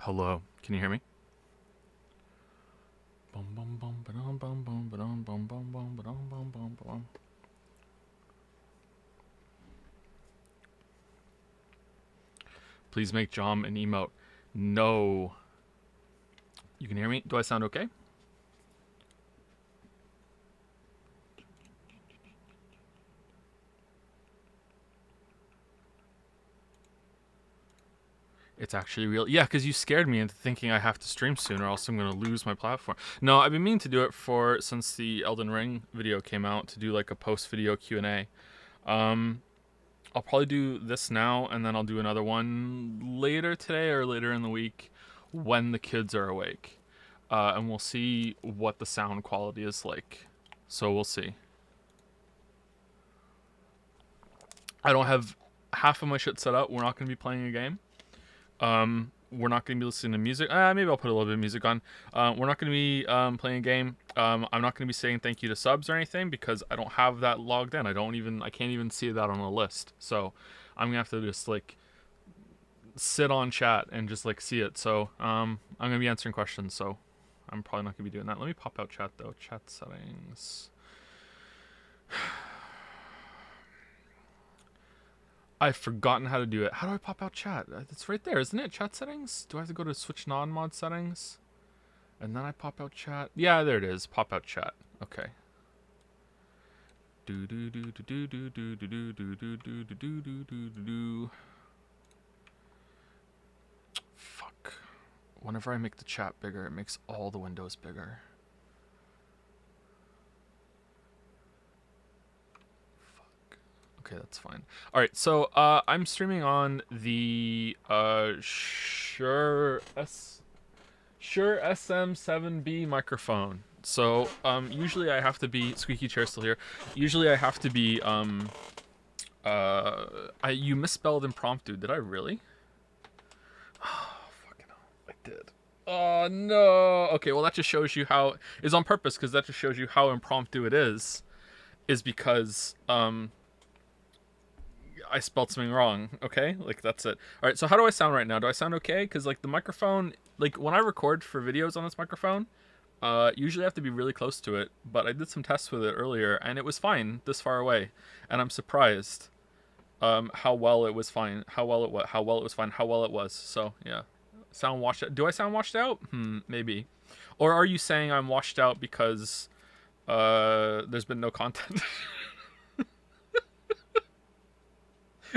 Hello, can you hear me? Bum, bum, bum, ba-dum, bum, bum, ba-dum, bum, bum, bum, ba-dum, bum, bum, ba-dum. Please make Jom an emote. No. You can hear me? Do I sound okay? It's actually real. Yeah, because you scared me into thinking I have to stream soon or else I'm going to lose my platform. No, I've been meaning to do it for since the Elden Ring video came out to do like a post-video Q&A. Um, I'll probably do this now and then I'll do another one later today or later in the week when the kids are awake. And we'll see what the sound quality is like. So we'll see. I don't have half of my shit set up. We're not going to be playing a game. We're not going to be listening to music. Maybe I'll put a little bit of music on. We're not going to be playing a game. I'm not going to be saying thank you to subs or anything because I don't have that logged in. I can't even see that on the list. So I'm going to have to just like sit on chat and just like see it. So I'm going to be answering questions. So I'm probably not going to be doing that. Let me pop out chat though. Chat settings. I've forgotten how to do it. How do I pop out chat? It's right there, isn't it? Chat settings? Do I have to go to switch non-mod settings? And then I pop out chat? Yeah, there it is. Pop out chat. Okay. Do do do do do do do do do do do do do do do do. Fuck. Whenever I make the chat bigger, it makes all the windows bigger. Okay, that's fine. All right, so I'm streaming on the Shure SM7B microphone. So usually I have to be squeaky chair still here. Usually I have to be you misspelled impromptu. Did I really? Oh, fucking hell. I did. Oh no. Okay, well that just shows you how it's on purpose because that just shows you how impromptu it is. Is because I spelled something wrong. Okay, like that's it. All right. So how do I sound right now? Do I sound okay? Because like the microphone, like when I record for videos on this microphone, usually I have to be really close to it. But I did some tests with it earlier, and it was fine this far away, and I'm surprised how well it was fine, how well it was fine, how well it was. So yeah, sound washed out. Do I sound washed out? Maybe. Or are you saying I'm washed out because there's been no content?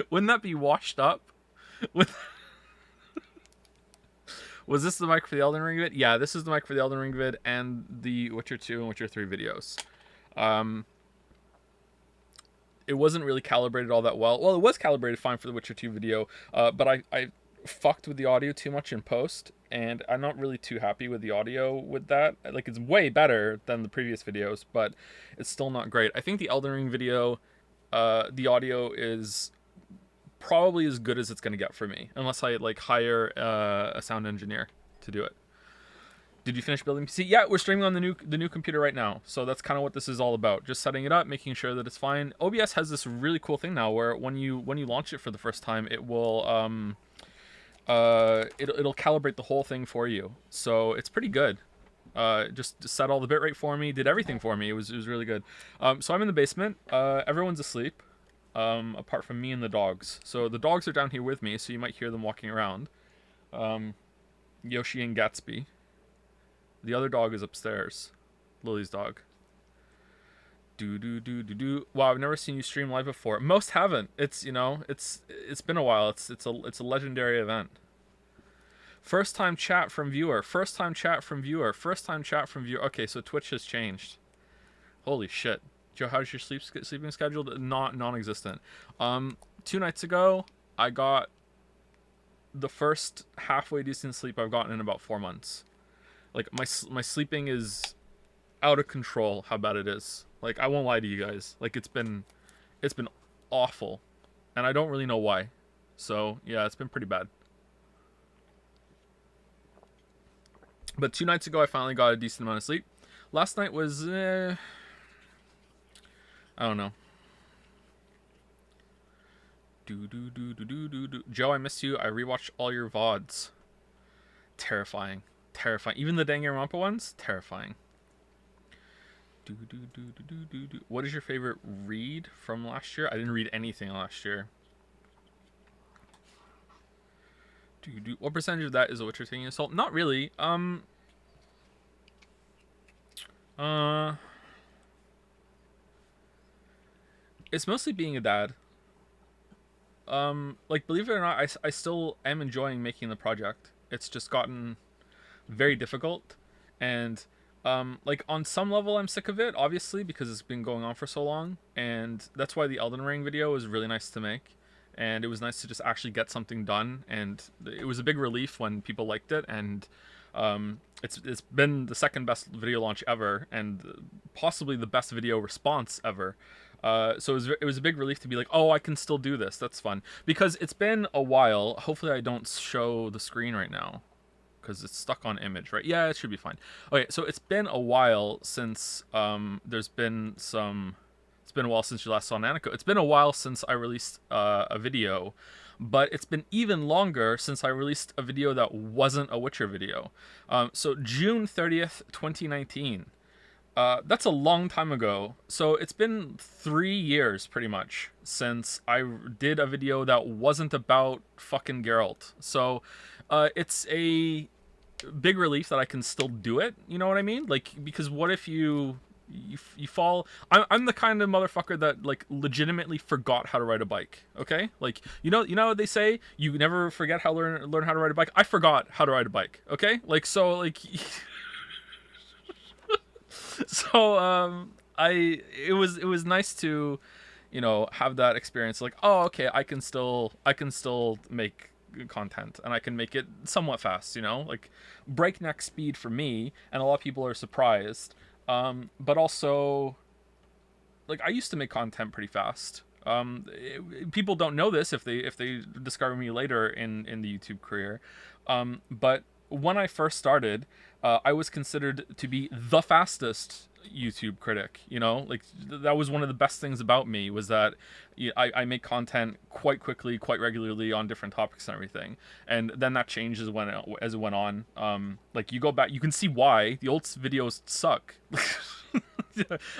Wouldn't that be washed up? Was this the mic for the Elden Ring vid? Yeah, this is the mic for the Elden Ring vid and the Witcher 2 and Witcher 3 videos. Um, it wasn't really calibrated all that well. Well, it was calibrated fine for the Witcher 2 video, but I fucked with the audio too much in post, and I'm not really too happy with the audio with that. Like, it's way better than the previous videos, but it's still not great. I think the Elden Ring video, the audio is probably as good as it's going to get for me, unless I like hire a sound engineer to do it. Did you finish building PC? Yeah, we're streaming on the new computer right now. So that's kind of what this is all about. Just setting it up, making sure that it's fine. OBS has this really cool thing now where when you launch it for the first time, it will it'll calibrate the whole thing for you. So it's pretty good. Just set all the bitrate for me, did everything for me. It was really good. So I'm in the basement. Everyone's asleep, apart from me and the dogs. So the dogs are down here with me, so you might hear them walking around. Yoshi and Gatsby. The other dog is upstairs. Lily's dog. Do do do do do. Wow, I've never seen you stream live before. Most haven't. It's it's been a while. It's a legendary event. First time chat from viewer. First time chat from viewer. First time chat from viewer. Okay, so Twitch has changed. Holy shit. Joe, how's your sleeping schedule? Not non-existent. 2 nights ago, I got the first halfway decent sleep I've gotten in about 4 months. Like my sleeping is out of control. How bad it is. Like I won't lie to you guys. Like it's been awful, and I don't really know why. So yeah, it's been pretty bad. But 2 nights ago, I finally got a decent amount of sleep. Last night was I don't know. Do do do do do do do. Joe, I miss you. I rewatched all your vods. terrifying, terrifying. Even the Danganronpa ones, terrifying. What is your favorite read from last year? I didn't read anything last year. What percentage of that is a Witcher taking assault? Not really. Uh, it's mostly being a dad. Like, believe it or not, I still am enjoying making the project. It's just gotten very difficult, and like on some level I'm sick of it, obviously, because it's been going on for so long, and that's why the Elden Ring video was really nice to make, and it was nice to just actually get something done, and it was a big relief when people liked it, and it's been the second best video launch ever, and possibly the best video response ever. So it was a big relief to be like, oh, I can still do this. That's fun, because it's been a while. Hopefully I don't show the screen right now, because it's stuck on image, right? Yeah, it should be fine. Okay, so it's been a while since there's been some. It's been a while since you last saw Nanako. It's been a while since I released a video, but it's been even longer since I released a video that wasn't a Witcher video. So June 30th, 2019. That's a long time ago. So it's been 3 years pretty much since I did a video that wasn't about fucking Geralt. So it's a big relief that I can still do it. You know what I mean? Like, because what if you fall? I'm the kind of motherfucker that like legitimately forgot how to ride a bike. Okay, like you know what they say, you never forget how learn how to ride a bike. I forgot how to ride a bike. Okay, like so like. So it was nice to, have that experience, like, oh, okay, I can still make content, and I can make it somewhat fast, like breakneck speed for me, and a lot of people are surprised. But also, like, I used to make content pretty fast. People don't know this if they discover me later in the YouTube career. But when I first started, I was considered to be the fastest YouTube critic. Like that was one of the best things about me, was that I make content quite quickly, quite regularly on different topics and everything. And then that changes as it went on. Like you go back, you can see why the old videos suck.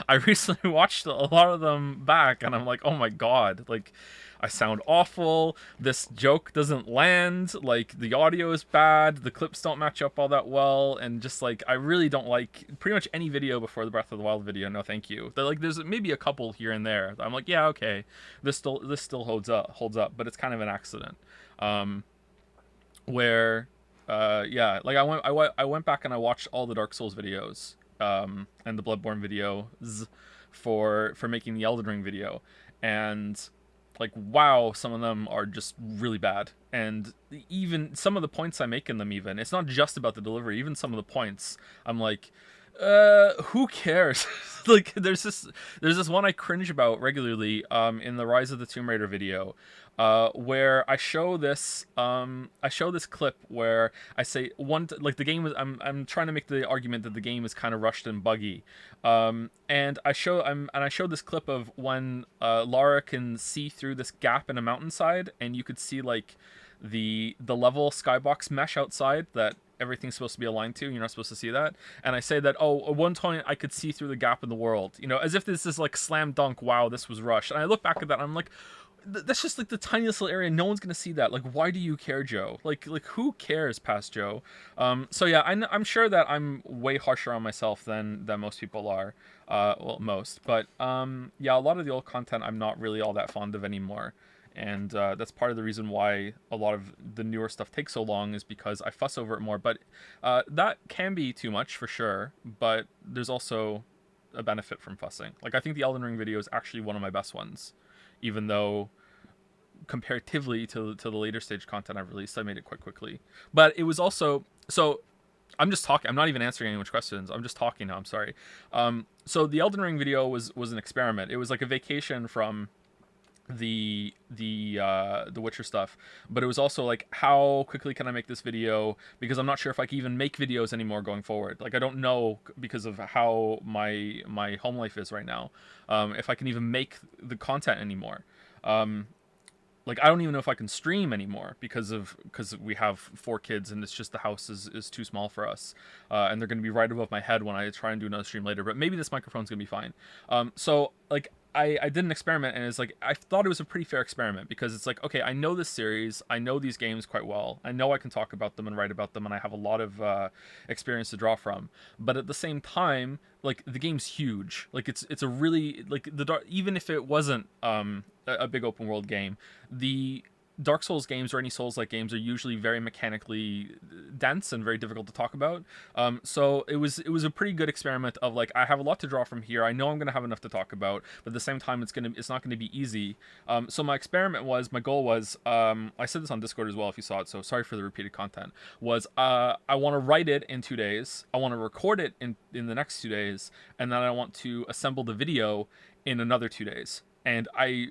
I recently watched a lot of them back, and I'm like, oh my god, like I sound awful, this joke doesn't land, like the audio is bad, the clips don't match up all that well, and just like I really don't like pretty much any video before the Breath of the Wild video. No thank you. Like there's maybe a couple here and there I'm like, yeah, okay, this still holds up, but it's kind of an accident. Where yeah, like I went back and I watched all the Dark Souls videos, and the Bloodborne videos for making the Elden Ring video, and like, wow, some of them are just really bad. And even some of the points I make in them, even it's not just about the delivery, even some of the points I'm like, who cares? Like there's this one I cringe about regularly in the Rise of the Tomb Raider video, where I show this clip where I say like the game was, I'm trying to make the argument that the game is kind of rushed and buggy, and I show this clip of when Lara can see through this gap in a mountainside, and you could see like the level skybox mesh outside that everything's supposed to be aligned to. You're not supposed to see that. And I say that, oh, at one point I could see through the gap in the world, as if this is like slam dunk, wow, this was rushed. And I look back at that and I'm like, that's just like the tiniest little area. No one's gonna see that. Like, why do you care, Joe? Like who cares, past Joe? So yeah, I'm sure that I'm way harsher on myself than most people are. Well, most, but yeah, a lot of the old content I'm not really all that fond of anymore. And that's part of the reason why a lot of the newer stuff takes so long, is because I fuss over it more. But that can be too much for sure. But there's also a benefit from fussing. Like I think the Elden Ring video is actually one of my best ones, even though comparatively to the later stage content I've released, I made it quite quickly. But it was also, so I'm just talking. I'm not even answering anyone's questions. I'm just talking now. I'm sorry. So the Elden Ring video was an experiment. It was like a vacation from the Witcher stuff, but it was also like, how quickly can I make this video, because I'm not sure if I can even make videos anymore going forward. Like I don't know, because of how my home life is right now, if I can even make the content anymore. like I don't even know if I can stream anymore because we have 4 kids and it's just the house is too small for us, and they're gonna be right above my head when I try and do another stream later. But maybe this microphone's gonna be fine. So like I did an experiment, and it's like I thought it was a pretty fair experiment because it's like, okay, I know this series, I know these games quite well, I know I can talk about them and write about them, and I have a lot of experience to draw from. But at the same time, like the game's huge. Like it's a really like even if it wasn't a big open world game, the Dark Souls games or any Souls like games are usually very mechanically dense and very difficult to talk about. So it was a pretty good experiment of like I have a lot to draw from here. I know I'm gonna have enough to talk about, but at the same time it's not gonna be easy. So my goal was I said this on Discord as well if you saw it. So sorry for the repeated content. Was I want to write it in 2 days. I want to record it in the next 2 days, and then I want to assemble the video in another 2 days. And I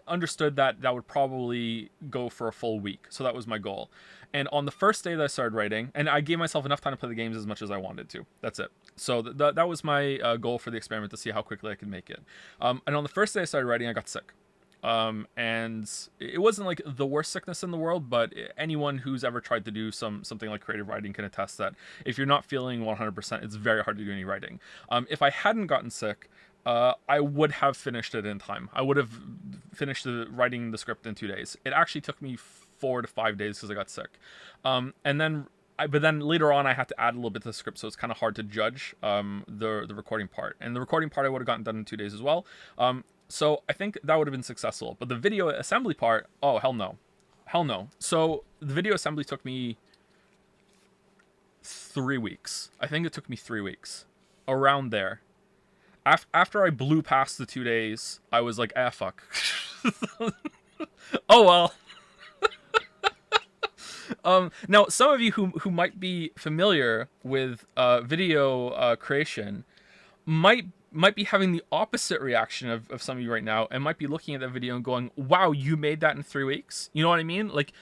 understood that would probably go for a full week. So that was my goal. And on the first day that I started writing, and I gave myself enough time to play the games as much as I wanted to. That's it. So that was my goal for the experiment, to see how quickly I could make it. And on the first day I started writing, I got sick. And it wasn't like the worst sickness in the world, but anyone who's ever tried to do something like creative writing can attest that if you're not feeling 100%, it's very hard to do any writing. If I hadn't gotten sick, I would have finished it in time. I would have finished writing the script in 2 days. It actually took me 4 to 5 days because I got sick. But then later on, I had to add a little bit to the script, so it's kind of hard to judge the recording part. And the recording part I would have gotten done in 2 days as well. So I think that would have been successful. But the video assembly part, oh, hell no. Hell no. So the video assembly took me 3 weeks. I think it took me 3 weeks. Around there. After I blew past the 2 days, I was like, ah, fuck. Oh, well. Now, some of you who might be familiar with video creation might be having the opposite reaction of some of you right now, and might be looking at that video and going, wow, you made that in 3 weeks? You know what I mean? Like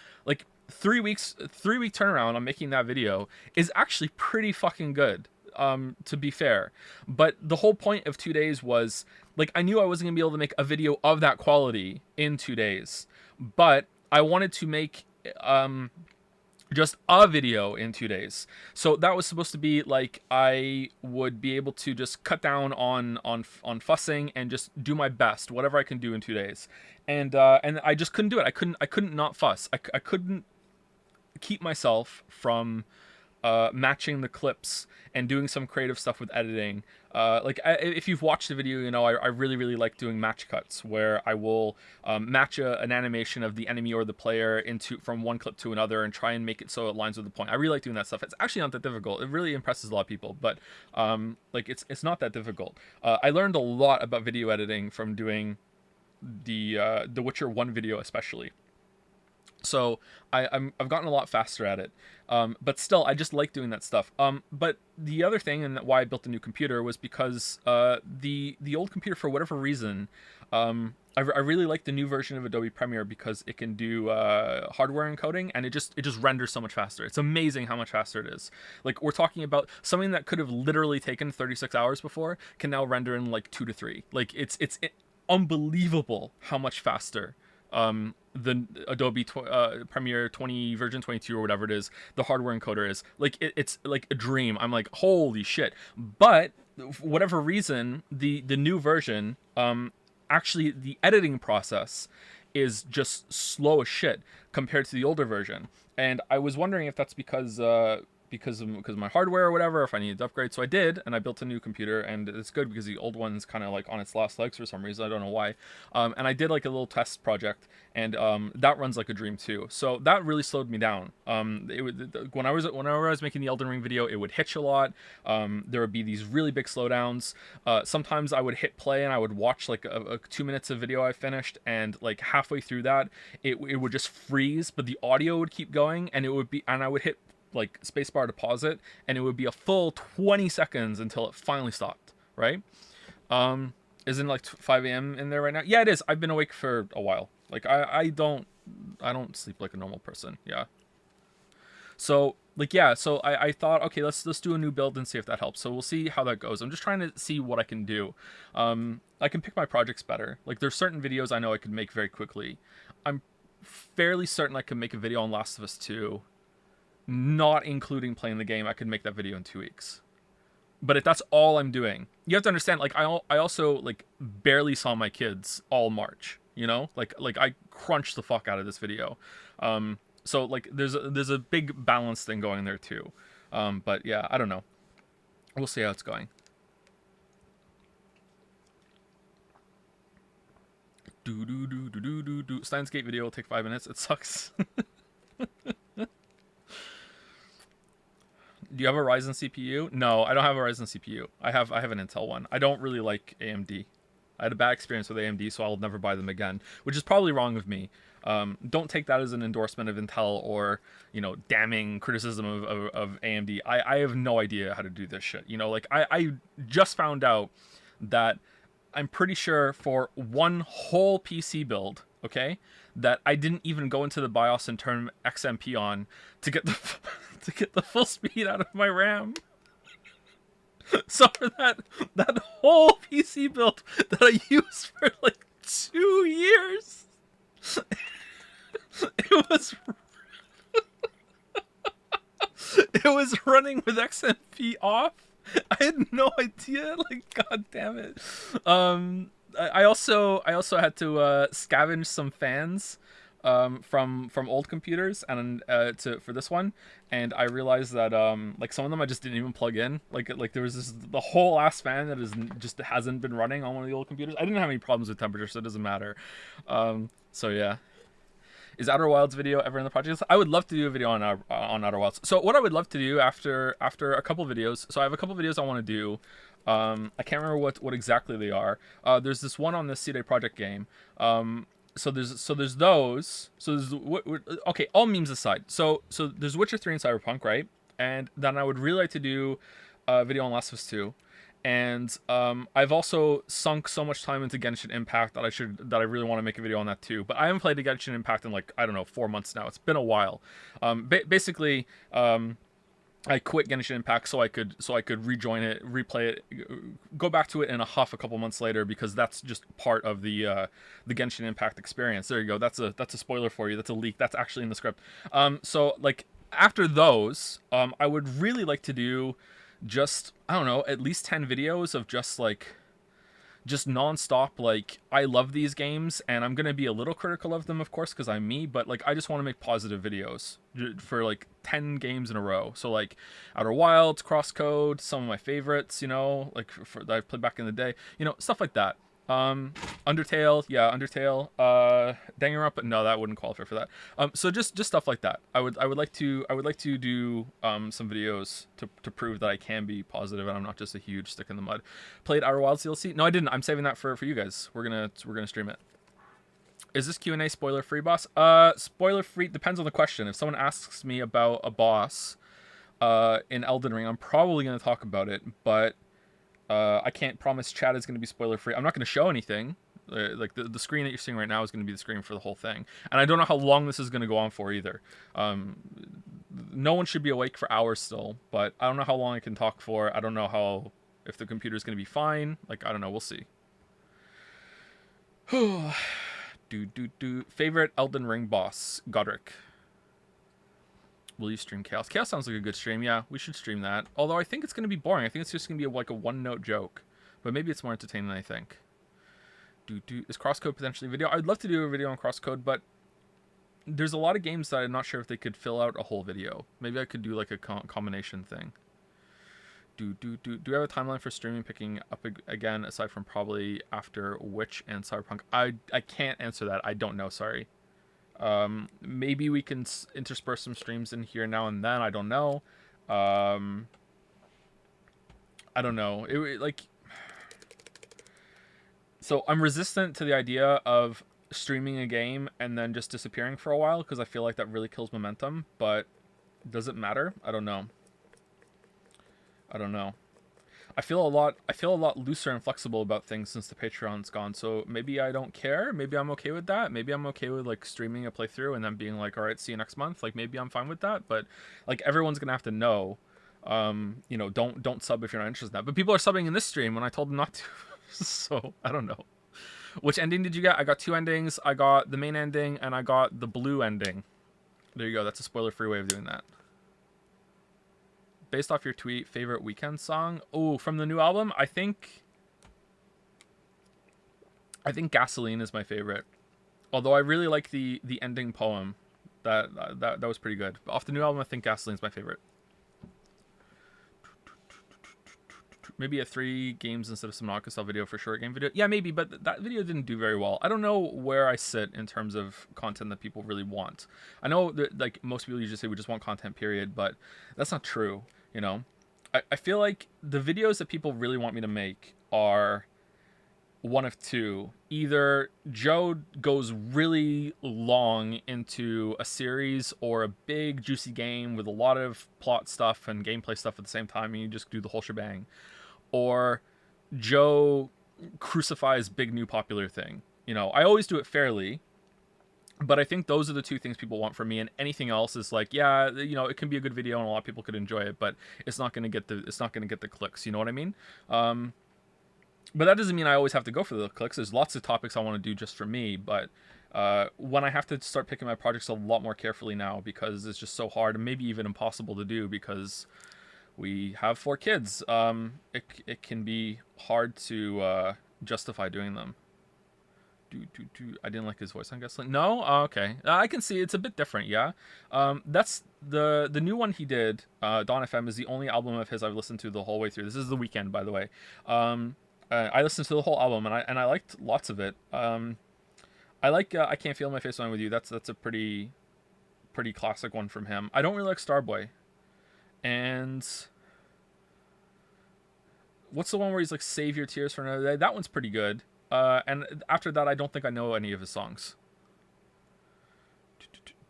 3 weeks, 3 week turnaround on making that video is actually pretty fucking good. To be fair, but the whole point of 2 days was like I knew I wasn't gonna be able to make a video of that quality in 2 days, but I wanted to make just a video in 2 days. So that was supposed to be like I would be able to just cut down on fussing and just do my best, whatever I can do in 2 days, and I just couldn't do it. I couldn't not fuss. I couldn't keep myself from matching the clips and doing some creative stuff with editing. If you've watched the video, you know I really like doing match cuts, where I will match an animation of the enemy or the player from one clip to another and try and make it so it lines with the point. I really like doing that stuff. It's actually not that difficult. It really impresses a lot of people, but it's not that difficult. I learned a lot about video editing from doing the Witcher 1 video especially. So I've gotten a lot faster at it, but still I just like doing that stuff. But the other thing, and why I built a new computer, was because the old computer, for whatever reason, I really like the new version of Adobe Premiere because it can do hardware encoding, and it just renders so much faster. It's amazing how much faster it is. Like, we're talking about something that could have literally taken 36 hours before can now render in like 2 to 3. Like it's unbelievable how much faster the Adobe Premiere 20 version 22 or whatever it is, the hardware encoder is. Like it's like a dream. I'm like, holy shit. But for whatever reason, the new version, actually the editing process is just slow as shit compared to the older version. And I was wondering if that's because of my hardware or whatever, if I needed to upgrade. So I did, and I built a new computer, and it's good because the old one's kind of like on its last legs for some reason. I don't know why. And I did like a little test project, and that runs like a dream too. So that really slowed me down. When I was making the Elden Ring video, it would hitch a lot. There would be these really big slowdowns. Sometimes I would hit play and I would watch like a 2 minutes of video I finished, and like halfway through that, it would just freeze, but the audio would keep going, and I would hit like spacebar to pause it, and it would be a full 20 seconds until it finally stopped, right? Isn't like 5 a.m. in there right now? Yeah, it is. I've been awake for a while. Like I don't sleep like a normal person. Yeah. So like, yeah, so I thought, okay, let's do a new build and see if that helps. So we'll see how that goes. I'm just trying to see what I can do. I can pick my projects better. Like, there's certain videos I know I could make very quickly. I'm fairly certain I could make a video on Last of Us 2, not including playing the game. I could make that video in 2 weeks. But if that's all I'm doing, you have to understand. Like I also like barely saw my kids all March. You know, like I crunched the fuck out of this video. So like there's a big balance thing going there too. But yeah, I don't know. We'll see how it's going. Steins Gate video will take 5 minutes. It sucks. Do you have a Ryzen CPU? No, I don't have a Ryzen CPU. I have an Intel one. I don't really like AMD. I had a bad experience with AMD, so I'll never buy them again, which is probably wrong of me. Don't take that as an endorsement of Intel or, you know, damning criticism of AMD. I have no idea how to do this shit. You know, like I just found out that I'm pretty sure for one whole PC build, okay, that I didn't even go into the BIOS and turn XMP on to get the to get the full speed out of my RAM. So for that whole PC build that I used for like 2 years, it was it was running with XMP off. I had no idea. Like, god damn it. I also had to scavenge some fans from old computers and for this one, and I realized that like some of them I just didn't even plug in. Like there was the whole ass fan that just hasn't been running on one of the old computers. I didn't have any problems with temperature, so it doesn't matter. So yeah. Is Outer Wilds video ever in the project? I would love to do a video on Outer Wilds. So what I would love to do after a couple videos. So I have a couple videos I want to do. I can't remember what exactly they are. There's this one on the CD Projekt game. So there's those. So there's okay. All memes aside. So there's Witcher 3 and Cyberpunk, right? And then I would really like to do a video on Last of Us 2. And I've also sunk so much time into Genshin Impact that I really want to make a video on that too. But I haven't played the Genshin Impact in like, I don't know, 4 months now. It's been a while. Basically, I quit Genshin Impact so I could rejoin it, replay it, go back to it in a huff a couple months later, because that's just part of the Genshin Impact experience. There you go. That's a spoiler for you. That's a leak. That's actually in the script. So like after those, I would really like to do just, I don't know, at least 10 videos of just nonstop, like, I love these games, and I'm gonna be a little critical of them, of course, because I'm me, but like I just want to make positive videos for like 10 games in a row. So like Outer Wilds, Crosscode, some of my favorites, you know, like that I've played back in the day, you know, stuff like that. Undertale, Danganronpa, no, that wouldn't qualify for that. So just stuff like that. I would like to do some videos to prove that I can be positive and I'm not just a huge stick in the mud. Played Outer Wilds DLC? No, I didn't. I'm saving that for you guys. We're gonna stream it. Is this Q&A spoiler free, boss? Spoiler free depends on the question. If someone asks me about a boss in Elden Ring, I'm probably gonna talk about it, but I can't promise chat is going to be spoiler free. I'm not going to show anything. Like the screen that you're seeing right now is going to be the screen for the whole thing. And I don't know how long this is going to go on for either. No one should be awake for hours still, but I don't know how long I can talk for. I don't know if the computer's going to be fine. Like, I don't know. We'll see. Favorite Elden Ring boss? Godric. Will you stream Chaos? Chaos sounds like a good stream. Yeah, we should stream that. Although I think it's going to be boring. I think it's just going to be like a one-note joke. But maybe it's more entertaining than I think. Is Crosscode potentially a video? I'd love to do a video on Crosscode, but there's a lot of games that I'm not sure if they could fill out a whole video. Maybe I could do like a combination thing. Do you have a timeline for streaming picking up again, aside from probably after Witch and Cyberpunk? I can't answer that. I don't know. Sorry. Maybe we can intersperse some streams in here now and then. I don't know. I don't know. So I'm resistant to the idea of streaming a game and then just disappearing for a while, because I feel like that really kills momentum. But does it matter? I don't know. I feel a lot looser and flexible about things since the Patreon's gone. So maybe I don't care. Maybe I'm okay with that. Maybe I'm okay with like streaming a playthrough and then being like, all right, see you next month. Like maybe I'm fine with that. But like everyone's gonna have to know, you know, don't sub if you're not interested in that. But people are subbing in this stream when I told them not to. So I don't know. Which ending did you get? I got 2 endings. I got the main ending and I got the blue ending. There you go. That's a spoiler-free way of doing that. Based off your tweet, favorite weekend song? Oh, from the new album, I think Gasoline is my favorite. Although I really like the ending poem. That was pretty good. Off the new album, I think Gasoline's my favorite. Maybe a 3 games instead of some Subnautica video for short game video. Yeah, maybe, but that video didn't do very well. I don't know where I sit in terms of content that people really want. I know that like most people usually say we just want content, period, but that's not true. You know, I feel like the videos that people really want me to make are one of two. Either Joe goes really long into a series or a big juicy game with a lot of plot stuff and gameplay stuff at the same time, and you just do the whole shebang. Or Joe crucifies big new popular thing. You know, I always do it fairly, but I think those are the 2 things people want from me, and anything else is like, yeah, you know, it can be a good video and a lot of people could enjoy it, but it's not gonna get the clicks. You know what I mean? But that doesn't mean I always have to go for the clicks. There's lots of topics I want to do just for me, but when I have to start picking my projects a lot more carefully now because it's just so hard and maybe even impossible to do because we have 4 kids, it can be hard to justify doing them. I didn't like his voice on Gaslight. No? Oh, okay. I can see it's a bit different, yeah. That's the new one he did, Dawn FM, is the only album of his I've listened to the whole way through. This is The Weekend, by the way. I listened to the whole album and I liked lots of it. I like I Can't Feel My Face When I'm With You. That's a pretty classic one from him. I don't really like Starboy. And what's the one where he's like Save Your Tears for Another Day? That one's pretty good. And after that, I don't think I know any of his songs.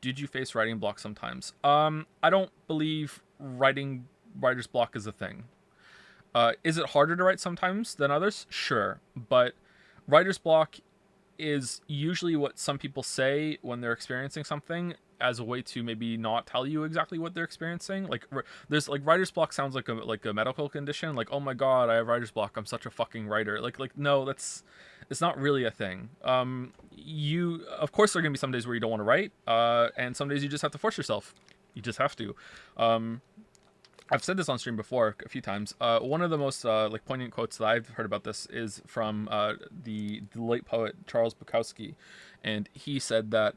Did you face writing block sometimes? I don't believe writer's block is a thing. Is it harder to write sometimes than others? Sure. But writer's block is usually what some people say when they're experiencing something as a way to maybe not tell you exactly what they're experiencing. Like there's like writer's block sounds like a medical condition. Like, oh my God, I have writer's block. I'm such a fucking writer. Like no, it's not really a thing. You, of course, there are gonna be some days where you don't want to write, and some days you just have to force yourself. You just have to. I've said this on stream before a few times. One of the most like poignant quotes that I've heard about this is from the late poet Charles Bukowski, and he said that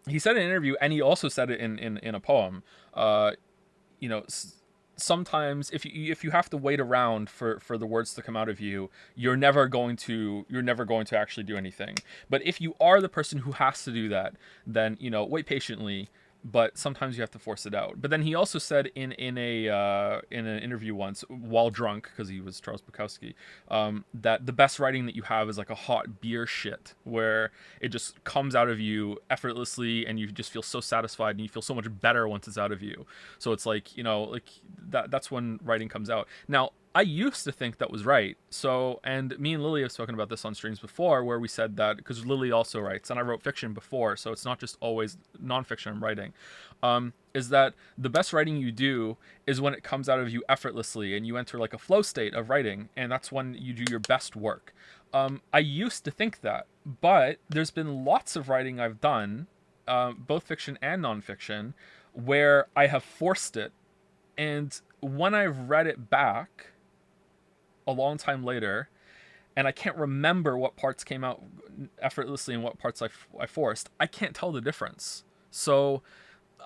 he said in an interview, and he also said it in a poem. You know, sometimes if you have to wait around for the words to come out of you, you're never going to actually do anything. But if you are the person who has to do that, then you know, wait patiently. But sometimes you have to force it out. But then he also said in an interview once, while drunk, because he was Charles Bukowski, that the best writing that you have is like a hot beer shit, where it just comes out of you effortlessly, and you just feel so satisfied, and you feel so much better once it's out of you. So it's like, you know, like that's when writing comes out. Now, I used to think that was right. So, and me and Lily have spoken about this on streams before, where we said that, because Lily also writes, and I wrote fiction before, so it's not just always nonfiction I'm writing, is that the best writing you do is when it comes out of you effortlessly, and you enter like a flow state of writing, and that's when you do your best work. I used to think that, but there's been lots of writing I've done, both fiction and nonfiction, where I have forced it, and when I've read it back a long time later, and I can't remember what parts came out effortlessly and what parts I forced, I can't tell the difference. So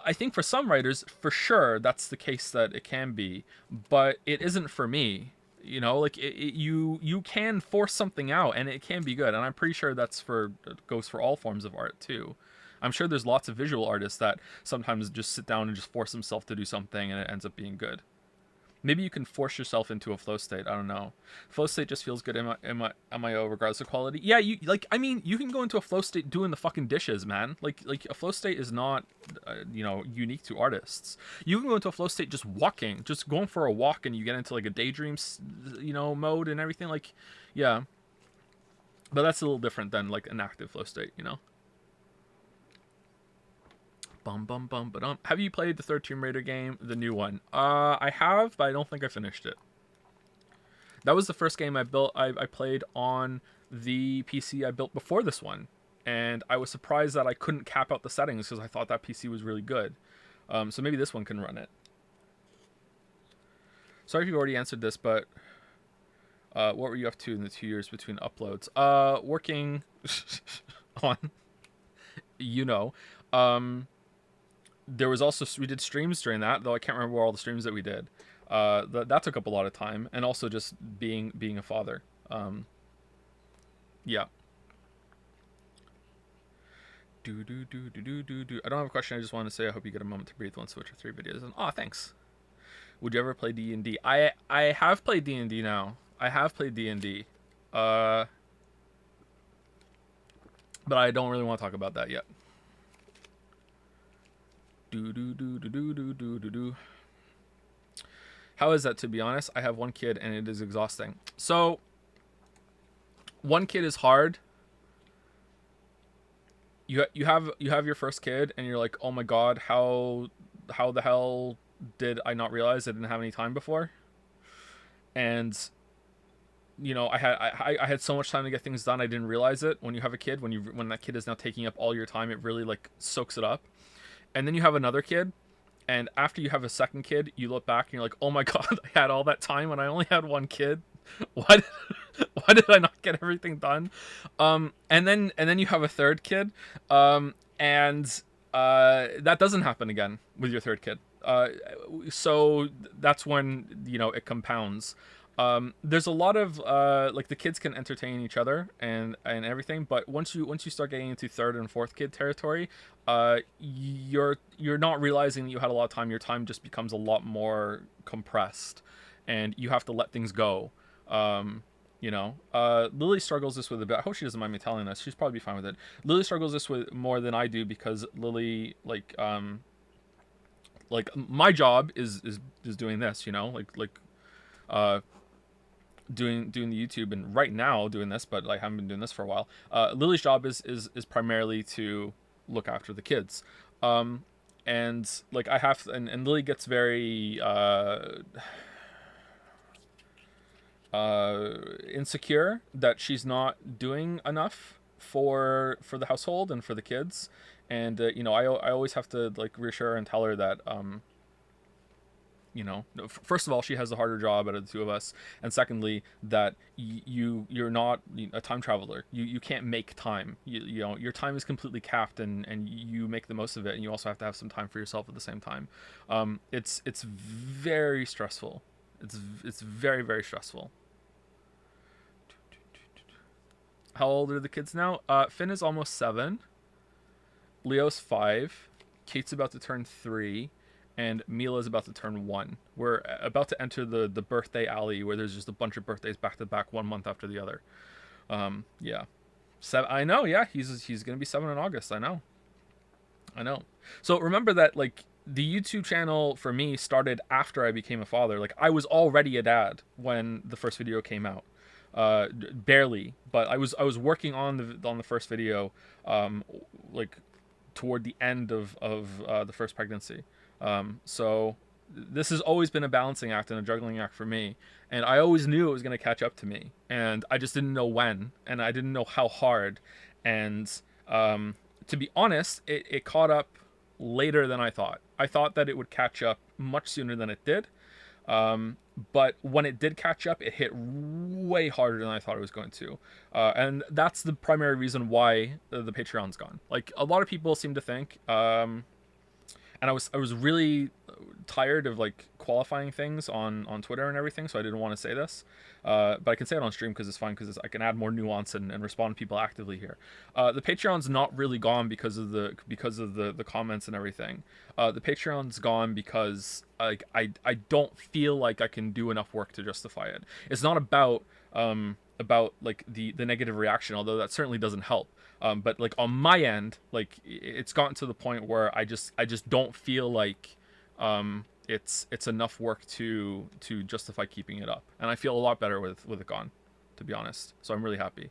I think for some writers, for sure, that's the case that it can be, but it isn't for me. You know, like you can force something out and it can be good, and I'm pretty sure goes for all forms of art too. I'm sure there's lots of visual artists that sometimes just sit down and just force themselves to do something and it ends up being good. Maybe you can force yourself into a flow state. I don't know. Flow state just feels good in my MIO regardless of quality. Yeah, you like. I mean, you can go into a flow state doing the fucking dishes, man. Like a flow state is not, you know, unique to artists. You can go into a flow state just walking, just going for a walk, and you get into like a daydream, you know, mode and everything. Like, yeah. But that's a little different than like an active flow state, you know. Bum. Have you played the third Tomb Raider game, the new one? I have, but I don't think I finished it. That was the first game I played on the PC I built before this one, and I was surprised that I couldn't cap out the settings because I thought that PC was really good. So maybe this one can run it. Sorry if you already answered this, but what were you up to in the 2 years between uploads? Working on, you know. There was also, we did streams during that, though I can't remember all the streams that we did. That took up a lot of time, and also just being a father. Yeah. I don't have a question. I just want to say I hope you get a moment to breathe once Witcher 3 videos. And thanks. Would you ever play D&D? I have played D&D now. I have played D&D. But I don't really want to talk about that yet. How is that, to be honest? I have one kid and it is exhausting. So, one kid is hard. You have your first kid and you're like, oh my god, how the hell did I not realize I didn't have any time before? And I had so much time to get things done, I didn't realize it. When you have a kid, when that kid is now taking up all your time, it really like soaks it up. And then you have another kid, and after you have a second kid, you look back and you're like, oh my god, I had all that time when I only had one kid. Why did I not get everything done? And then you have a third kid, and that doesn't happen again with your third kid. So that's when it compounds. There's a lot of like the kids can entertain each other and everything, but once you start getting into third and fourth kid territory, you're not realizing that you had a lot of time. Your time just becomes a lot more compressed, and you have to let things go. Lily struggles this with a bit. I hope she doesn't mind me telling this. She's probably fine with it. Lily struggles this with more than I do because Lily like my job is doing this, doing the YouTube, and right now doing this, but I haven't been doing this for a while. Lily's job is primarily to look after the kids. And like I have, and Lily gets very insecure that she's not doing enough for the household and for the kids. And I always have to like reassure her and tell her that first of all, she has the harder job out of the two of us, and secondly, that you're not a time traveler. You can't make time. Your time is completely capped, and you make the most of it, and you also have to have some time for yourself at the same time. It's very stressful. It's very, very stressful. How old are the kids now? Finn is almost 7. Leo's 5. Kate's about to turn 3. And Mila's about to turn 1. We're about to enter the birthday alley where there's just a bunch of birthdays back to back, 1 month after the other. Yeah. I know, yeah. He's going to be 7 in August. I know. So remember that, like, the YouTube channel for me started after I became a father. Like, I was already a dad when the first video came out. Barely, but I was working on the first video, like toward the end of the first pregnancy. So this has always been a balancing act and a juggling act for me, and I always knew it was going to catch up to me, and I just didn't know when, and I didn't know how hard. And to be honest, it caught up later than I thought. I thought that it would catch up much sooner than it did. But when it did catch up, it hit way harder than I thought it was going to. And that's the primary reason why the Patreon's gone. Like, a lot of people seem to think, and I was really tired of like qualifying things on Twitter and everything, so I didn't want to say this. But I can say it on stream because it's fine, because I can add more nuance and respond to people actively here. The Patreon's not really gone because of the comments and everything. The Patreon's gone because like I don't feel like I can do enough work to justify it. It's not about like the negative reaction, although that certainly doesn't help. But like on my end, like it's gotten to the point where I just don't feel like it's enough work to justify keeping it up, and I feel a lot better with it gone, to be honest. So I'm really happy.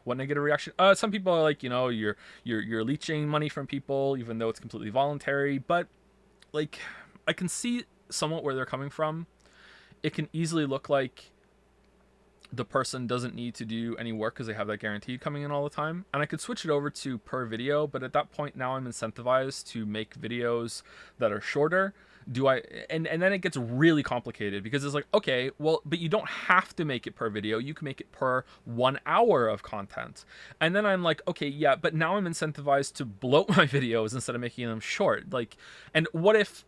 What negative reaction? Some people are like, you're leeching money from people, even though it's completely voluntary. But like, I can see somewhat where they're coming from. It can easily look like the person doesn't need to do any work because they have that guaranteed coming in all the time. And I could switch it over to per video, but at that point now I'm incentivized to make videos that are shorter. Do I and then it gets really complicated because it's like, okay, well, but you don't have to make it per video. You can make it per 1 hour of content. And then I'm like, okay, yeah, but now I'm incentivized to bloat my videos instead of making them short. Like, and what if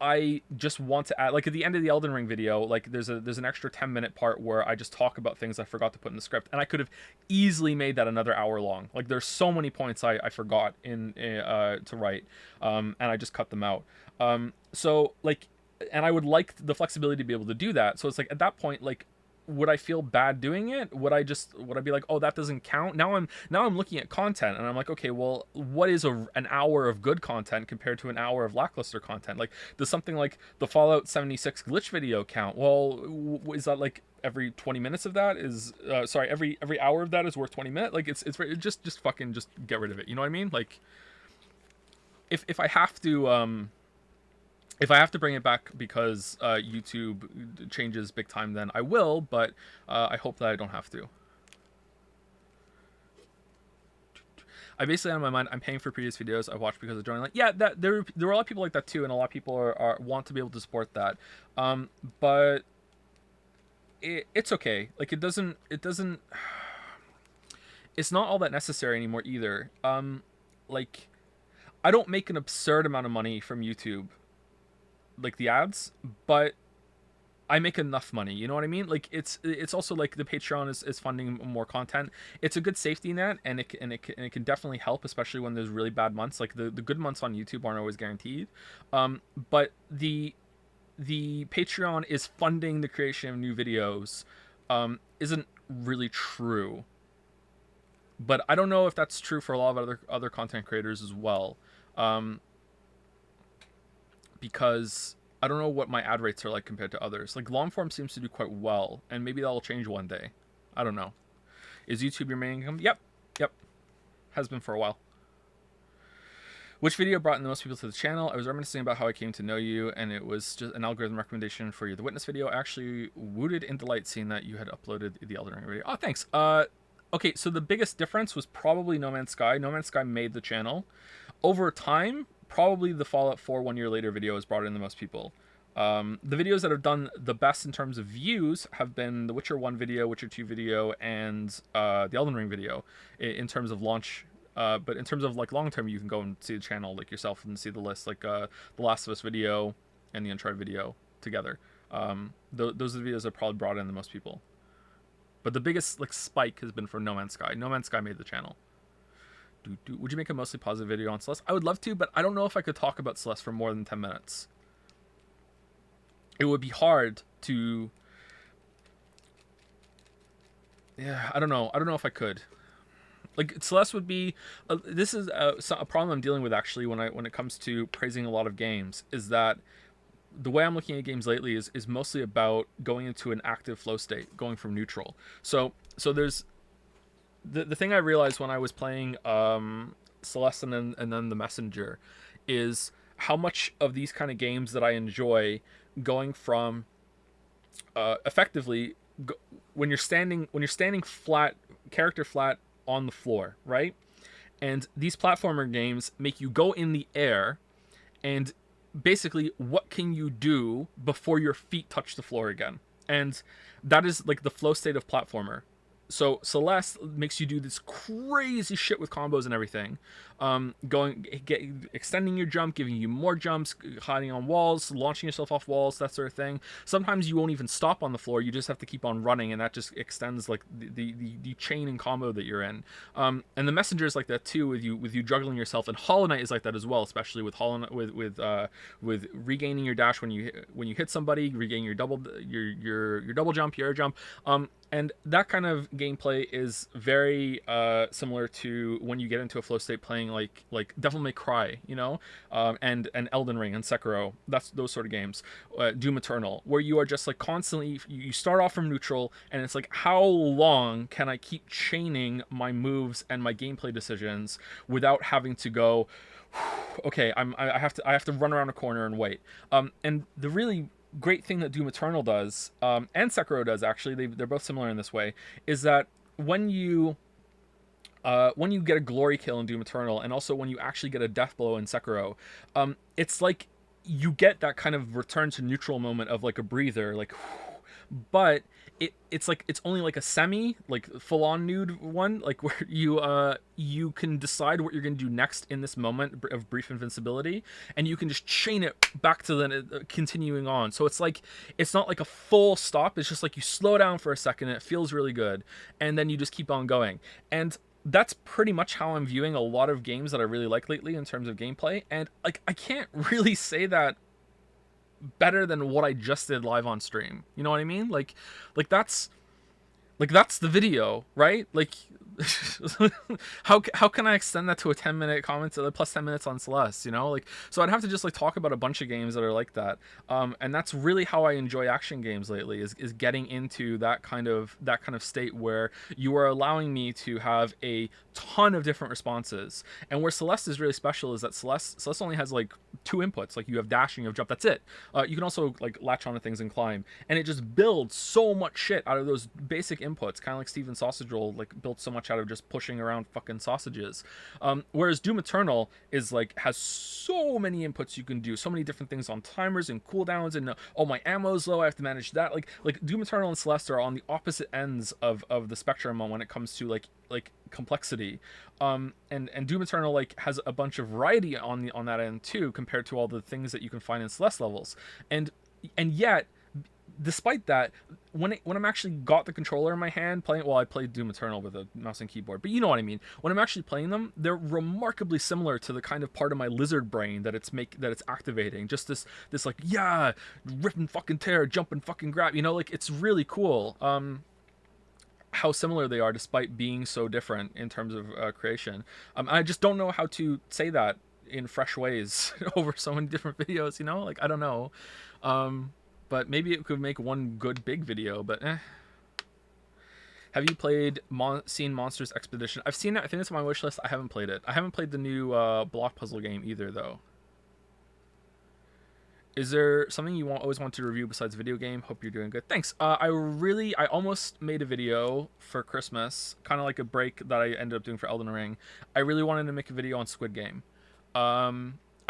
I just want to add, like at the end of the Elden Ring video, like there's an extra 10-minute part where I just talk about things I forgot to put in the script, and I could have easily made that another hour long. Like there's so many points I forgot to write, and I just cut them out. So like, and I would like the flexibility to be able to do that. So it's like at that point, like, would I feel bad doing it? Would I be like, oh, that doesn't count? Now I'm looking at content and I'm like, okay, well, what is an hour of good content compared to an hour of lackluster content? Like, does something like the Fallout 76 glitch video count? Well, is that like every 20 minutes of that is sorry, every hour of that is worth 20 minutes? Like it's just fucking just get rid of it. You know what I mean? Like, if I have to if I have to bring it back because YouTube changes big time, then I will, but I hope that I don't have to. I basically, on my mind, I'm paying for previous videos I watched because of joining. Like, yeah, that there were a lot of people like that too, and a lot of people want to be able to support that. But it's okay. Like, it doesn't. It's not all that necessary anymore either. Like, I don't make an absurd amount of money from YouTube, like the ads, but I make enough money. You know what I mean? Like it's also like the Patreon is funding more content. It's a good safety net, and it can definitely help, especially when there's really bad months. Like the good months on YouTube aren't always guaranteed. But the Patreon is funding the creation of new videos isn't really true. But I don't know if that's true for a lot of other content creators as well. Because I don't know what my ad rates are like compared to others. Like long form seems to do quite well, and maybe that'll change one day. I don't know. Is YouTube your main income? Yep. Has been for a while. Which video brought in the most people to the channel? I was reminiscing about how I came to know you, and it was just an algorithm recommendation for you. The Witness video. I actually wooted in delight seeing that you had uploaded the Elden Ring video. Oh, thanks. Okay, so the biggest difference was probably No Man's Sky. No Man's Sky made the channel. Over time, probably the Fallout 4 1 year later video has brought in the most people. The videos that have done the best in terms of views have been the Witcher 1 video, Witcher 2 video, and the Elden Ring video in terms of launch. But in terms of like long term, you can go and see the channel like yourself and see the list, like the Last of Us video and the Uncharted video together. Those are the videos that probably brought in the most people. But the biggest like spike has been for No Man's Sky. No Man's Sky made the channel. Would you make a mostly positive video on Celeste? I would love to, but I don't know if I could talk about Celeste for more than 10 minutes. It would be hard to... Yeah, I don't know. I don't know if I could. Like, Celeste would be... this is a problem I'm dealing with, actually, when it comes to praising a lot of games, is that the way I'm looking at games lately is mostly about going into an active flow state, going from neutral. So there's... The thing I realized when I was playing Celeste and then The Messenger is how much of these kind of games that I enjoy going from effectively when you're standing flat, character flat on the floor, right? And these platformer games make you go in the air, and basically what can you do before your feet touch the floor again? And that is like the flow state of platformer. So Celeste makes you do this crazy shit with combos and everything, extending your jump, giving you more jumps, hiding on walls, launching yourself off walls, that sort of thing. Sometimes you won't even stop on the floor; you just have to keep on running, and that just extends like the chain and combo that you're in. And the Messenger is like that too, with you juggling yourself. And Hollow Knight is like that as well, especially with with regaining your dash when you hit somebody, regaining your double jump, your air jump. And that kind of gameplay is very similar to when you get into a flow state playing like Devil May Cry, you know, and Elden Ring and Sekiro. That's those sort of games. Doom Eternal, where you are just like constantly, you start off from neutral, and it's like, how long can I keep chaining my moves and my gameplay decisions without having to go, okay, I have to run around a corner and wait. And the really great thing that Doom Eternal does, and Sekiro does actually, they're both similar in this way, is that when you get a glory kill in Doom Eternal, and also when you actually get a death blow in Sekiro, it's like you get that kind of return to neutral moment of like a breather, like, but it's like it's only like a semi, like full on nude one, like where you can decide what you're gonna do next in this moment of brief invincibility, and you can just chain it back to the continuing on. So it's like it's not like a full stop. It's just like you slow down for a second, and it feels really good, and then you just keep on going. And that's pretty much how I'm viewing a lot of games that I really like lately in terms of gameplay. And like I can't really say that better than what I just did live on stream. You know what I mean? Like that's the video, right? Like how can I extend that to a 10-minute comment to plus 10 minutes on Celeste, you know? Like so I'd have to just like talk about a bunch of games that are like that. And that's really how I enjoy action games lately is getting into that kind of state where you are allowing me to have a ton of different responses. And where Celeste is really special is that Celeste only has like two inputs. Like you have dash and you have jump. That's it. You can also like latch onto things and climb, and it just builds so much shit out of those basic inputs. Kind of like Steven Sausage Roll like built so much out of just pushing around fucking sausages. Whereas Doom Eternal is like has so many inputs you can do, so many different things on timers and cooldowns, and oh my ammo's low, I have to manage that. Like Doom Eternal and Celeste are on the opposite ends of the spectrum when it comes to like complexity. And Doom Eternal like has a bunch of variety on that end too, compared to all the things that you can find in Celeste levels. And yet, despite that, when I'm actually got the controller in my hand playing, well, I played Doom Eternal with a mouse and keyboard, but you know what I mean. When I'm actually playing them, they're remarkably similar to the kind of part of my lizard brain that it's activating. Just this like, yeah, rip and fucking tear, jump and fucking grab, you know, like it's really cool. How similar they are despite being so different in terms of creation. I just don't know how to say that in fresh ways over so many different videos, you know? Like, I don't know. But maybe it could make one good big video, but Have you played seen Monsters Expedition? I've seen it. I think it's on my wish list. I haven't played it. I haven't played the new block puzzle game either, though. Is there something you always want to review besides video game? Hope you're doing good. Thanks. I almost made a video for Christmas, kind of like a break that I ended up doing for Elden Ring. I really wanted to make a video on Squid Game.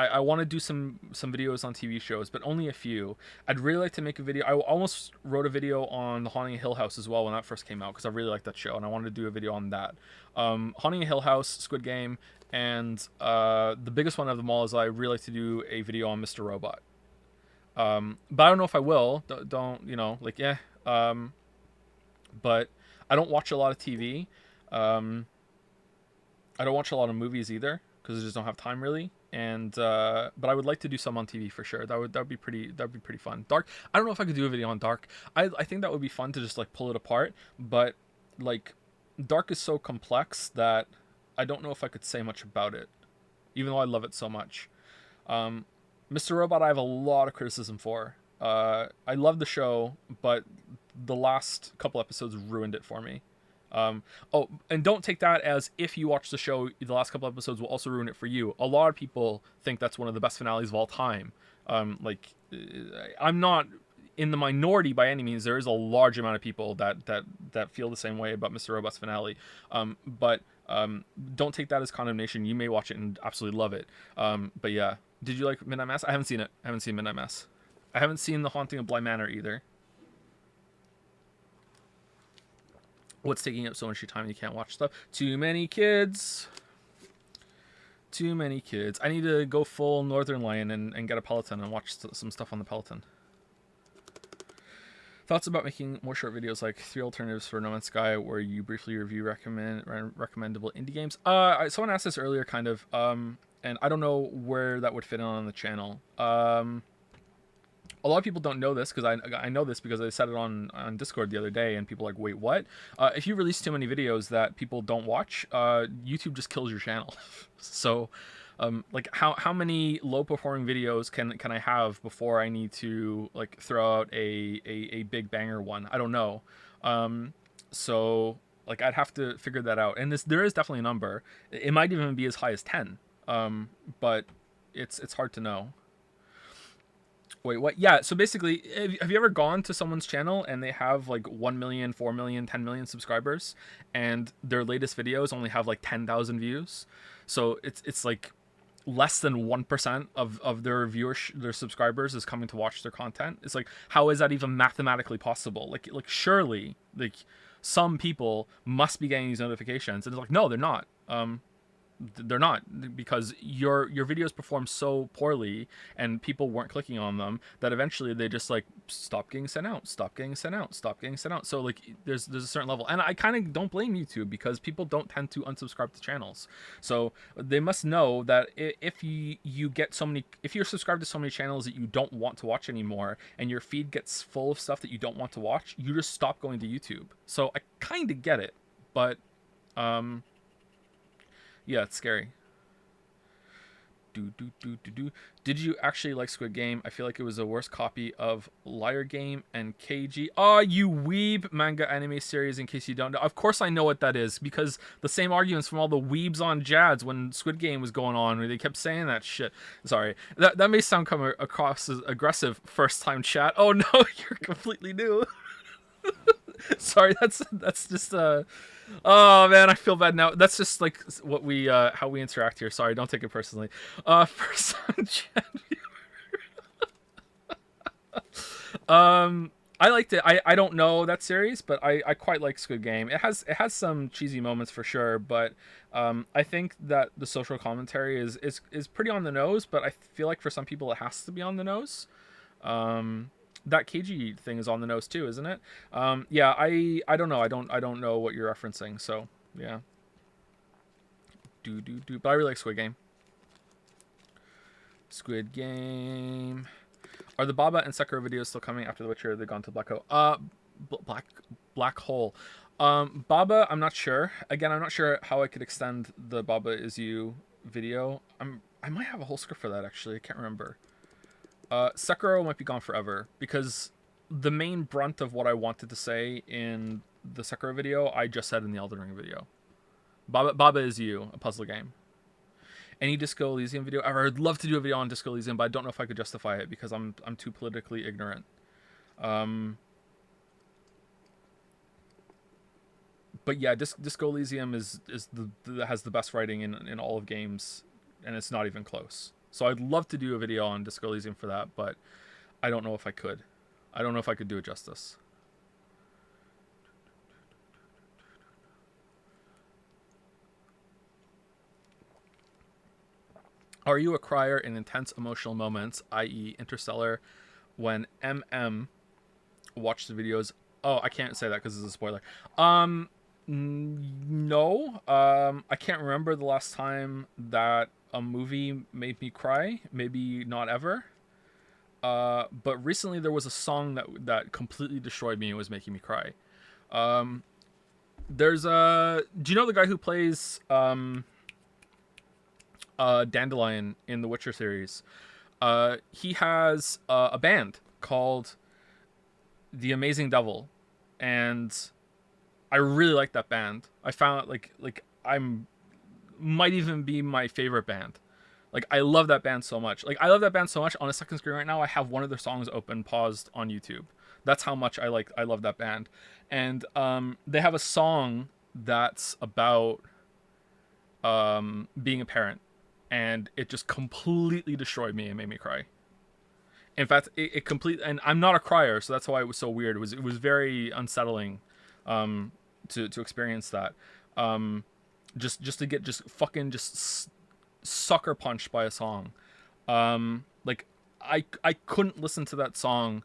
I want to do some videos on TV shows, but only a few. I'd really like to make a video. I almost wrote a video on The Haunting of Hill House as well when that first came out, because I really liked that show, and I wanted to do a video on that. Haunting of Hill House, Squid Game, and the biggest one of them all is I really like to do a video on Mr. Robot. But I don't know if I will. Don't you know? Like, yeah. But I don't watch a lot of TV. I don't watch a lot of movies either because I just don't have time really. And but I would like to do some on TV for sure. That would be pretty fun. Dark. I don't know if I could do a video on Dark. I think that would be fun to just like pull it apart. But like, Dark is so complex that I don't know if I could say much about it, even though I love it so much. Mr. Robot, I have a lot of criticism for. I love the show, but the last couple episodes ruined it for me. Oh, and don't take that as if you watch the show, the last couple episodes will also ruin it for you. A lot of people think that's one of the best finales of all time. I'm not in the minority by any means. There is a large amount of people that feel the same way about Mr. Robot's finale. But don't take that as condemnation. You may watch it and absolutely love it. But yeah. Did you like Midnight Mass? I haven't seen it. I haven't seen Midnight Mass. I haven't seen The Haunting of Bly Manor either. What's taking up so much of your time you can't watch stuff? Too many kids. Too many kids. I need to go full Northern Lion and get a Peloton and watch some stuff on the Peloton. Thoughts about making more short videos like 3 alternatives for No Man's Sky where you briefly review recommendable indie games? Someone asked this earlier kind of, and I don't know where that would fit on the channel. A lot of people don't know this because I know this because I said it on Discord the other day, and people are like, wait, what? If you release too many videos that people don't watch, YouTube just kills your channel. So, like how many low performing videos can I have before I need to like throw out a big banger one? I don't know. So like I'd have to figure that out. And there is definitely a number. It might even be as high as 10. But it's hard to know. Wait, what? Yeah, so basically, have you ever gone to someone's channel and they have like 1 million, 4 million, 10 million subscribers, and their latest videos only have like 10,000 views? So it's like less than 1% of their viewers, their subscribers, is coming to watch their content. It's like, how is that even mathematically possible? Like surely, like, some people must be getting these notifications, and it's like, no, they're not. They're not, because your videos perform so poorly and people weren't clicking on them, that eventually they just like stop getting sent out, stop getting sent out, stop getting sent out. So like there's a certain level, and I kind of don't blame YouTube, because people don't tend to unsubscribe to channels. So they must know that if you get so many, if you're subscribed to so many channels that you don't want to watch anymore, and your feed gets full of stuff that you don't want to watch, you just stop going to YouTube. So I kind of get it, but um yeah, it's scary. Did you actually like Squid Game? I feel like it was a worse copy of Liar Game and KG. Oh, you weeb manga anime series, in case you don't know. Of course I know what that is, because the same arguments from all the weebs on Jads when Squid Game was going on, where they kept saying that shit. Sorry. That may sound come across as aggressive first time chat. Oh no, you're completely new. Sorry, that's just oh man, I feel bad now. That's just like what we how we interact here. Sorry, don't take it personally. First on chat. I liked it. I don't know that series, but I quite like Squid Game. It has some cheesy moments for sure, but I think that the social commentary is pretty on the nose, but I feel like for some people it has to be on the nose. That KG thing is on the nose too, isn't it? Yeah, I don't know. I don't know what you're referencing. So yeah, But I really like Squid Game. Squid Game. Are the Baba and Sekiro videos still coming after The Witcher? They've gone to Black Hole. Black Hole. Baba, I'm not sure. Again, I'm not sure how I could extend the Baba Is You video. I might have a whole script for that actually. I can't remember. Sekiro might be gone forever, because the main brunt of what I wanted to say in the Sekiro video, I just said in the Elden Ring video. Baba Is You, a puzzle game. Any Disco Elysium video ever? I'd love to do a video on Disco Elysium, but I don't know if I could justify it, because I'm too politically ignorant. But yeah, Disco Elysium has the best writing in all of games, and it's not even close. So I'd love to do a video on Disco Elysium for that, but I don't know if I could. I don't know if I could do it justice. Are you a crier in intense emotional moments, i.e. Interstellar, when watched the videos? Oh, I can't say that because it's a spoiler. No. I can't remember the last time that a movie made me cry. Maybe not ever. But recently there was a song that completely destroyed me and was making me cry. There's a. Do you know the guy who plays Dandelion in the Witcher series? He has a band called The Amazing Devil, and I really like that band. I found like I'm might even be my favorite band. Like, I love that band so much. Like, I love that band so much. On a second screen right now, I have one of their songs open, paused on YouTube. That's how much I love that band. And they have a song that's about being a parent, and it just completely destroyed me and made me cry. In fact, it completely. And I'm not a crier, so that's why it was so weird. It was very unsettling to experience that. Just to get just fucking just sucker punched by a song. Like, I couldn't listen to that song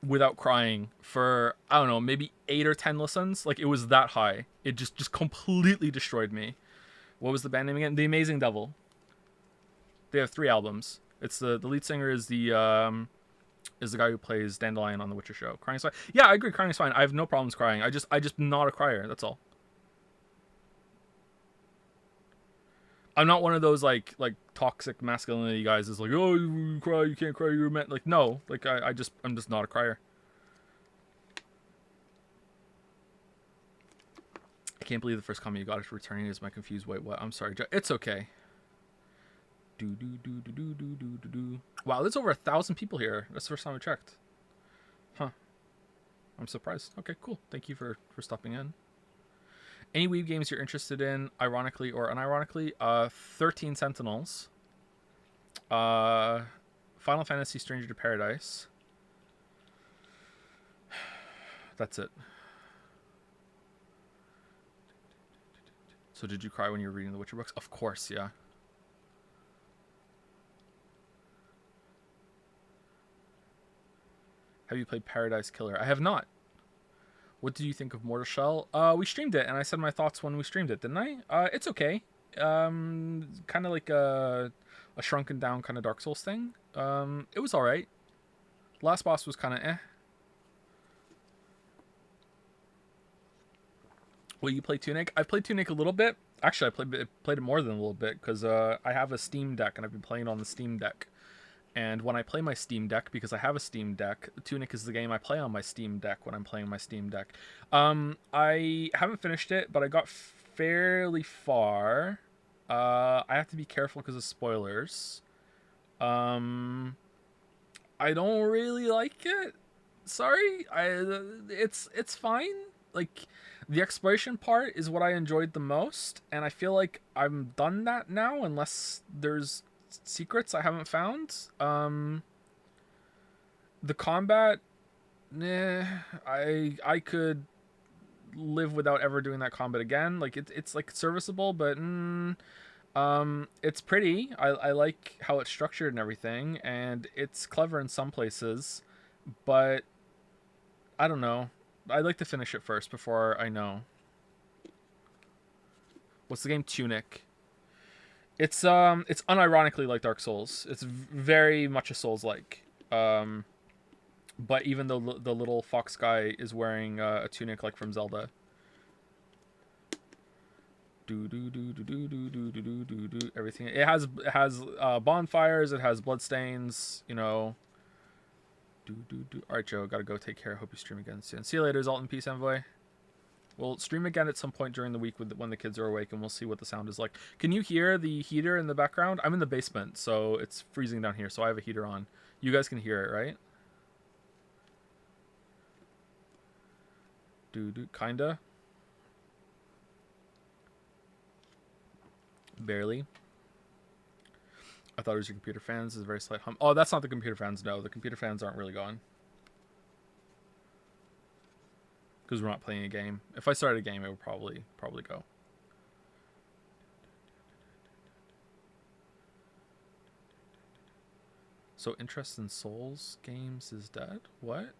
without crying for, I don't know, maybe 8 or 10 listens. Like, it was that high. It just completely destroyed me. What was the band name again? The Amazing Devil. They have 3 albums. It's the lead singer is the guy who plays Dandelion on the Witcher show. Crying is fine. Yeah, I agree. Crying is fine. I have no problems crying. I just not a crier. That's all. I'm not one of those like toxic masculinity guys. Is like, oh, you cry, you can't cry, you're meant. Like, no, like I'm just not a crier. I can't believe the first comment you got is returning is my confused. Wait, what? I'm sorry. It's okay. Wow, there's over 1,000 people here. That's the first time I checked. Huh. I'm surprised. Okay, cool. Thank you for stopping in. Any Weeb games you're interested in, ironically or unironically? 13 Sentinels. Final Fantasy Stranger to Paradise. That's it. So did you cry when you were reading the Witcher books? Of course, yeah. Have you played Paradise Killer? I have not. What do you think of Mortal Shell? We streamed it, and I said my thoughts when we streamed it, didn't I? It's okay. Kind of like a shrunken down kind of Dark Souls thing. It was all right. Last boss was kind of eh. Will you play Tunic? I've played Tunic a little bit. Actually, I played it more than a little bit because I have a Steam Deck and I've been playing on the Steam Deck. And when I play my Steam Deck, because I have a Steam Deck, Tunic is the game I play on my Steam Deck when I'm playing my Steam Deck. I haven't finished it, but I got fairly far. I have to be careful because of spoilers. I don't really like it. Sorry, it's fine. Like the exploration part is what I enjoyed the most, and I feel like I'm done that now, unless there's secrets I haven't found. The combat, I could live without ever doing that combat again. Like it's like serviceable, but it's pretty. I like how it's structured and everything, and it's clever in some places, but I don't know. I'd like to finish it first before I know. What's the game? Tunic. It's unironically like Dark Souls. It's very much a Souls like. But even though the little fox guy is wearing a tunic like from Zelda. Everything. It has bonfires. It has bloodstains. You know. All right, Joe. Gotta go take care. Hope you stream again soon. See you later, Zalt and Peace Envoy. We'll stream again at some point during the week when the kids are awake, and we'll see what the sound is like. Can you hear the heater in the background? I'm in the basement, so it's freezing down here, so I have a heater on. You guys can hear it, right? Kinda. Barely. I thought it was your computer fans. It's a very slight hum. Oh, that's not the computer fans. No, the computer fans aren't really gone. Because we're not playing a game. If I started a game, it would probably go. So interest in Souls games is dead? What?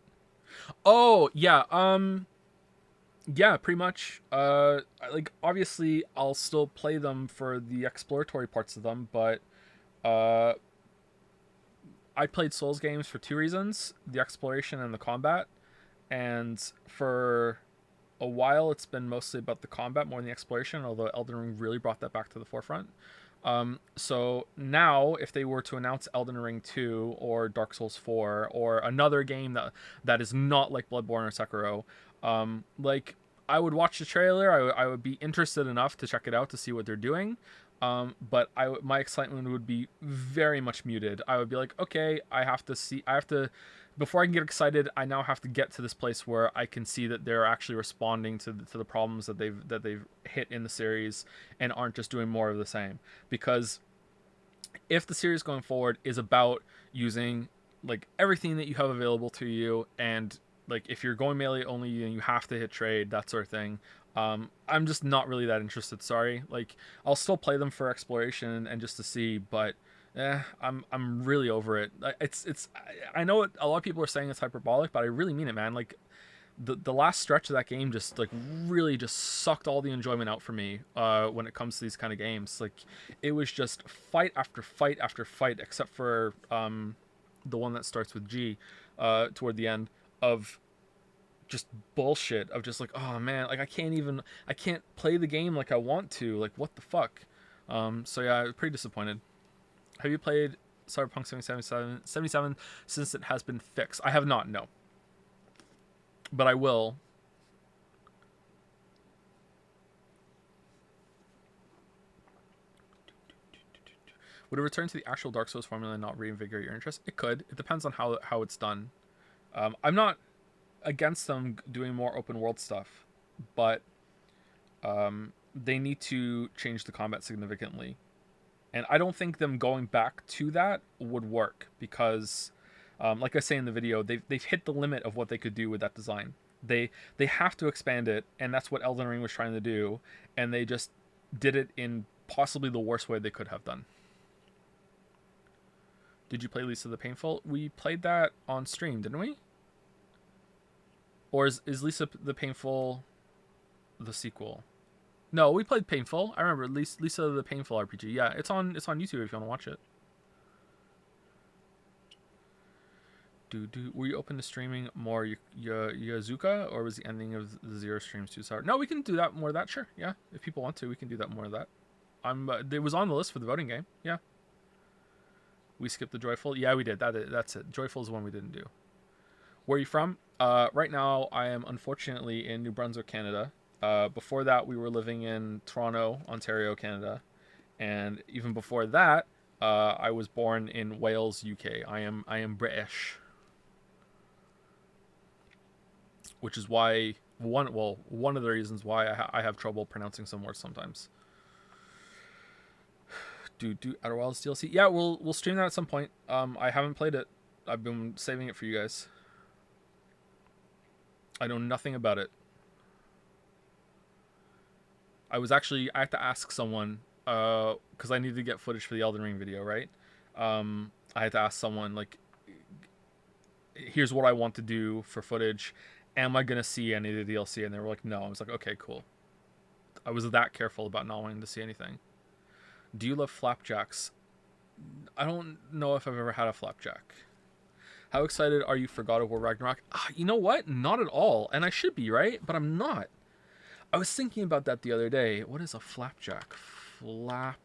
Oh, yeah. Yeah, pretty much. Like obviously I'll still play them for the exploratory parts of them, but I played Souls games for two reasons: the exploration and the combat. And for a while, it's been mostly about the combat more than the exploration, although Elden Ring really brought that back to the forefront. So now, if they were to announce Elden Ring 2 or Dark Souls 4 or another game that is not like Bloodborne or Sekiro, like I would watch the trailer. I would be interested enough to check it out to see what they're doing. But my excitement would be very much muted. I would be like, okay, I have to before I can get excited, I now have to get to this place where I can see that they're actually responding to the problems that they've hit in the series and aren't just doing more of the same. Because if the series going forward is about using like everything that you have available to you, and like if you're going melee only and you have to hit trade, that sort of thing, I'm just not really that interested. Sorry. Like I'll still play them for exploration and just to see, but I'm really over it. I know a lot of people are saying it's hyperbolic, but I really mean it, man. Like the last stretch of that game just like really just sucked all the enjoyment out for me when it comes to these kind of games. Like it was just fight after fight after fight, except for the one that starts with G toward the end, of just bullshit, of just like, oh man, like I can't play the game like I want to. Like what the fuck. So yeah, I was pretty disappointed. Have you played Cyberpunk 2077 since it has been fixed? I have not, no. But I will. Would a return to the actual Dark Souls formula not reinvigorate your interest? It could. It depends on how it's done. I'm not against them doing more open world stuff, but they need to change the combat significantly. And I don't think them going back to that would work because, like I say in the video, they've hit the limit of what they could do with that design. They have to expand it, and that's what Elden Ring was trying to do, and they just did it in possibly the worst way they could have done. Did you play Lisa the Painful? We played that on stream, didn't we? Or is Lisa the Painful the sequel? No, we played Painful. I remember Lisa the Painful RPG. Yeah, it's on YouTube if you want to watch it. Were you open to streaming more Yazuka, or was the ending of the Zero streams too sour? No, we can do that more of that. Sure, yeah. If people want to, we can do that more of that. It was on the list for the voting game. Yeah. We skipped the Joyful. Yeah, we did. That's it. Joyful is the one we didn't do. Where are you from? Right now, I am unfortunately in New Brunswick, Canada. Before that, we were living in Toronto, Ontario, Canada. And even before that, I was born in Wales, UK. I am British. Which is why one of the reasons why I have trouble pronouncing some words sometimes. Do Outer Wilds DLC? Yeah, we'll stream that at some point. I haven't played it. I've been saving it for you guys. I know nothing about it. I had to ask someone because I needed to get footage for the Elden Ring video, right? I had to ask someone like, here's what I want to do for footage. Am I gonna see any of the DLC? And they were like, no. I was like, okay, cool. I was that careful about not wanting to see anything. Do you love flapjacks? I don't know if I've ever had a flapjack. How excited are you for God of War Ragnarok? You know what? Not at all. And I should be, right? But I'm not. I was thinking about that the other day. What is a flapjack? Flapjack.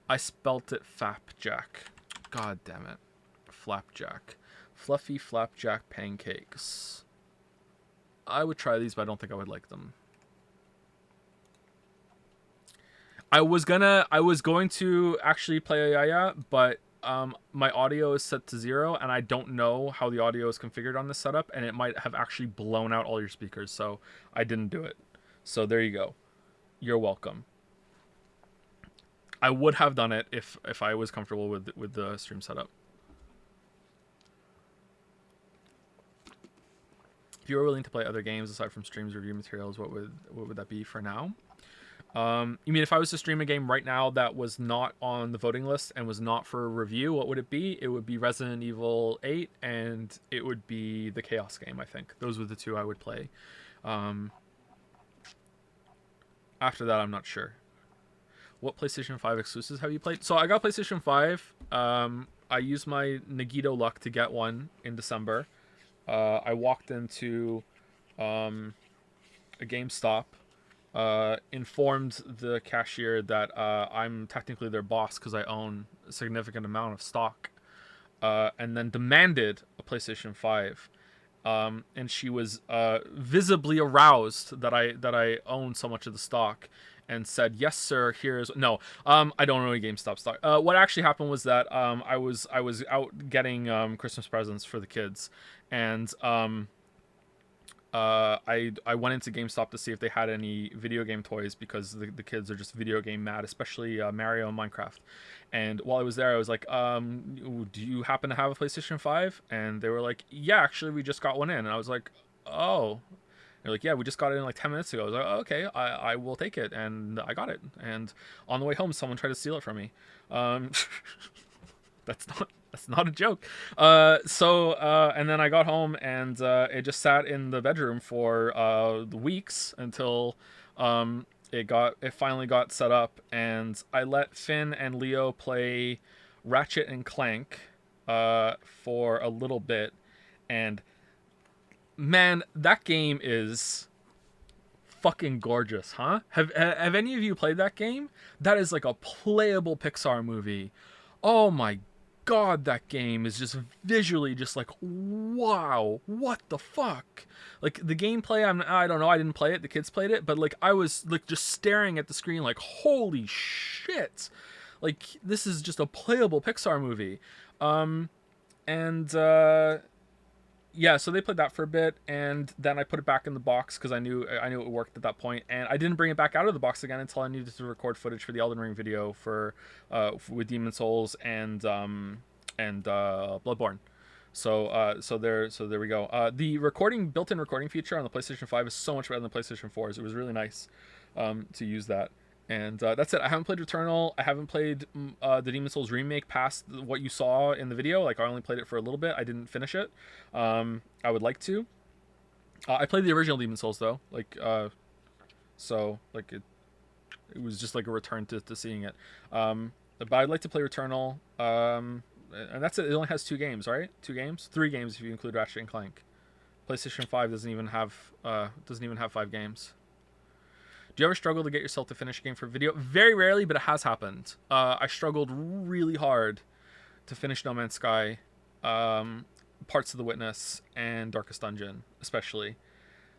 I spelt it fapjack. God damn it. Flapjack. Fluffy flapjack pancakes. I would try these, but I don't think I would like them. I was going to actually play Ayaya, but my audio is set to 0, and I don't know how the audio is configured on this setup, and it might have actually blown out all your speakers, so I didn't do it. So there you go. You're welcome. I would have done it if I was comfortable with the stream setup. If you were willing to play other games aside from streams, review materials, what would that be for now? You mean if I was to stream a game right now that was not on the voting list and was not for review, what would it be? It would be Resident Evil 8 and it would be the Chaos game, I think. Those were the two I would play. After that, I'm not sure. What PlayStation 5 exclusives have you played? So I got PlayStation 5. I used my Nagito luck to get one in December. I walked into a GameStop, informed the cashier that I'm technically their boss because I own a significant amount of stock, and then demanded a PlayStation 5. And she was visibly aroused that I own so much of the stock, and said, "Yes, sir. Here's no. I don't own any GameStop stock." What actually happened was that I was out getting Christmas presents for the kids, and I went into GameStop to see if they had any video game toys because the kids are just video game mad, especially Mario and Minecraft. And while I was there, I was like, "Do you happen to have a PlayStation 5?" And they were like, "Yeah, actually, we just got one in." And I was like, "Oh." They're like, "Yeah, we just got it in like 10 minutes ago." I was like, "Oh, okay, I will take it." And I got it. And on the way home, someone tried to steal it from me. That's not a joke. And then I got home and it just sat in the bedroom for weeks until it finally got set up, and I let Finn and Leo play Ratchet and Clank for a little bit, and man, that game is fucking gorgeous, huh? Have any of you played that game? That is like a playable Pixar movie. Oh my god, that game is just visually just like, wow, what the fuck? Like the gameplay, I don't know, I didn't play it, the kids played it, but like I was like just staring at the screen like, holy shit. Like this is just a playable Pixar movie. And yeah, so they played that for a bit, and then I put it back in the box because I knew it worked at that point, and I didn't bring it back out of the box again until I needed to record footage for the Elden Ring video for with Demon Souls and Bloodborne. So there we go. The built-in recording feature on the PlayStation 5 is so much better than the PlayStation 4's. It was really nice to use that. And that's it. I haven't played Returnal. I haven't played the Demon Souls remake past what you saw in the video. Like I only played it for a little bit. I didn't finish it. I would like to. I played the original Demon Souls though. So like it was just like a return to seeing it. But I'd like to play Returnal. And that's it. It only has 2 games, right? 2 games, 3 games if you include Ratchet and Clank. PlayStation 5 doesn't even have 5 games. Do you ever struggle to get yourself to finish a game for video? Very rarely, but it has happened. I struggled really hard to finish No Man's Sky, Parts of the Witness, and Darkest Dungeon, especially.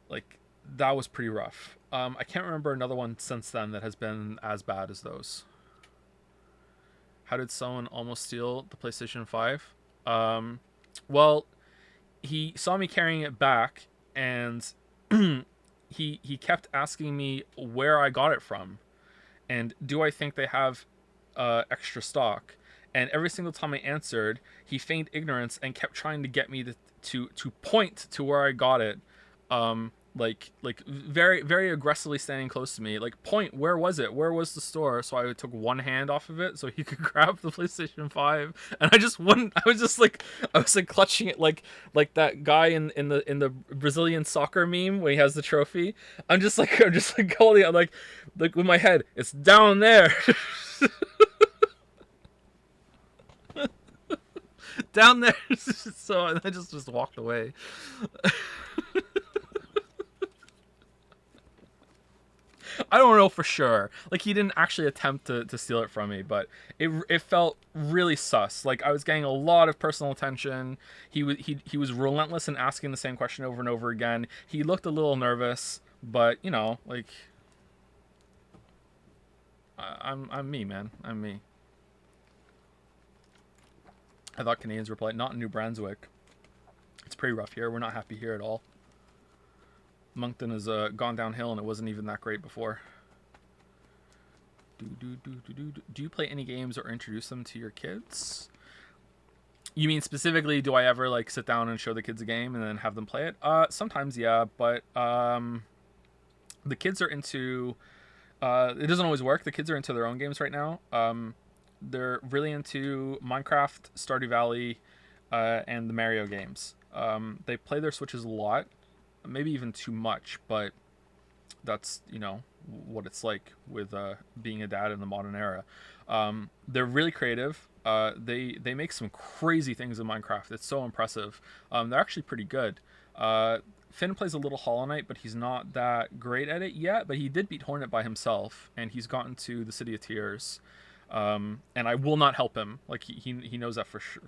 Like, that was pretty rough. I can't remember another one since then that has been as bad as those. How did someone almost steal the PlayStation 5? Well, he saw me carrying it back, and he kept asking me where I got it from, and do I think they have extra stock? And every single time I answered, he feigned ignorance and kept trying to get me to point to where I got it. Like very very aggressively standing close to me, like, point, where was it, where was the store? So I took one hand off of it so he could grab the PlayStation 5, and I just wouldn't. I was like clutching it like that guy in the Brazilian soccer meme where he has the trophy. I'm just like holding it, like with my head, it's down there. Down there. So I just walked away. I don't know for sure. Like, he didn't actually attempt to steal it from me, but it felt really sus. Like, I was getting a lot of personal attention. He was relentless in asking the same question over and over again. He looked a little nervous, but you know, like, I'm me, man. I'm me. I thought Canadians were polite. Not in New Brunswick. It's pretty rough here. We're not happy here at all. Moncton has gone downhill, and it wasn't even that great before. Do you play any games or introduce them to your kids? You mean specifically, do I ever like sit down and show the kids a game and then have them play it? Sometimes, yeah, but the kids are into. It doesn't always work. The kids are into their own games right now. They're really into Minecraft, Stardew Valley, and the Mario games. They play their Switches a lot. Maybe even too much, but that's, you know, what it's like with being a dad in the modern era. They're really creative. They make some crazy things in Minecraft. It's so impressive. They're actually pretty good. Finn plays a little Hollow Knight, but he's not that great at it yet. But he did beat Hornet by himself, and he's gotten to the City of Tears. And I will not help him. Like, he knows that for sure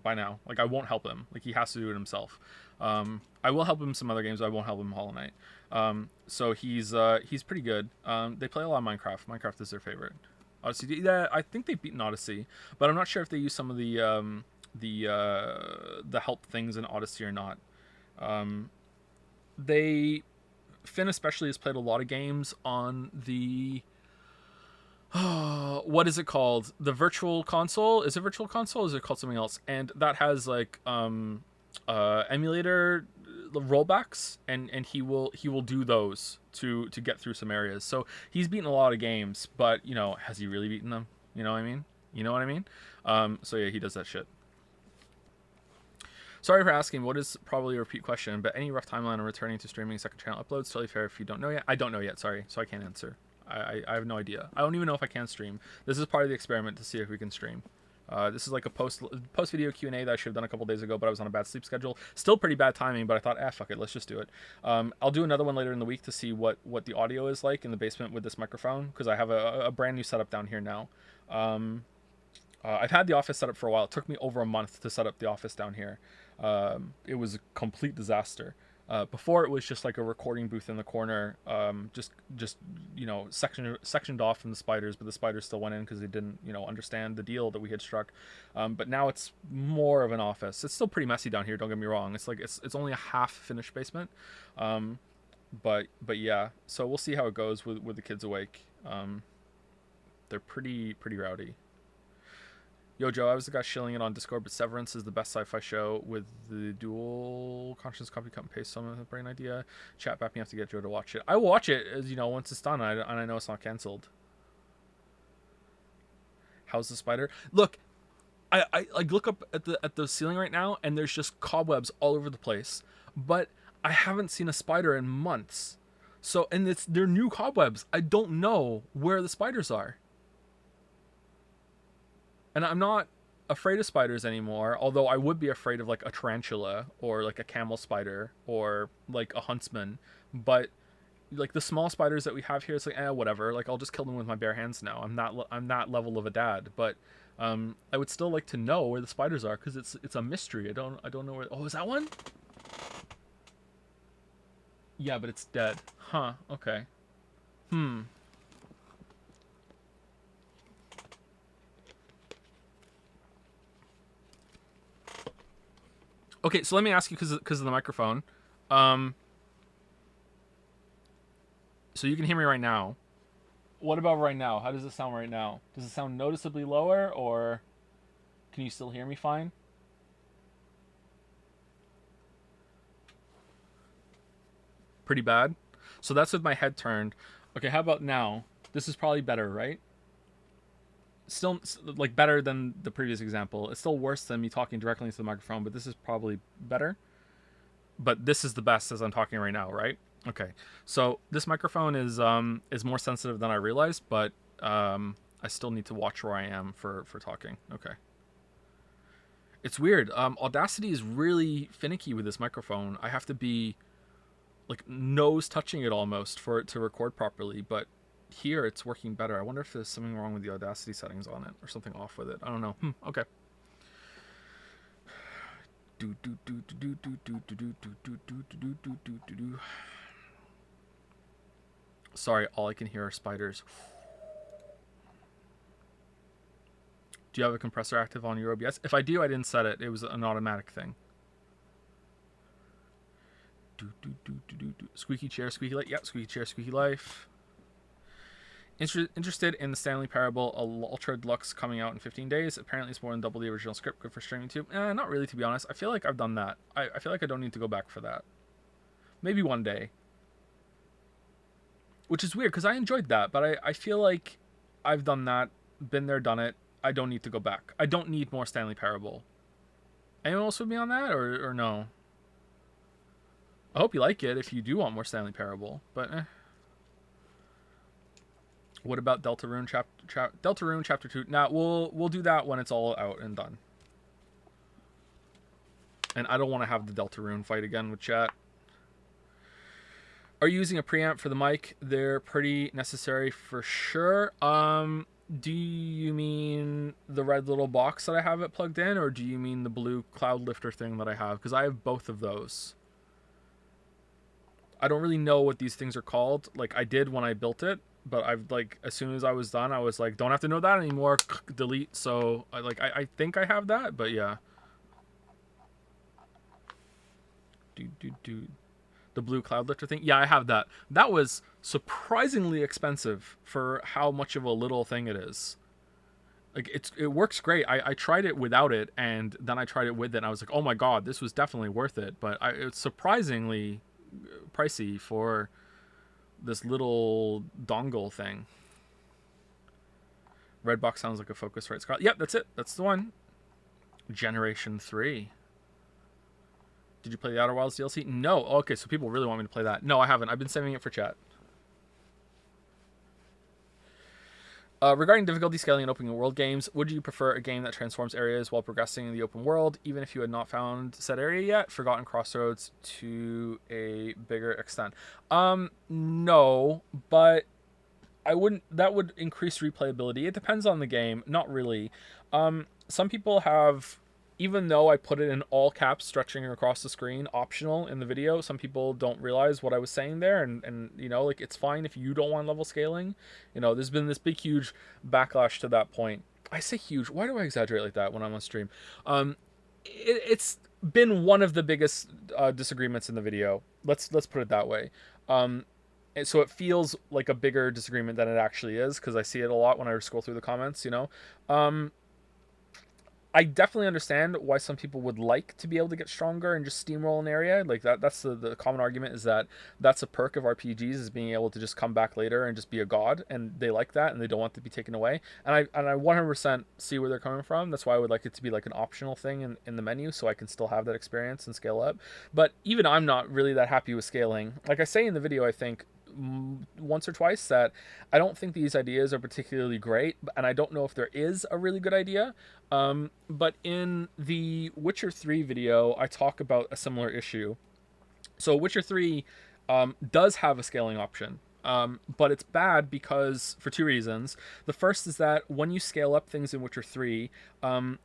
by now. Like, I won't help him. Like, he has to do it himself. I will help him some other games, but I won't help him Hollow Knight. So he's pretty good. They play a lot of Minecraft. Minecraft is their favorite. Odyssey, yeah, I think they've beaten Odyssey, but I'm not sure if they use some of the help things in Odyssey or not. Finn especially has played a lot of games on the what is it called? The Virtual Console? Is it Virtual Console? Or is it called something else? And that has like emulator rollbacks, and he will do those to get through some areas. So he's beaten a lot of games, but you know, has he really beaten them? You know what I mean? You know what I mean? So yeah, he does that shit. Sorry for asking what is probably a repeat question, but any rough timeline on returning to streaming second channel uploads? Totally fair if you don't know yet. I don't know yet, sorry, so I can't answer. I have no idea. I don't even know if I can stream. This is part of the experiment to see if we can stream. This is like a post video Q&A that I should have done a couple days ago, but I was on a bad sleep schedule. Still pretty bad timing, but I thought, fuck it, let's just do it. I'll do another one later in the week to see what the audio is like in the basement with this microphone, because I have a brand new setup down here now. I've had the office set up for a while. It took me over a month to set up the office down here. It was a complete disaster. Before it was just like a recording booth in the corner, just sectioned off from the spiders, but the spiders still went in because they didn't understand the deal that we had struck. But now it's more of an office. It's still pretty messy down here. Don't get me wrong. It's like it's only a half finished basement, but yeah. So we'll see how it goes with the kids awake. They're pretty rowdy. Yo, Joe, I was the guy shilling it on Discord, but Severance is the best sci-fi show with the dual conscious copy cut and paste. Some of the brain idea. Chat back me have to get Joe to watch it. I will watch it, as once it's done, and I know it's not canceled. How's the spider? Look, I like look up at the ceiling right now, and there's just cobwebs all over the place. But I haven't seen a spider in months. So, and they're new cobwebs. I don't know where the spiders are. And I'm not afraid of spiders anymore, although I would be afraid of like a tarantula or like a camel spider or like a huntsman. But like the small spiders that we have here, it's like whatever. Like I'll just kill them with my bare hands now. I'm that level of a dad. But I would still like to know where the spiders are because it's a mystery. I don't know where. Oh, is that one? Yeah, but it's dead. Huh. Okay. Okay, so let me ask you because of the microphone. So you can hear me right now. What about right now? How does it sound right now? Does it sound noticeably lower, or can you still hear me fine? Pretty bad. So that's with my head turned. Okay, how about now? This is probably better, right? Still, like, better than the previous example. It's still worse than me talking directly into the microphone, but this is probably better. But this is the best as I'm talking right now, right? Okay. So this microphone is more sensitive than I realized, but I still need to watch where I am for talking. Okay. It's weird. Audacity is really finicky with this microphone. I have to be like nose touching it almost for it to record properly, but here it's working better. I wonder if there's something wrong with the Audacity settings on it or something off with it. I don't know. Okay. Sorry, all I can hear are spiders. Do you have a compressor active on your OBS? If I do, I didn't set it. It was an automatic thing. Squeaky chair, squeaky life. Yep, squeaky chair, squeaky life. Interested in the Stanley Parable Ultra Deluxe coming out in 15 days. Apparently it's more than double the original script. Good for streaming too. Not really, to be honest. I feel like I've done that. I feel like I don't need to go back for that. Maybe one day. Which is weird, because I enjoyed that, but I feel like I've done that, been there, done it. I don't need to go back. I don't need more Stanley Parable. Anyone else with me on that, or no? I hope you like it if you do want more Stanley Parable, but What about Deltarune Deltarune Chapter 2? Nah, we'll do that when it's all out and done. And I don't want to have the Deltarune fight again with chat. Are you using a preamp for the mic? They're pretty necessary for sure. Do you mean the red little box that I have it plugged in, or do you mean the blue cloud lifter thing that I have? Because I have both of those. I don't really know what these things are called. Like, I did when I built it, but I've, like, as soon as I was done, I was like, don't have to know that anymore. Delete. So I think I have that, but yeah. The blue cloud lifter thing. Yeah, I have that. That was surprisingly expensive for how much of a little thing it is. Like, it works great. I tried it without it, and then I tried it with it, and I was like, oh my god, this was definitely worth it. But it's surprisingly pricey for this little dongle thing. Redbox sounds like a Focusrite Scarlett. Yep, that's it. That's the one. Generation 3. Did you play the Outer Wilds DLC? No. Okay, so people really want me to play that. No, I haven't. I've been saving it for chat. Regarding difficulty scaling in open world games, would you prefer a game that transforms areas while progressing in the open world, even if you had not found said area yet? Forgotten Crossroads to a bigger extent. No, but I wouldn't. That would increase replayability. It depends on the game. Not really. Some people have even though I put it in all caps, stretching across the screen, optional in the video, some people don't realize what I was saying there, and you know, like, it's fine if you don't want level scaling. You know, there's been this big, huge backlash to that point. I say huge. Why do I exaggerate like that when I'm on stream? It's been one of the biggest disagreements in the video. Let's put it that way. So it feels like a bigger disagreement than it actually is, because I see it a lot when I scroll through the comments. You know, I definitely understand why some people would like to be able to get stronger and just steamroll an area. Like that's the common argument, is that that's a perk of RPGs, is being able to just come back later and just be a god, and they like that and they don't want to be taken away. And I 100% see where they're coming from. That's why I would like it to be like an optional thing in the menu, so I can still have that experience and scale up. But even I'm not really that happy with scaling. Like I say in the video, I think once or twice that I don't think these ideas are particularly great, and I don't know if there is a really good idea. But in the Witcher 3 video, I talk about a similar issue. So Witcher 3 does have a scaling option. But it's bad because, for two reasons. The first is that when you scale up things in Witcher 3,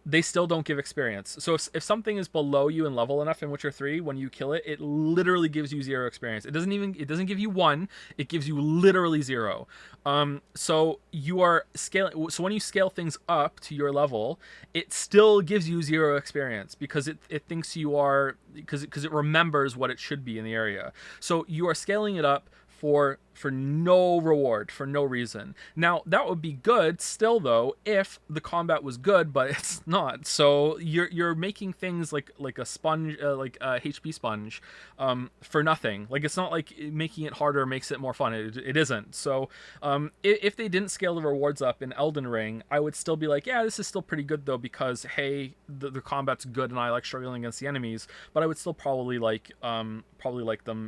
they still don't give experience. So if something is below you in level enough in Witcher 3, when you kill it, it literally gives you 0 experience. It doesn't give you 1, it gives you literally 0. So you are scaling. So when you scale things up to your level, it still gives you 0 experience, because it thinks you are, because it remembers what it should be in the area. So you are scaling it up for no reward, for no reason. Now that would be good still, though, if the combat was good, but it's not. So you're making things like a sponge, like a HP sponge, for nothing. Like, it's not like making it harder makes it more fun. It isn't. So if they didn't scale the rewards up in Elden Ring, I would still be like, yeah, this is still pretty good though, because hey, the combat's good and I like struggling against the enemies. But I would still probably like them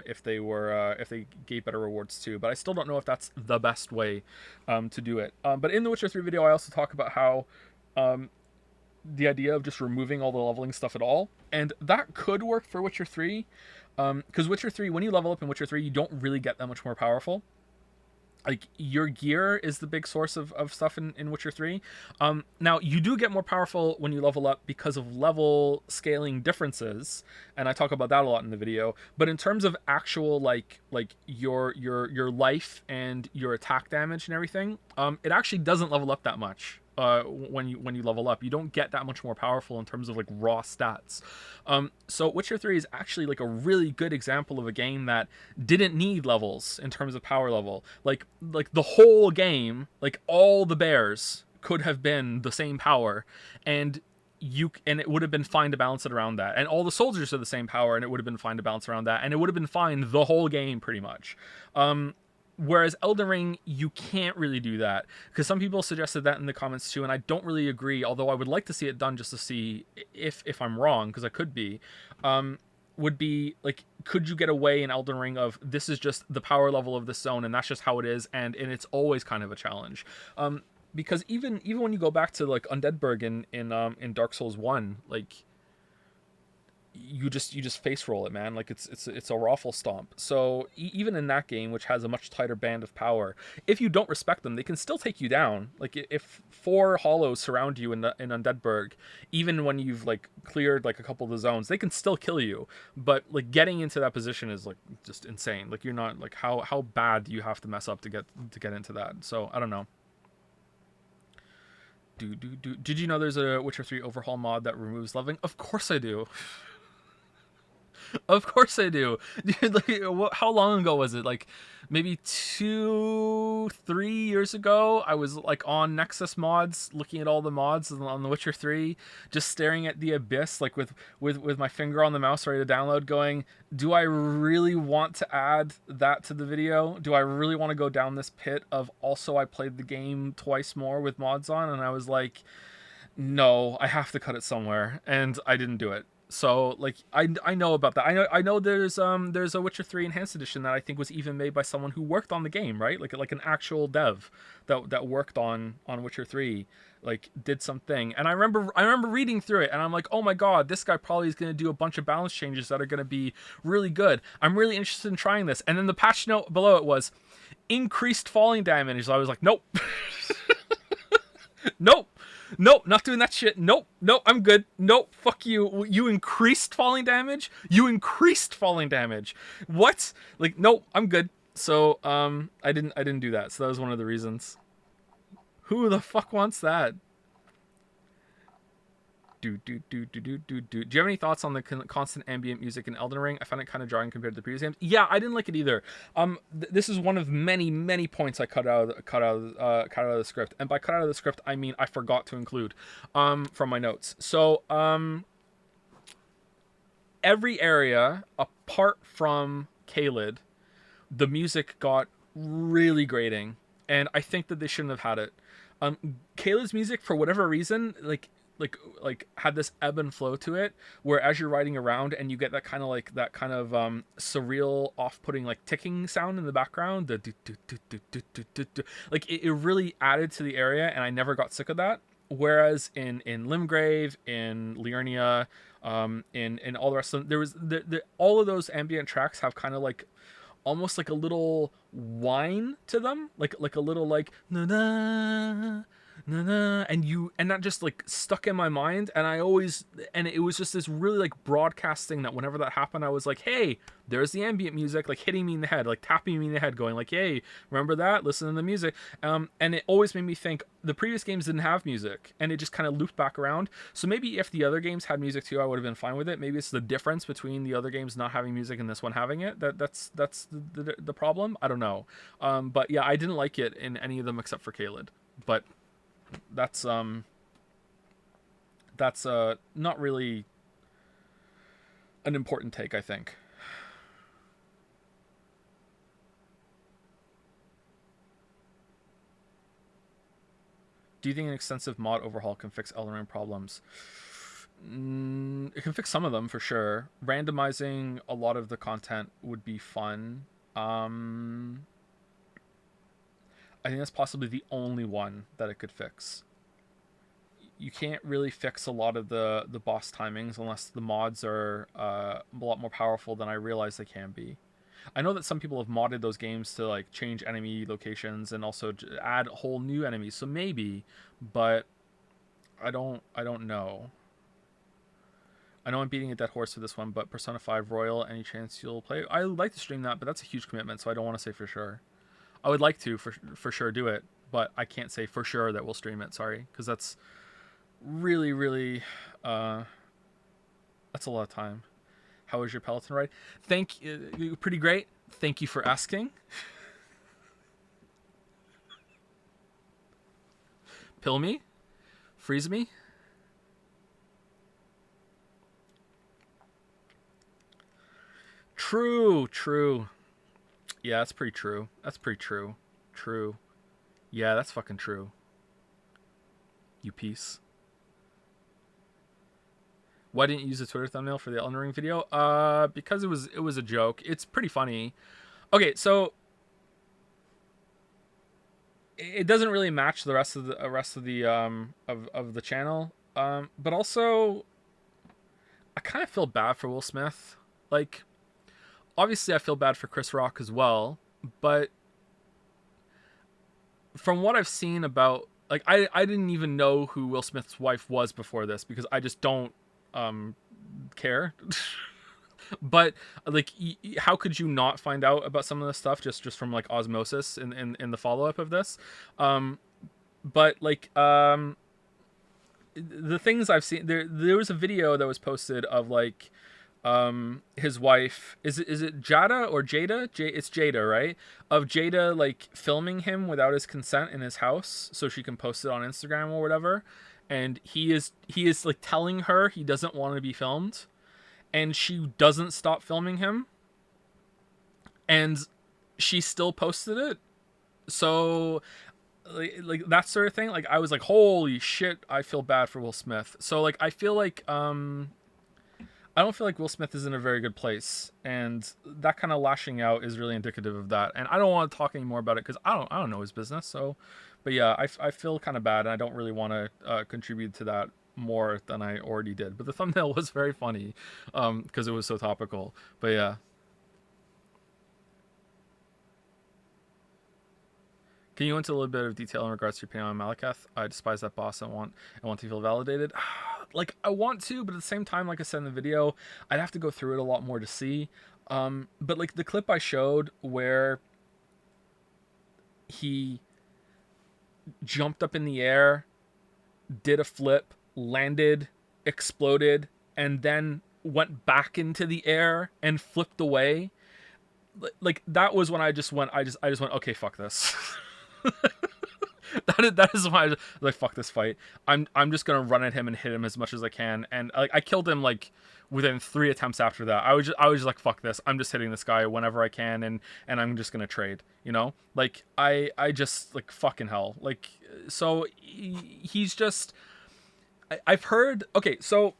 if they were if they gave better rewards too. But I still don't know if that's the best way to do it. But in the Witcher 3 video, I also talk about how the idea of just removing all the leveling stuff at all, and that could work for Witcher 3, because Witcher 3, when you level up in Witcher 3, you don't really get that much more powerful. Like, your gear is the big source of stuff in Witcher 3. Now, you do get more powerful when you level up because of level scaling differences, and I talk about that a lot in the video. But in terms of actual, like your life and your attack damage and everything, it actually doesn't level up that much. When you level up, you don't get that much more powerful in terms of like raw stats. So Witcher 3 is actually like a really good example of a game that didn't need levels in terms of power level. Like the whole game, like all the bears could have been the same power, and it would have been fine to balance it around that. And all the soldiers are the same power, and it would have been fine to balance around that, and it would have been fine the whole game pretty much. Whereas Elden Ring, you can't really do that, because some people suggested that in the comments too, and I don't really agree, although I would like to see it done just to see if I'm wrong, because I could be. Would be like, could you get away in Elden Ring of, this is just the power level of this zone and that's just how it is, and it's always kind of a challenge. Because even when you go back to like Undeadburg in Dark Souls 1, like, you just face roll it, man. Like, it's a rawful stomp. So even in that game, which has a much tighter band of power, if you don't respect them, they can still take you down. Like, if 4 hollows surround you in Undeadburg, even when you've like cleared like a couple of the zones, they can still kill you. But like, getting into that position is like just insane. Like, you're not, like, how bad do you have to mess up to get into that? So I don't know. Did you know there's a Witcher 3 overhaul mod that removes leveling? Of course I do. Of course I do. Dude, like, how long ago was it? Like, maybe 2-3 years ago, I was like on Nexus mods, looking at all the mods on The Witcher 3, just staring at the abyss, like with my finger on the mouse ready to download, going, do I really want to add that to the video? Do I really want to go down this pit of also I played the game twice more with mods on? And I was like, no, I have to cut it somewhere, and I didn't do it. So like, I know about that. I know there's a Witcher 3 Enhanced Edition that I think was even made by someone who worked on the game, right? Like an actual dev that worked on Witcher 3, like, did something. And I remember reading through it, and I'm like, oh my god, this guy probably is going to do a bunch of balance changes that are going to be really good. I'm really interested in trying this. And then the patch note below it was increased falling damage. So I was like, nope. Nope. Nope, not doing that shit. Nope, nope, I'm good. Nope, fuck you. You increased falling damage. You increased falling damage. What? Like, nope, I'm good. So, I didn't do that. So that was one of the reasons. Who the fuck wants that? Do you have any thoughts on the constant ambient music in Elden Ring? I found it kind of jarring compared to the previous games. Yeah, I didn't like it either. This is one of many points I cut out of the script, and by cut out of the script I mean I forgot to include from my notes. So every area apart from Caelid, the music got really grating, and I think that they shouldn't have had it. Kayla's music, for whatever reason, like had this ebb and flow to it, where as you're riding around and you get that kind of surreal, off-putting like ticking sound in the background, the like it really added to the area, and I never got sick of that. Whereas in Limgrave, in Liurnia, in all the rest of them, there was all of those ambient tracks have kind of like almost like a little whine to them, like a little like na na na na, and that just like stuck in my mind, and it was just this really like broadcasting that whenever that happened I was like, hey, there's the ambient music, like hitting me in the head, like tapping me in the head, going like, hey, remember that, listen to the music. And it always made me think the previous games didn't have music, and it just kind of looped back around. So maybe if the other games had music too, I would have been fine with it. Maybe it's the difference between the other games not having music and this one having it that's the problem. I don't know. But yeah, I didn't like it in any of them except for Caelid. But that's not really an important take, I think. Do you think an extensive mod overhaul can fix Elden Ring problems? It can fix some of them for sure. Randomizing a lot of the content would be fun. I think that's possibly the only one that it could fix. You can't really fix a lot of the boss timings unless the mods are a lot more powerful than I realize they can be. I know that some people have modded those games to like change enemy locations and also add whole new enemies, so maybe, but I don't know. I know I'm beating a dead horse for this one, but Persona 5 Royal, any chance you'll play? I would like to stream that, but that's a huge commitment, so I don't want to say for sure. I would like to for sure do it, but I can't say for sure that we'll stream it. Sorry, because that's really that's a lot of time. How was your Peloton ride? Thank you. Pretty great. Thank you for asking. Pill me, freeze me. True. Yeah, that's pretty true. That's pretty true. True. Yeah, that's fucking true. You piece. Why didn't you use a Twitter thumbnail for the Elden Ring video? Because it was a joke. It's pretty funny. Okay, so it doesn't really match the rest of the channel. But also I kind of feel bad for Will Smith. Like, obviously I feel bad for Chris Rock as well, but from what I've seen about, like, I didn't even know who Will Smith's wife was before this because I just don't care. But like, how could you not find out about some of this stuff just from like osmosis in the follow-up of this? But like, the things I've seen, there was a video that was posted of like his wife, is it Jada or Jada? It's Jada, right? Of Jada like filming him without his consent in his house so she can post it on Instagram or whatever. And he is like telling her he doesn't want to be filmed, and she doesn't stop filming him, and she still posted it. So like that sort of thing, like I was like, holy shit, I feel bad for Will Smith. So like I feel like I don't feel like Will Smith is in a very good place, and that kind of lashing out is really indicative of that. And I don't want to talk anymore about it because I don't know his business. So, but yeah, I feel kind of bad, and I don't really want to contribute to that more than I already did. But the thumbnail was very funny because it was so topical. But yeah, Can you go into a little bit of detail in regards to your opinion on Malekith? I despise that boss and want to feel validated. Like I want to, but at the same time, like I said in the video, I'd have to go through it a lot more to see. But like the clip I showed where he jumped up in the air, did a flip, landed, exploded, and then went back into the air and flipped away. Like that was when I just went. I just went. Okay, fuck this. That is why I was like, fuck this fight. I'm just gonna run at him and hit him as much as I can. And like I killed him like within 3 attempts after that. I was just like, fuck this. I'm just hitting this guy whenever I can, and I'm just gonna trade. You know, like I just like fucking hell. Like so he's just. I've heard. Okay, so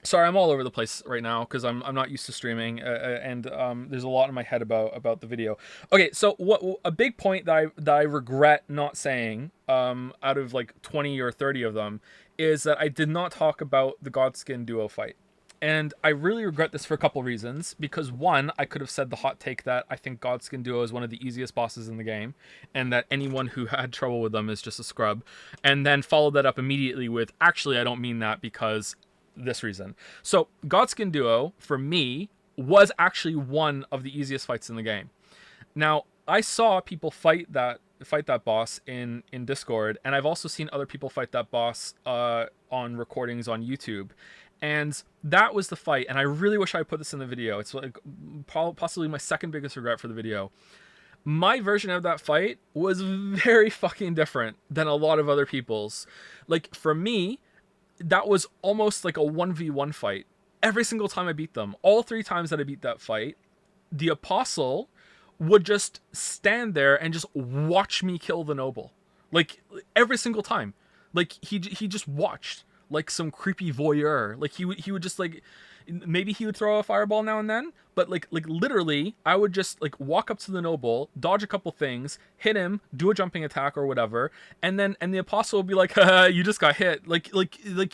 sorry, I'm all over the place right now because I'm not used to streaming, and there's a lot in my head about the video. Okay, so what a big point that I regret not saying, out of like 20 or 30 of them, is that I did not talk about the Godskin duo fight. And I really regret this for a couple reasons. Because one, I could have said the hot take that I think Godskin Duo is one of the easiest bosses in the game, and that anyone who had trouble with them is just a scrub. And then followed that up immediately with, actually, I don't mean that because this reason. So Godskin Duo, for me, was actually one of the easiest fights in the game. Now, I saw people fight that boss in Discord, and I've also seen other people fight that boss on recordings on YouTube. And that was the fight, and I really wish I put this in the video. It's like possibly my second biggest regret for the video. My version of that fight was very fucking different than a lot of other people's. Like, for me, that was almost like a 1v1 fight. Every single time I beat them, all 3 times that I beat that fight, the Apostle would just stand there and just watch me kill the Noble. Like, every single time. Like, he just watched. Like some creepy voyeur. Like he would just like, maybe he would throw a fireball now and then, but like literally I would just like walk up to the Noble, dodge a couple things, hit him, do a jumping attack or whatever, and the Apostle would be like, haha, you just got hit. Like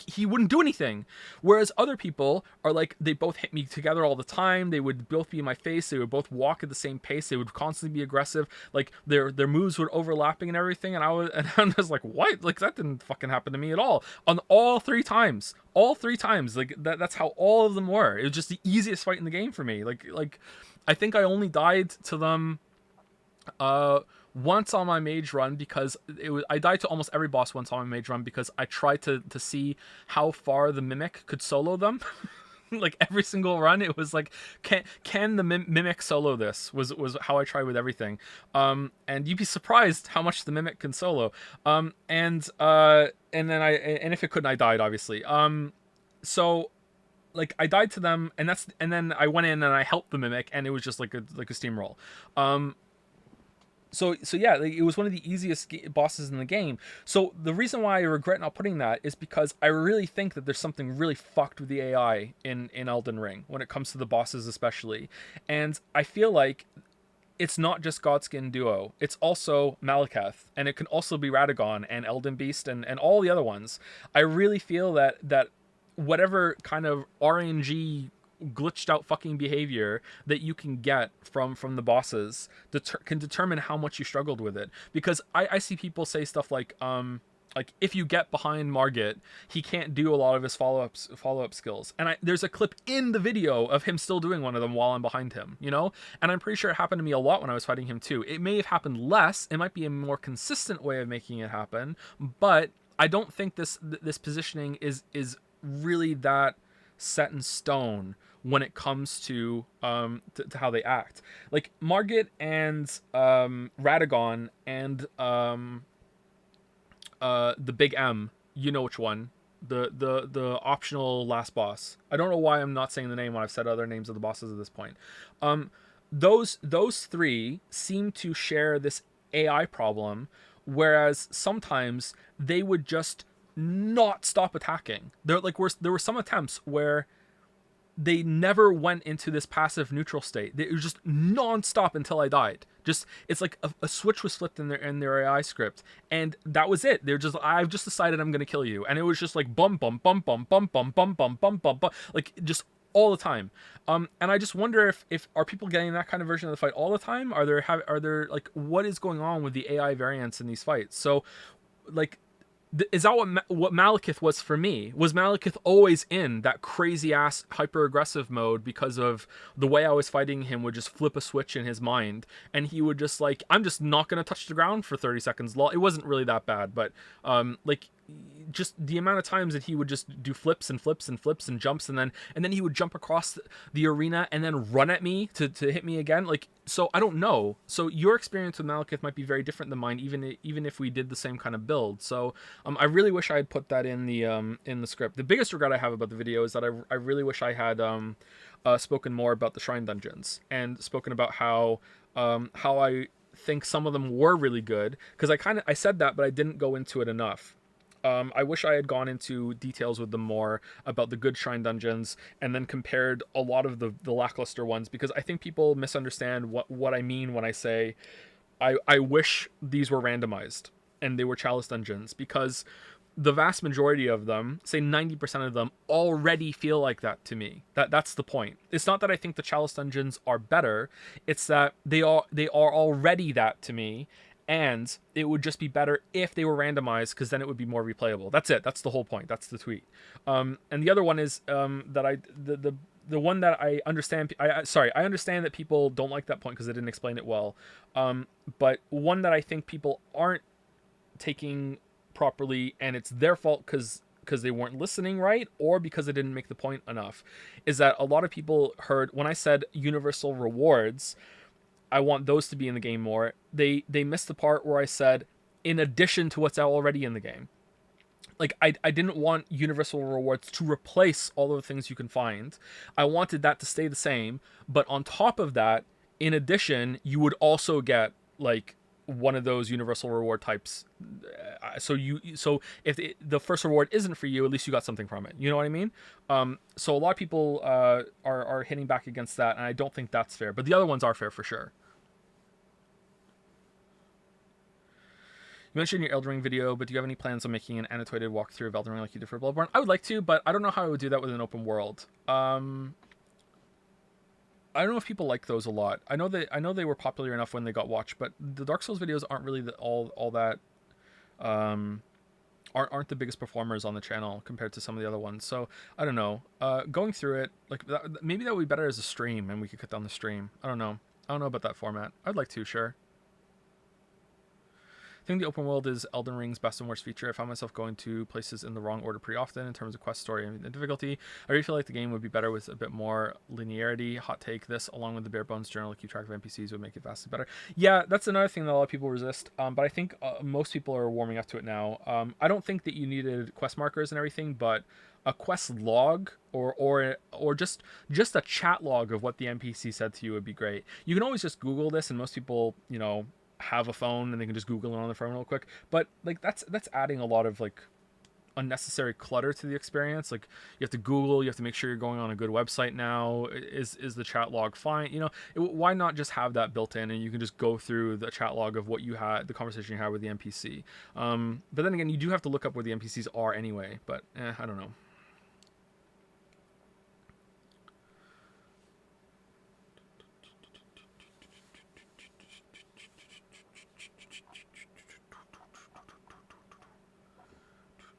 he wouldn't do anything. Whereas other people are like, they both hit me together all the time, they would both be in my face, they would both walk at the same pace, they would constantly be aggressive, like their moves were overlapping and everything, and I'm just like, what? Like that didn't fucking happen to me at all. On all 3 times. All 3 times, like that's how all of them were. It was just the easiest fight in the game for me. Like I think I only died to them once on my mage run, because I died to almost every boss once on my mage run because I tried to see how far the mimic could solo them. Like every single run, it was like, can the mimic solo this? Was how I tried with everything. And you'd be surprised how much the mimic can solo. And if it couldn't, I died obviously. So like I died to them, and then I went in and I helped the mimic, and it was just like a steamroll. So yeah, like, it was one of the easiest bosses in the game. So the reason why I regret not putting that is because I really think that there's something really fucked with the AI in Elden Ring when it comes to the bosses especially. And I feel like it's not just Godskin Duo, it's also Malekith, and it can also be Radagon and Elden Beast and all the other ones. I really feel that whatever kind of RNG glitched out fucking behavior that you can get from the bosses can determine how much you struggled with it. Because I see people say stuff like if you get behind Margit, he can't do a lot of his follow-up skills. And there's a clip in the video of him still doing one of them while I'm behind him, you know? And I'm pretty sure it happened to me a lot when I was fighting him too. It may have happened less, it might be a more consistent way of making it happen, but I don't think this positioning is really that set in stone when it comes to how they act. Like Margit and Radagon and the big M, you know which one, the optional last boss. I don't know why I'm not saying the name when I've said other names of the bosses at this point. Those 3 seem to share this AI problem, whereas sometimes they would just not stop attacking. There were some attempts where they never went into this passive neutral state. It was just non-stop until I died. Just, it's like a switch was flipped in their AI script, and that was it. They're just, I've just decided I'm gonna kill you, and it was just like bum bum bum bum bum bum bum bum bum bum bum, like just all the time. And I just wonder if are people getting that kind of version of the fight all the time? Are there like what is going on with the AI variants in these fights? So like is that what Malekith was for me? Was Malekith always in that crazy ass hyper aggressive mode because of the way I was fighting him would just flip a switch in his mind and he would just like I'm just not gonna touch the ground for 30 seconds. It wasn't really that bad, but like just the amount of times that he would just do flips and flips and flips and jumps and then he would jump across the arena and then run at me to hit me again. Like so I don't know. So your experience with Malekith might be very different than mine, even if we did the same kind of build. So I really wish I had put that in the script. The biggest regret I have about the video is that I really wish I had spoken more about the shrine dungeons and spoken about how I think some of them were really good, because I said that, but I didn't go into it enough. I wish I had gone into details with them more about the good shrine dungeons and then compared a lot of the lackluster ones, because I think people misunderstand what I mean when I say I wish these were randomized and they were chalice dungeons, because the vast majority of them, say 90% of them, already feel like that to me. That's the point. It's not that I think the chalice dungeons are better, it's that they are already that to me, and it would just be better if they were randomized, because then it would be more replayable. That's it. That's the whole point. That's the tweet. And the other one is the one that I understand. I understand that people don't like that point because they didn't explain it well. But one that I think people aren't taking properly, and it's their fault because they weren't listening right, or because they didn't make the point enough, is that a lot of people heard when I said universal rewards, I want those to be in the game more. They missed the part where I said in addition to what's already in the game. Like I didn't want universal rewards to replace all of the things you can find. I wanted that to stay the same, but on top of that, in addition, you would also get like one of those universal reward types. So if the first reward isn't for you, at least you got something from it. You know what I mean? So a lot of people are hitting back against that, and I don't think that's fair. But the other ones are fair for sure. You mentioned your Elden Ring video, but do you have any plans on making an annotated walkthrough of Elden Ring like you did for Bloodborne? I would like to, but I don't know how I would do that with an open world. I don't know if people like those a lot. I know they were popular enough when they got watched, but the Dark Souls videos aren't really all that aren't the biggest performers on the channel compared to some of the other ones. So I don't know. Going through it, like maybe that would be better as a stream, and we could cut down the stream. I don't know. I don't know about that format. I'd like to, sure. I think the open world is Elden Ring's best and worst feature. I found myself going to places in the wrong order pretty often in terms of quest, story, and difficulty. I really feel like the game would be better with a bit more linearity. Hot take: this, along with the bare bones journal to keep track of NPCs, would make it vastly better. Yeah, that's another thing that a lot of people resist. But I think most people are warming up to it now. I don't think that you needed quest markers and everything, but a quest log or just a chat log of what the NPC said to you would be great. You can always just Google this, and most people, have a phone and they can just Google it on their phone real quick. But like that's adding a lot of like unnecessary clutter to the experience. Like you have to Google, you have to make sure you're going on a good website now. Is the chat log fine? Why not just have that built in, and you can just go through the chat log of what you had, the conversation you had with the NPC. But then again, you do have to look up where the NPCs are anyway. But I don't know.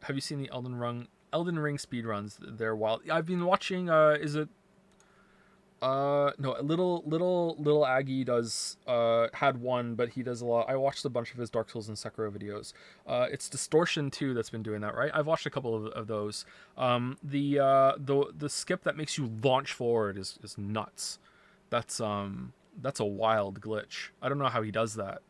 Have you seen the Elden Ring speedruns? They're wild. I've been watching. Is it? No, little Aggie does. Had one, but he does a lot. I watched a bunch of his Dark Souls and Sekiro videos. It's Distortion 2 that's been doing that, right? I've watched a couple of those. The skip that makes you launch forward is nuts. That's a wild glitch. I don't know how he does that.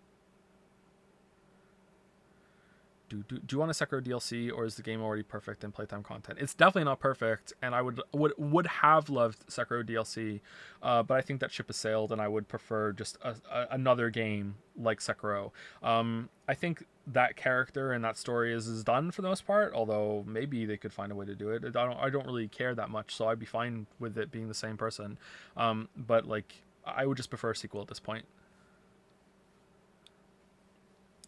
Do you want a Sekiro DLC, or is the game already perfect in playtime content? It's definitely not perfect, and I would have loved Sekiro DLC, but I think that ship has sailed, and I would prefer just another game like Sekiro. I think that character and that story is done for the most part, although maybe they could find a way to do it. I don't really care that much, so I'd be fine with it being the same person. But like I would just prefer a sequel at this point.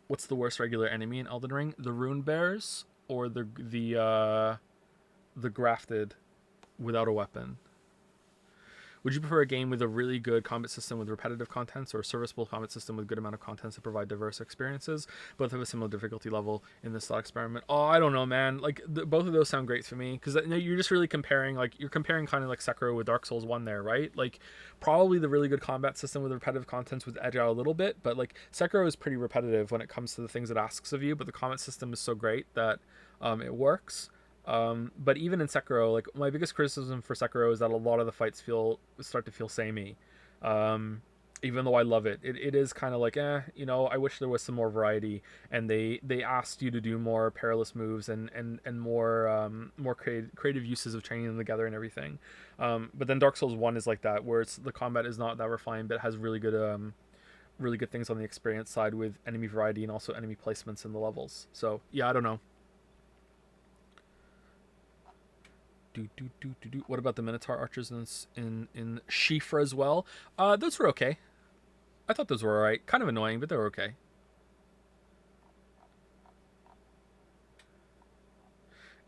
What's the worst regular enemy in Elden Ring? The Rune Bears or the grafted without a weapon? Would you prefer a game with a really good combat system with repetitive contents, or a serviceable combat system with good amount of contents to provide diverse experiences? Both have a similar difficulty level in this thought experiment. Oh, I don't know, man. Like both of those sound great to me, because you're just really comparing, like you're comparing kind of like Sekiro with Dark Souls 1 there, right? Like probably the really good combat system with repetitive contents would edge out a little bit, but like Sekiro is pretty repetitive when it comes to the things it asks of you, but the combat system is so great that it works. But even in Sekiro, like my biggest criticism for Sekiro is that a lot of the fights start to feel samey. Even though I love it, it is kind of like, I wish there was some more variety, and they asked you to do more perilous moves and more creative uses of training them together and everything. But then Dark Souls 1 is like that, where the combat is not that refined, but it has really good things on the experience side with enemy variety and also enemy placements in the levels. So yeah, I don't know. What about the Minotaur archers in Shifra as well? Those were okay. I thought those were alright. Kind of annoying, but they were okay.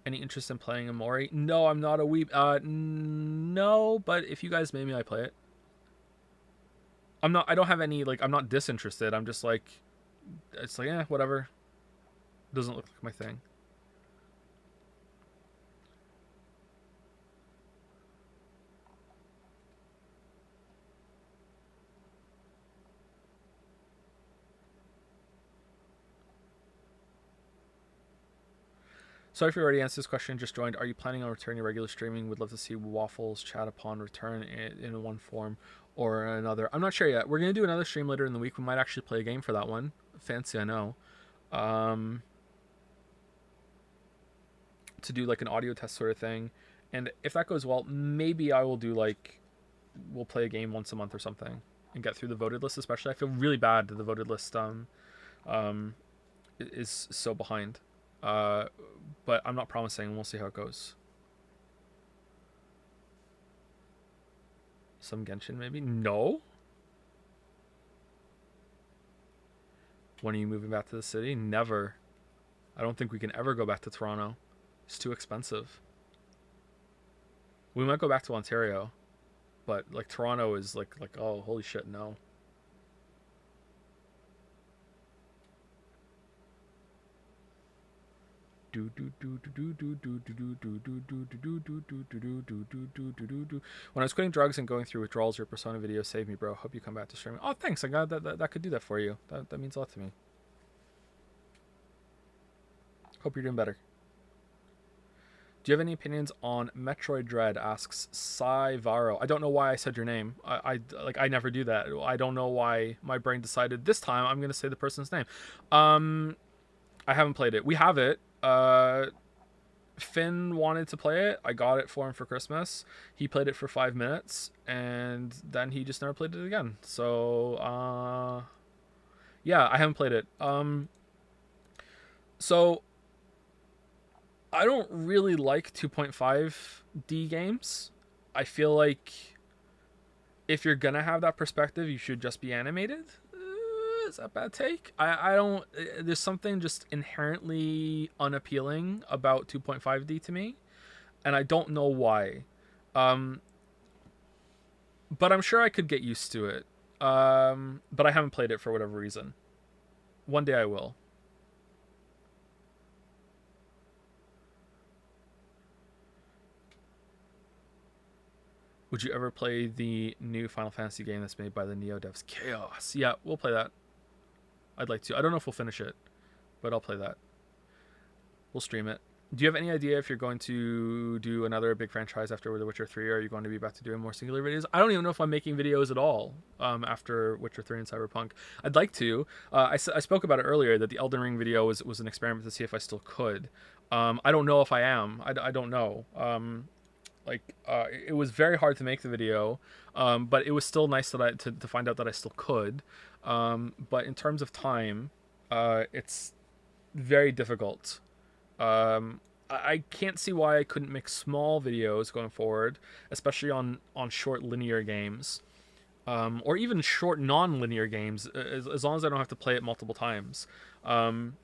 Any interest in playing Amori? No, I'm not a weeb. No, but if you guys made me, I play it. I don't have any, like, I'm not disinterested. I'm just like, it's like, whatever. Doesn't look like my thing. Sorry if you already answered this question, just joined. Are you planning on returning regular streaming? Would love to see Waffles chat upon return in one form or another. I'm not sure yet. We're going to do another stream later in the week. We might actually play a game for that one. Fancy, I know. To do like an audio test sort of thing. And if that goes well, maybe I will do like, we'll play a game once a month or something and get through the voted list. Especially, I feel really bad that the voted list is so behind. But I'm not promising. We'll see how it goes. Some Genshin maybe? No? When are you moving back to the city? Never. I don't think we can ever go back to Toronto. It's too expensive. We might go back to Ontario, but like Toronto is like oh holy shit, no. When I was quitting drugs and going through withdrawals, your Persona video saved me, bro. Hope you come back to streaming. Oh, thanks. I got that could do that for you. That means a lot to me. Hope you're doing better. Do you have any opinions on Metroid Dread? Asks Saivaro. I don't know why I said your name. I never do that. I don't know why my brain decided this time I'm gonna say the person's name. I haven't played it. We have it. Finn wanted to play it. I got it for him for Christmas. He played it for 5 minutes, and then he just never played it again. So, yeah, I haven't played it. So I don't really like 2.5D games. I feel like if you're gonna have that perspective, you should just be animated. Is that a bad take? I don't. There's something just inherently unappealing about 2.5D to me, and I don't know why. But I'm sure I could get used to it. But I haven't played it for whatever reason. One day I will. Would you ever play the new Final Fantasy game that's made by the Neo devs? Chaos. Yeah, we'll play that. I'd like to. I don't know if we'll finish it, but I'll play that. We'll stream it. Do you have any idea if you're going to do another big franchise after The Witcher 3, or are you going to be back to doing more singular videos? I don't even know if I'm making videos at all after Witcher 3 and Cyberpunk. I'd like to. I spoke about it earlier, that the Elden Ring video was an experiment to see if I still could. I don't know if I am. I don't know. It was very hard to make the video, but it was still nice that to find out that I still could. But in terms of time, it's very difficult. I can't see why I couldn't make small videos going forward, especially on short linear games, or even short non-linear games, as long as I don't have to play it multiple times. But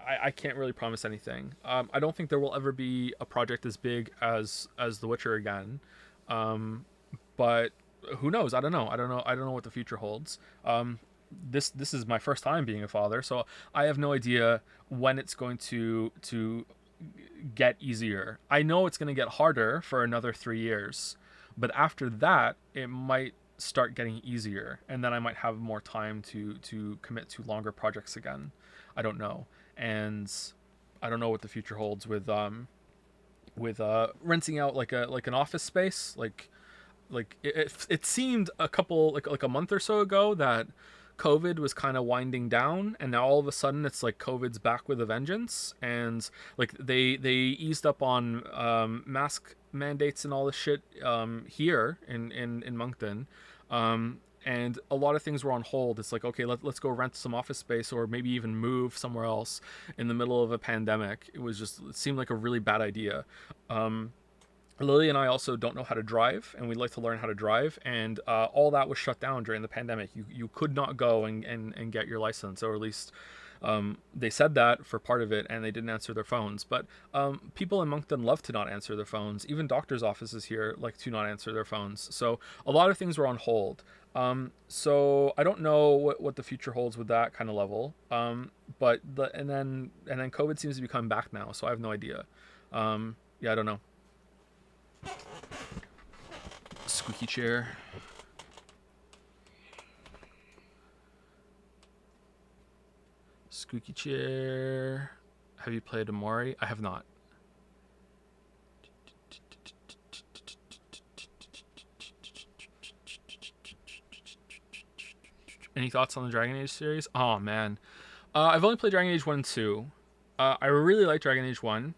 I can't really promise anything. I don't think there will ever be a project as big as The Witcher again. Um, but who knows? I don't know. I don't know what the future holds. This is my first time being a father, so I have no idea when it's going to get easier. I know it's going to get harder for another 3 years, but after that, it might start getting easier, and then I might have more time to commit to longer projects again. I don't know, and I don't know what the future holds with renting out like an office space. It seemed a couple like a month or so ago that COVID was kind of winding down, and now all of a sudden it's like COVID's back with a vengeance, and like they eased up on mask mandates and all this shit here in Moncton. And a lot of things were on hold. It's like, okay, let's go rent some office space or maybe even move somewhere else in the middle of a pandemic. It seemed like a really bad idea. Lily and I also don't know how to drive, and we'd like to learn how to drive. And all that was shut down during the pandemic. You could not go and get your license, or at least they said that for part of it, and they didn't answer their phones. But people in Moncton love to not answer their phones. Even doctors' offices here like to not answer their phones. So a lot of things were on hold. So I don't know what the future holds with that kind of level. And then COVID seems to be coming back now, so I have no idea. Yeah, I don't know. Squeaky chair. Squeaky chair. Have you played Amori? I have not. Any thoughts on the Dragon Age series? Oh man, I've only played Dragon Age 1 and 2. I really like Dragon Age 1.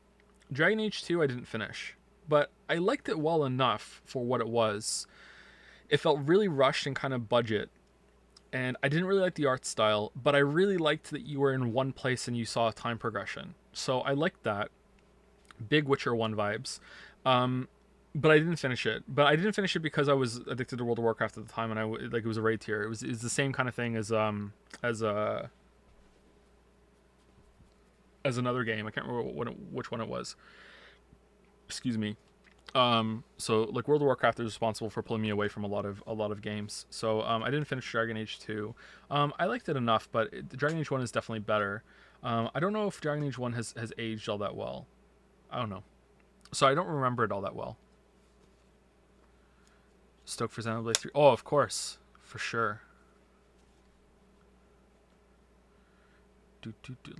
Dragon Age 2 I didn't finish, but I liked it well enough for what it was. It felt really rushed and kind of budget, and I didn't really like the art style, but I really liked that you were in one place and you saw a time progression. So I liked that. Big Witcher 1 vibes. But I didn't finish it. But I didn't finish it because I was addicted to World of Warcraft at the time, and it was a raid tier. It's the same kind of thing as another game. I can't remember which one it was. Excuse me. So like World of Warcraft is responsible for pulling me away from a lot of games. So I didn't finish Dragon Age 2. I liked it enough, but Dragon Age 1 is definitely better. I don't know if Dragon Age 1 has aged all that well. I don't know. So I don't remember it all that well. Stoked for Xenoblade 3. Oh, of course. For sure.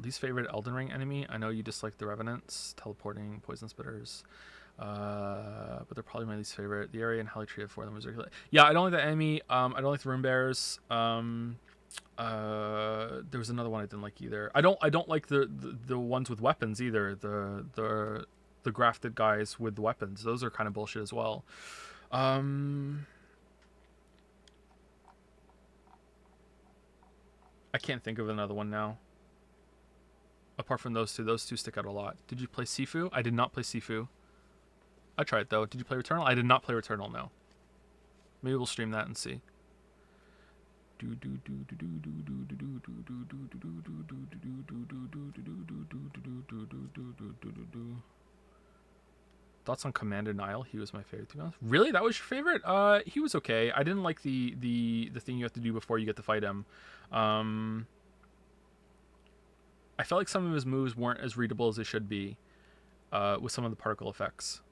Least favorite Elden Ring enemy? I know you dislike the Revenants, teleporting, poison spitters. But they're probably my least favorite. The area and Helitree of 4 of them was regular. Yeah, I don't like the enemy. I don't like the Rune Bears. There was another one I didn't like either. I don't like the ones with weapons either. The grafted guys with the weapons. Those are kind of bullshit as well. I can't think of another one now. Apart from those two stick out a lot. Did you play Sifu? I did not play Sifu. I tried though. Did you play Returnal? I did not play Returnal, no. Maybe we'll stream that and see. Thoughts on Commander Nile? He was my favorite, to be honest. Really? That was your favorite? He was okay. I didn't like the thing you have to do before you get to fight him. I felt like some of his moves weren't as readable as they should be, with some of the particle effects.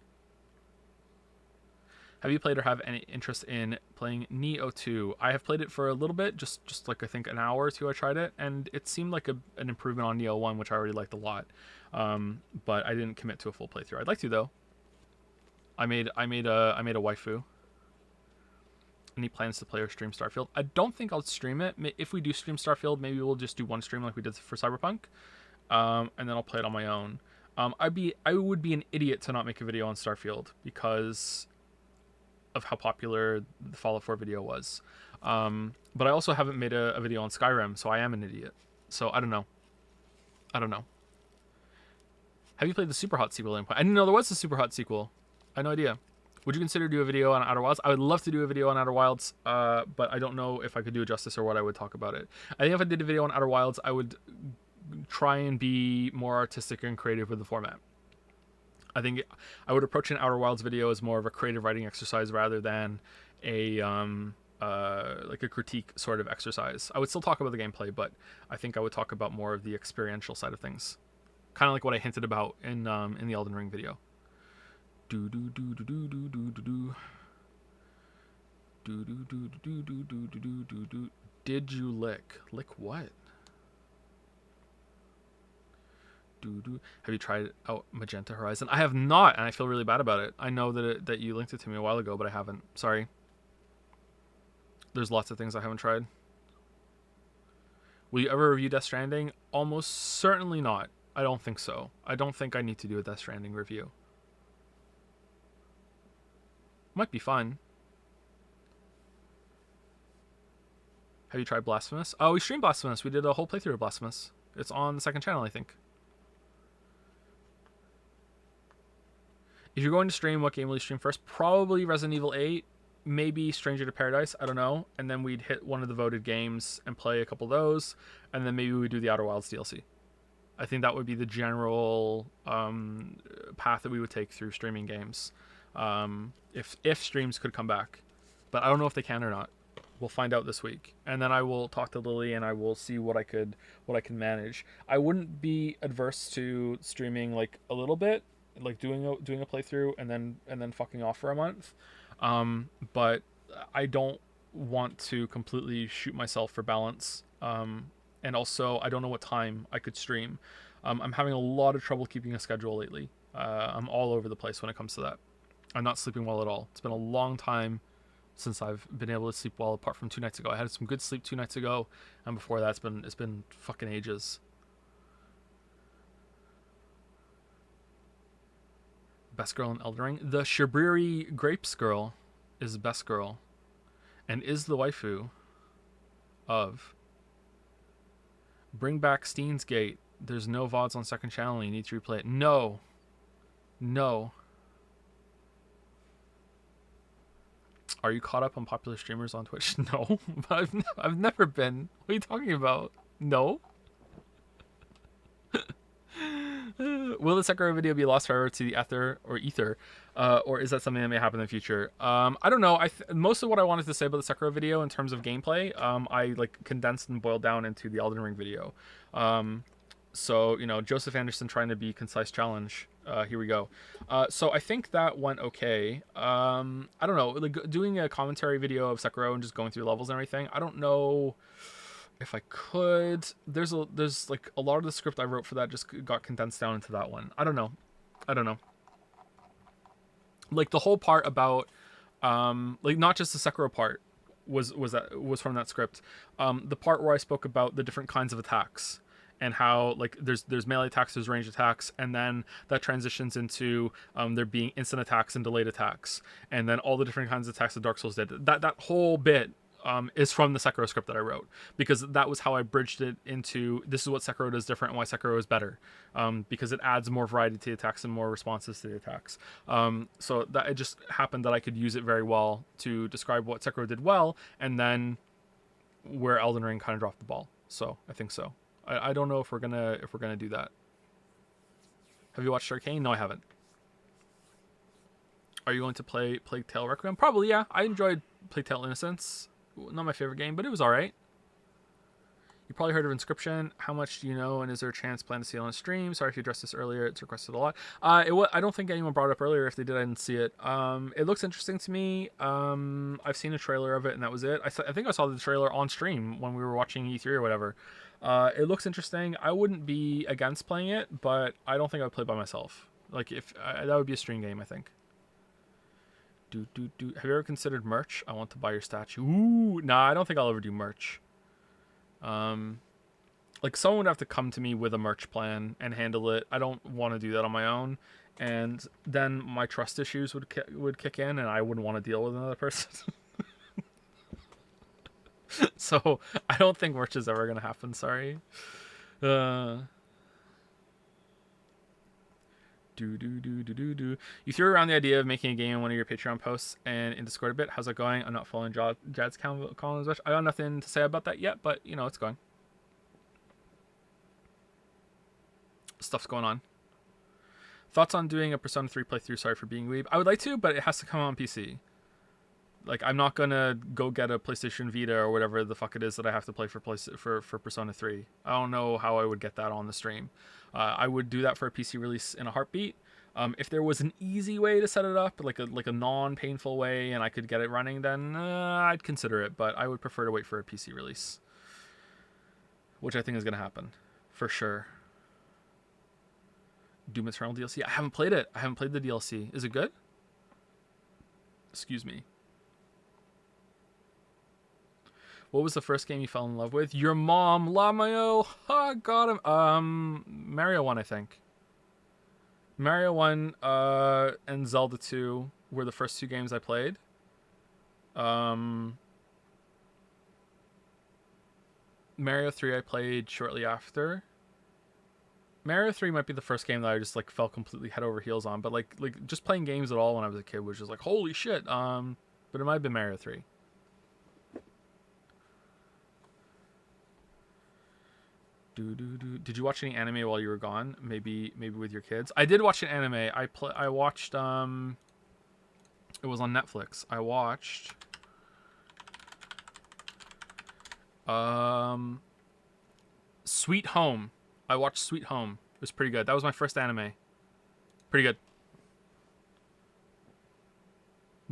Have you played or have any interest in playing Neo 2? I have played it for a little bit, just like I think an hour or two I tried it, and it seemed like an improvement on Neo 1, which I already liked a lot. But I didn't commit to a full playthrough. I'd like to though. I made a waifu. Any plans to play or stream Starfield? I don't think I'll stream it. If we do stream Starfield, maybe we'll just do one stream like we did for Cyberpunk, and then I'll play it on my own. I would be an idiot to not make a video on Starfield because of how popular the Fallout 4 video was. But I also haven't made a video on Skyrim, so I am an idiot. So I don't know. Have you played the Super Hot sequel? I didn't know there was a Super Hot sequel. I had no idea. Would you consider do a video on Outer Wilds? I would love to do a video on Outer Wilds, but I don't know if I could do it justice or what I would talk about it. I think if I did a video on Outer Wilds, I would try and be more artistic and creative with the format. I think I would approach an Outer Wilds video as more of a creative writing exercise rather than a like a critique sort of exercise. I would still talk about the gameplay, but I think I would talk about more of the experiential side of things, kind of like what I hinted about in the Elden Ring video. Do do do do do do do do do. Do do do do do do do do do do. Did you lick? Lick what? Do do. Have you tried out Magenta Horizon? I have not, and I feel really bad about it. I know that you linked it to me a while ago, but I haven't. Sorry. There's lots of things I haven't tried. Will you ever review Death Stranding? Almost certainly not. I don't think so. I don't think I need to do a Death Stranding review. Might be fun. Have you tried Blasphemous? Oh, we streamed Blasphemous. We did a whole playthrough of Blasphemous. It's on the second channel, I think. If you're going to stream, what game will you stream first? Probably Resident Evil 8. Maybe Stranger to Paradise. I don't know. And then we'd hit one of the voted games and play a couple of those. And then maybe we'd do the Outer Wilds DLC. I think that would be the general path that we would take through streaming games. If streams could come back. But I don't know if they can or not. We'll find out this week, and then I will talk to Lily and I will see what I can manage. I wouldn't be adverse to streaming like a little bit, like doing a playthrough and then fucking off for a month. But I don't want to completely shoot myself for balance. And also I don't know what time I could stream. I'm having a lot of trouble keeping a schedule lately. I'm all over the place when it comes to that. I'm not sleeping well at all. It's been a long time since I've been able to sleep well, apart from 2 nights ago. I had some good sleep 2 nights ago, and before that it's been fucking ages. Best girl in Elden Ring? The Shabriri Grapes girl is the best girl, and is the waifu of Bring Back Steins Gate. There's no VODs on second channel, you need to replay it. No. Are you caught up on popular streamers on Twitch? No, but I've never been. What are you talking about? No. Will the Sekiro video be lost forever to the ether, or is that something that may happen in the future? I don't know. Most of what I wanted to say about the Sekiro video in terms of gameplay, I like condensed and boiled down into the Elden Ring video. So Joseph Anderson trying to be concise challenge. Here we go. So I think that went okay. I don't know, like doing a commentary video of Sekiro and just going through levels and everything. I don't know if I could. There's like a lot of the script I wrote for that just got condensed down into that one. I don't know. Like the whole part about like not just the Sekiro part was from that script. The part where I spoke about the different kinds of attacks. And how like there's melee attacks, there's ranged attacks, and then that transitions into there being instant attacks and delayed attacks, and then all the different kinds of attacks that Dark Souls did. That whole bit is from the Sekiro script that I wrote, because that was how I bridged it into this is what Sekiro does different and why Sekiro is better, because it adds more variety to the attacks and more responses to the attacks. So that it just happened that I could use it very well to describe what Sekiro did well, and then where Elden Ring kind of dropped the ball. So I think so. I don't know if we're gonna do that. Have you watched Arcane? No, I haven't. Are you going to play Plague Tale Requiem? Probably, yeah. I enjoyed Plague Tale Innocence. Not my favorite game, but it was alright. You probably heard of Inscription. How much do you know, and is there a chance plan to see it on stream? Sorry if you addressed this earlier. It's requested a lot. I don't think anyone brought it up earlier. If they did, I didn't see it. It looks interesting to me. I've seen a trailer of it, and that was it. I think I saw the trailer on stream when we were watching E3 or whatever. It looks interesting. I wouldn't be against playing it, but I don't think I would play by myself. Like if that would be a stream game, I think. Have you ever considered merch? I want to buy your statue. Ooh, nah, I don't think I'll ever do merch. Like someone would have to come to me with a merch plan and handle it. I don't want to do that on my own, and then my trust issues would kick in, and I wouldn't want to deal with another person. So I don't think merch is ever gonna happen. Sorry. You threw around the idea of making a game in one of your Patreon posts and in Discord a bit. How's that going? I'm not following Jad's column as much. I got nothing to say about that yet, but it's going. stuff's going on. Thoughts on doing a Persona 3 playthrough? Sorry for being weeb. I would like to, but it has to come on PC. Like, I'm not gonna go get a PlayStation Vita or whatever the fuck it is that I have to play for Persona 3. I don't know how I would get that on the stream. I would do that for a PC release in a heartbeat. If there was an easy way to set it up, like a non-painful way, and I could get it running, then I'd consider it. But I would prefer to wait for a PC release, which I think is gonna happen for sure. Doom Eternal DLC. I haven't played it. I haven't played the DLC. Is it good? Excuse me. What was the first game you fell in love with? Your mom, Lamayo. Oh, got him. Mario 1, I think. Mario 1 and Zelda 2 were the first two games I played. Mario 3 I played shortly after. Mario 3 might be the first game that I just like fell completely head over heels on, but like just playing games at all when I was a kid was just like holy shit. But it might have been Mario 3. Did you watch any anime while you were gone? Maybe with your kids. I did watch an anime. I watched it was on Netflix. I watched Sweet Home. I watched Sweet Home. It was pretty good. That was my first anime. Pretty good.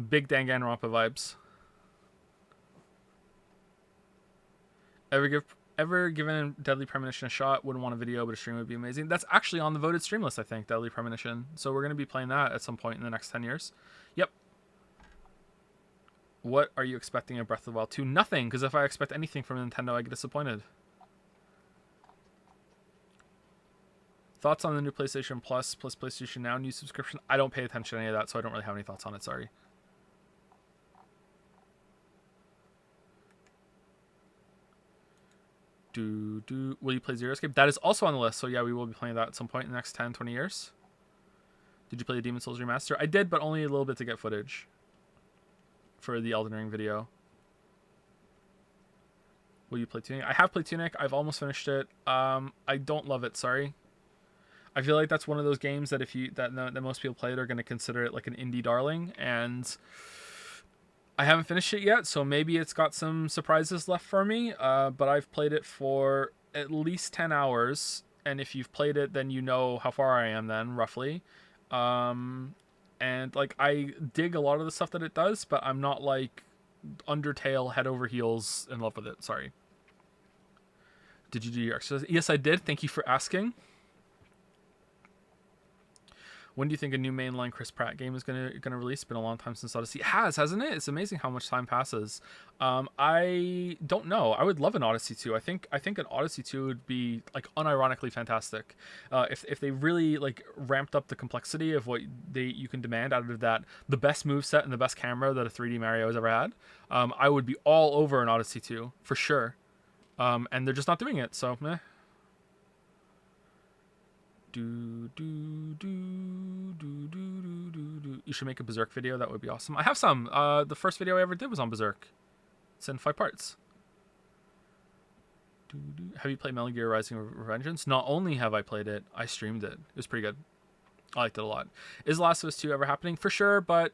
Big Danganronpa vibes. Ever given Deadly Premonition a shot? Wouldn't want a video, but a stream would be amazing. That's actually on the voted stream list, I think, Deadly Premonition. So we're going to be playing that at some point in the next 10 years. Yep. What are you expecting of Breath of the Wild 2? Nothing, because if I expect anything from Nintendo, I get disappointed. Thoughts on the new PlayStation Plus PlayStation Now new subscription? I don't pay attention to any of that, so I don't really have any thoughts on it. Sorry. Will you play Zero Escape? That is also on the list, so yeah, we will be playing that at some point in the next 10, 20 years. Did you play the Demon's Souls Remaster? I did, but only a little bit to get footage for the Elden Ring video. Will you play Tunic? I have played Tunic. I've almost finished it. I don't love it, sorry. I feel like that's one of those games that that most people play it are going to consider it like an indie darling, and I haven't finished it yet, so maybe it's got some surprises left for me, but I've played it for at least 10 hours, and if you've played it, then you know how far I am then, roughly. And, like, I dig a lot of the stuff that it does, but I'm not, like, Undertale head over heels in love with it, sorry. Did you do your exercise? Yes, I did. Thank you for asking. When do you think a new mainline Chris Pratt game is gonna release? It's been a long time since Odyssey. It has, hasn't it? It's amazing how much time passes. I don't know. I would love an Odyssey 2. I think an Odyssey 2 would be like unironically fantastic. If they really like ramped up the complexity of what you can demand out of that, the best moveset and the best camera that a 3D Mario has ever had, I would be all over an Odyssey 2 for sure. And they're just not doing it, so meh. You should make a Berserk video. That would be awesome. I have some. The first video I ever did was on Berserk. It's in 5 parts. Have you played Metal Gear Rising Revengeance? Not only have I played it, I streamed it. It was pretty good. I liked it a lot. Is Last of Us 2 ever happening? For sure, but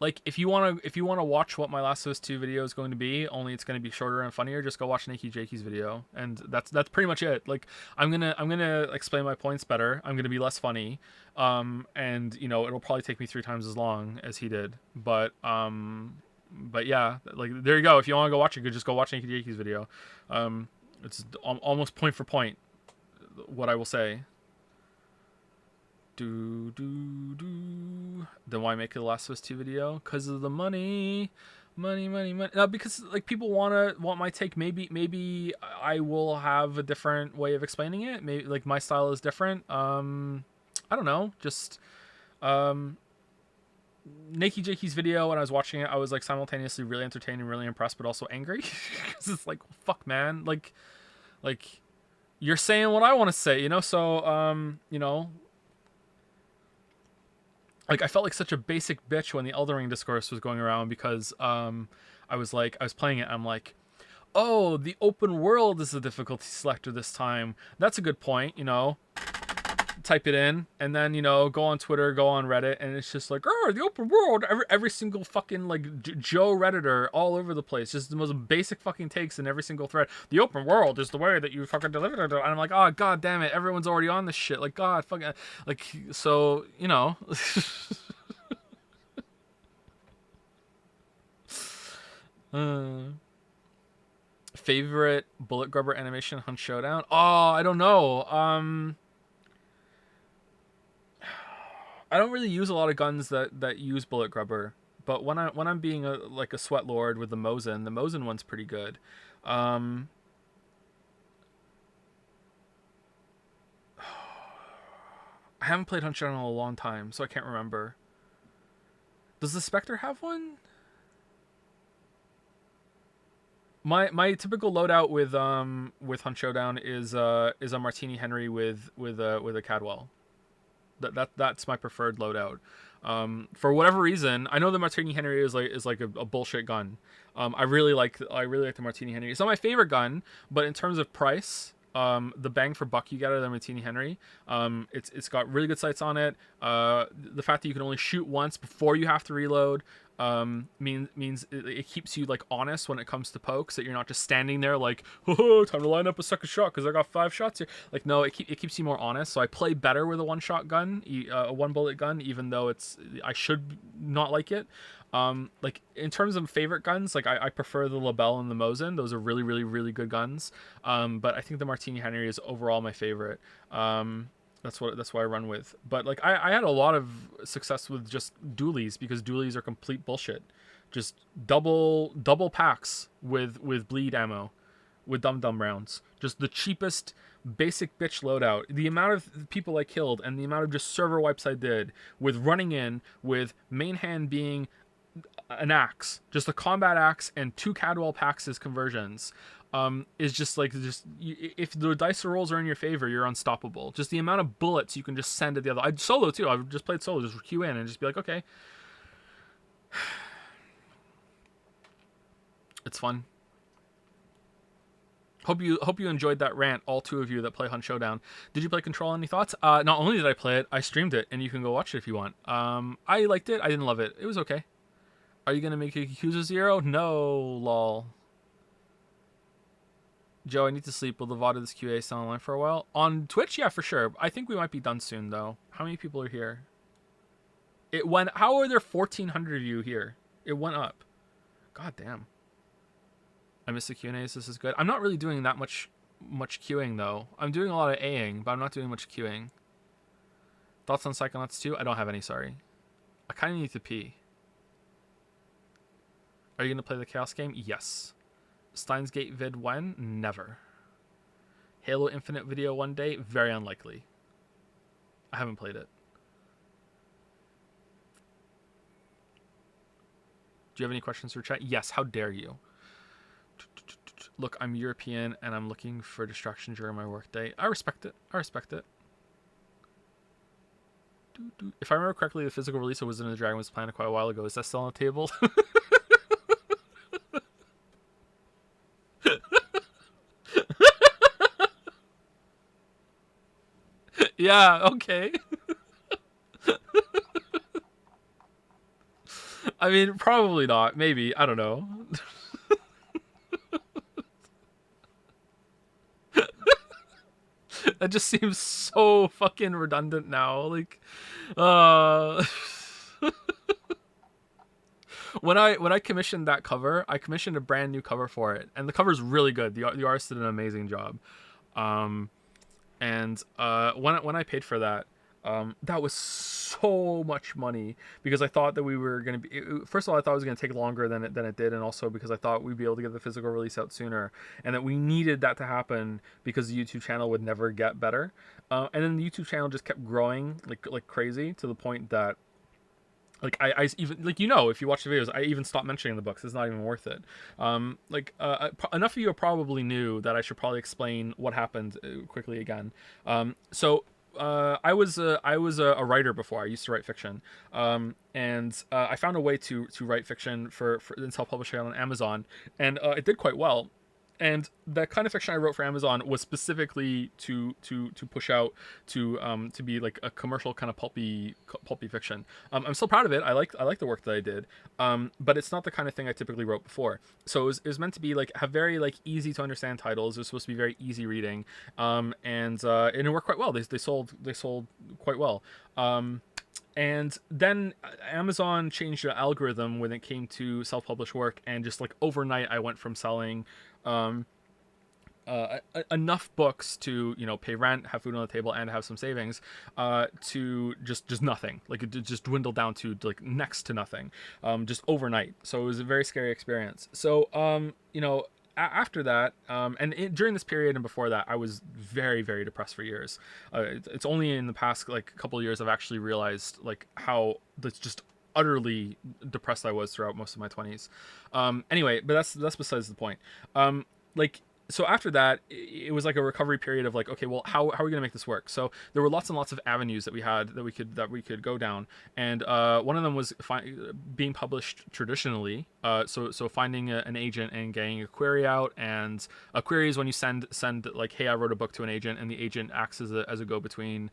like if you wanna watch what my Last of Us 2 video is going to be, only it's gonna be shorter and funnier, just go watch Nikki Jakey's video, and that's pretty much it. Like I'm gonna explain my points better. I'm gonna be less funny, and you know it'll probably take me 3 times as long as he did. But yeah, like there you go. If you want to go watch it, just go watch Nikki Jakey's video. It's almost point for point what I will say. Then why make a Last of Us 2 video? Because of the money. No, because like people want my take. Maybe I will have a different way of explaining it. Maybe like my style is different. I don't know. Just Nikki Jakey's video, when I was watching it, I was like simultaneously really entertained and really impressed, but also angry because it's like fuck, man. Like you're saying what I want to say, you know. So you know. Like I felt like such a basic bitch when the Elden Ring discourse was going around because I was playing it. I'm like, Oh, the open world is the difficulty selector this time. That's a good point, you know. Type it in and then, you know, go on Twitter, go on Reddit, and it's just like, oh, the open world. Every single fucking like Joe Redditor all over the place, just the most basic fucking takes in every single thread. The open world is the way that you fucking deliver it, and I'm like, oh god damn it, everyone's already on this shit. Like, god fucking, like, so, you know. uh, Favorite bullet grubber animation Hunt Showdown? Oh, I don't know. I don't really use a lot of guns that use bullet grubber, but when I'm being like a sweat lord with the Mosin one's pretty good. Um, I haven't played Hunt Showdown in a long time, so I can't remember. Does the Spectre have one? My typical loadout with Hunt Showdown is a Martini Henry with a Cadwell. That's my preferred loadout. For whatever reason, I know the Martini Henry is like a bullshit gun. I really like the Martini Henry. It's not my favorite gun, but in terms of price, the bang for buck you get out of the Martini Henry, it's got really good sights on it. The fact that you can only shoot once before you have to reload, means it keeps you like honest when it comes to pokes, that you're not just standing there like, oh, time to line up a second shot because I got 5 shots here. Like, no, it keeps you more honest. So I play better with a one shot gun, a one bullet gun, even though I should not like it. Like in terms of favorite guns, like I prefer the Lebel and the Mosin. Those are really, really, really good guns. But I think the Martini Henry is overall my favorite. That's why I run with. But like I had a lot of success with just dualies, because dualies are complete bullshit. Just double packs with bleed ammo, with dum rounds. Just the cheapest basic bitch loadout. The amount of people I killed and the amount of just server wipes I did with running in with main hand being an axe, just a combat axe and 2 Cadwell packs as conversions, is just like, if the dice rolls are in your favor, you're unstoppable. Just the amount of bullets you can just send at the other. I solo too. I've just played solo, just queue in and just be like, okay, it's fun. Hope you enjoyed that rant, all 2 of you that play Hunt Showdown. Did you play Control? Any thoughts? Not only did I play it, I streamed it, and you can go watch it if you want. I liked it. I didn't love it. It was okay. Are you gonna make a Yakuza 0? No, lol. Joe, I need to sleep. Will the VOD of this QA stay online for a while? On Twitch, yeah, for sure. I think we might be done soon, though. How many people are here? It went. How are there 1,400 of you here? It went up. God damn. I missed the Q&As. This is good. I'm not really doing that much queuing, though. I'm doing a lot of Aing, but I'm not doing much queuing. Thoughts on Psychonauts 2? I don't have any, sorry. I kind of need to pee. Are you going to play the Chaos game? Yes. Steins Gate vid when? Never. Halo Infinite video one day? Very unlikely. I haven't played it. Do you have any questions for chat? Yes, how dare you? Look, I'm European and I'm looking for distraction during my workday. I respect it. If I remember correctly, the physical release of Wizard and the Dragon was planned quite a while ago. Is that still on the table? Yeah, okay. I mean, probably not. Maybe. I don't know. That just seems so fucking redundant now. Like, when I commissioned that cover, I commissioned a brand new cover for it, and the cover's really good. The artist did an amazing job. And when I paid for that, that was so much money, because I thought that we were gonna be. First of all, I thought it was gonna take longer than it did, and also because I thought we'd be able to get the physical release out sooner, and that we needed that to happen because the YouTube channel would never get better. And then the YouTube channel just kept growing like crazy, to the point that, like, I even, like, you know, if you watch the videos, I even stopped mentioning the books. It's not even worth it. Enough of you probably knew that I should probably explain what happened quickly again. I was a writer before. I used to write fiction, and I found a way to write fiction for and self-publish it on Amazon, and it did quite well. And the kind of fiction I wrote for Amazon was specifically to push out to be like a commercial kind of pulpy fiction. I'm still proud of it. I like the work that I did, but it's not the kind of thing I typically wrote before. So it was meant to be like have very like easy to understand titles. It was supposed to be very easy reading, and it worked quite well. They sold quite well. And then Amazon changed the algorithm when it came to self-published work, and just like overnight, I went from selling um, enough books to pay rent, have food on the table, and have some savings, to just nothing. Like it just dwindled down to like next to nothing, just overnight. So it was a very scary experience. So after that, during this period and before that, I was very, very depressed for years. It's only in the past like couple of years I've actually realized like how that's just utterly depressed I was throughout most of my 20s. Anyway, but that's besides the point. Like so after that, it was like a recovery period of like, okay, well, how are we gonna make this work? So there were lots and lots of avenues that we had that we could go down, and one of them was being published traditionally. So finding an agent and getting a query out, and a query is when you send like, hey, I wrote a book to an agent, and the agent acts as a go between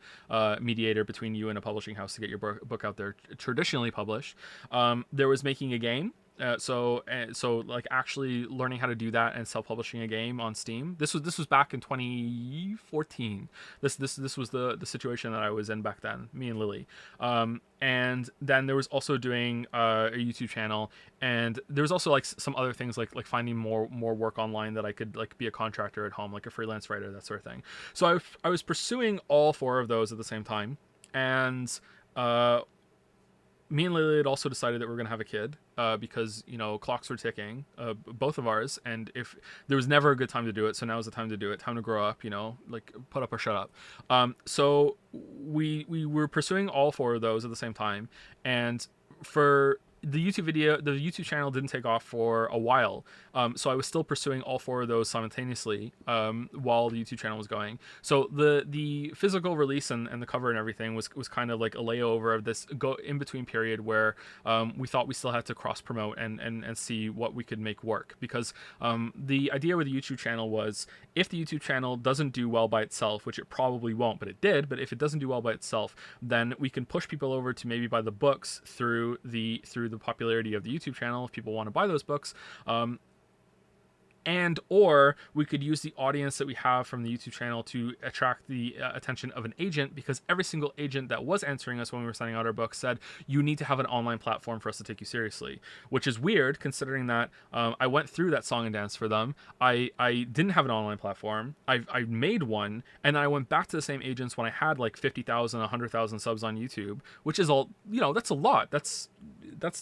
mediator between you and a publishing house to get your book out there traditionally published. There was making a game. So like actually learning how to do that and self-publishing a game on Steam. This was back in 2014. This was the situation that I was in back then. Me and Lily. And then there was also doing a YouTube channel, and there was also like some other things like finding more work online that I could like be a contractor at home, like a freelance writer, that sort of thing. So I was pursuing all four of those at the same time, and uh me and Lily had also decided that we are gonna have a kid, because clocks were ticking, both of ours, and if there was never a good time to do it, so now is the time to do it. Time to grow up, like put up or shut up. So we were pursuing all four of those at the same time, and for the YouTube channel didn't take off for a while. So I was still pursuing all four of those simultaneously, while the YouTube channel was going. So the physical release and the cover and everything was kind of like a layover of this go in between period where we thought we still had to cross promote and see what we could make work, because the idea with the YouTube channel was, if the YouTube channel doesn't do well by itself, which it probably won't, but it did. But if it doesn't do well by itself, then we can push people over to maybe buy the books through the popularity of the YouTube channel if people want to buy those books. And or we could use the audience that we have from the YouTube channel to attract the attention of an agent, because every single agent that was answering us when we were sending out our books said, you need to have an online platform for us to take you seriously, which is weird considering that I went through that song and dance for them. I didn't have an online platform. I made one, and then I went back to the same agents when I had like 50,000 100,000 subs on YouTube, which is all, that's a lot. That's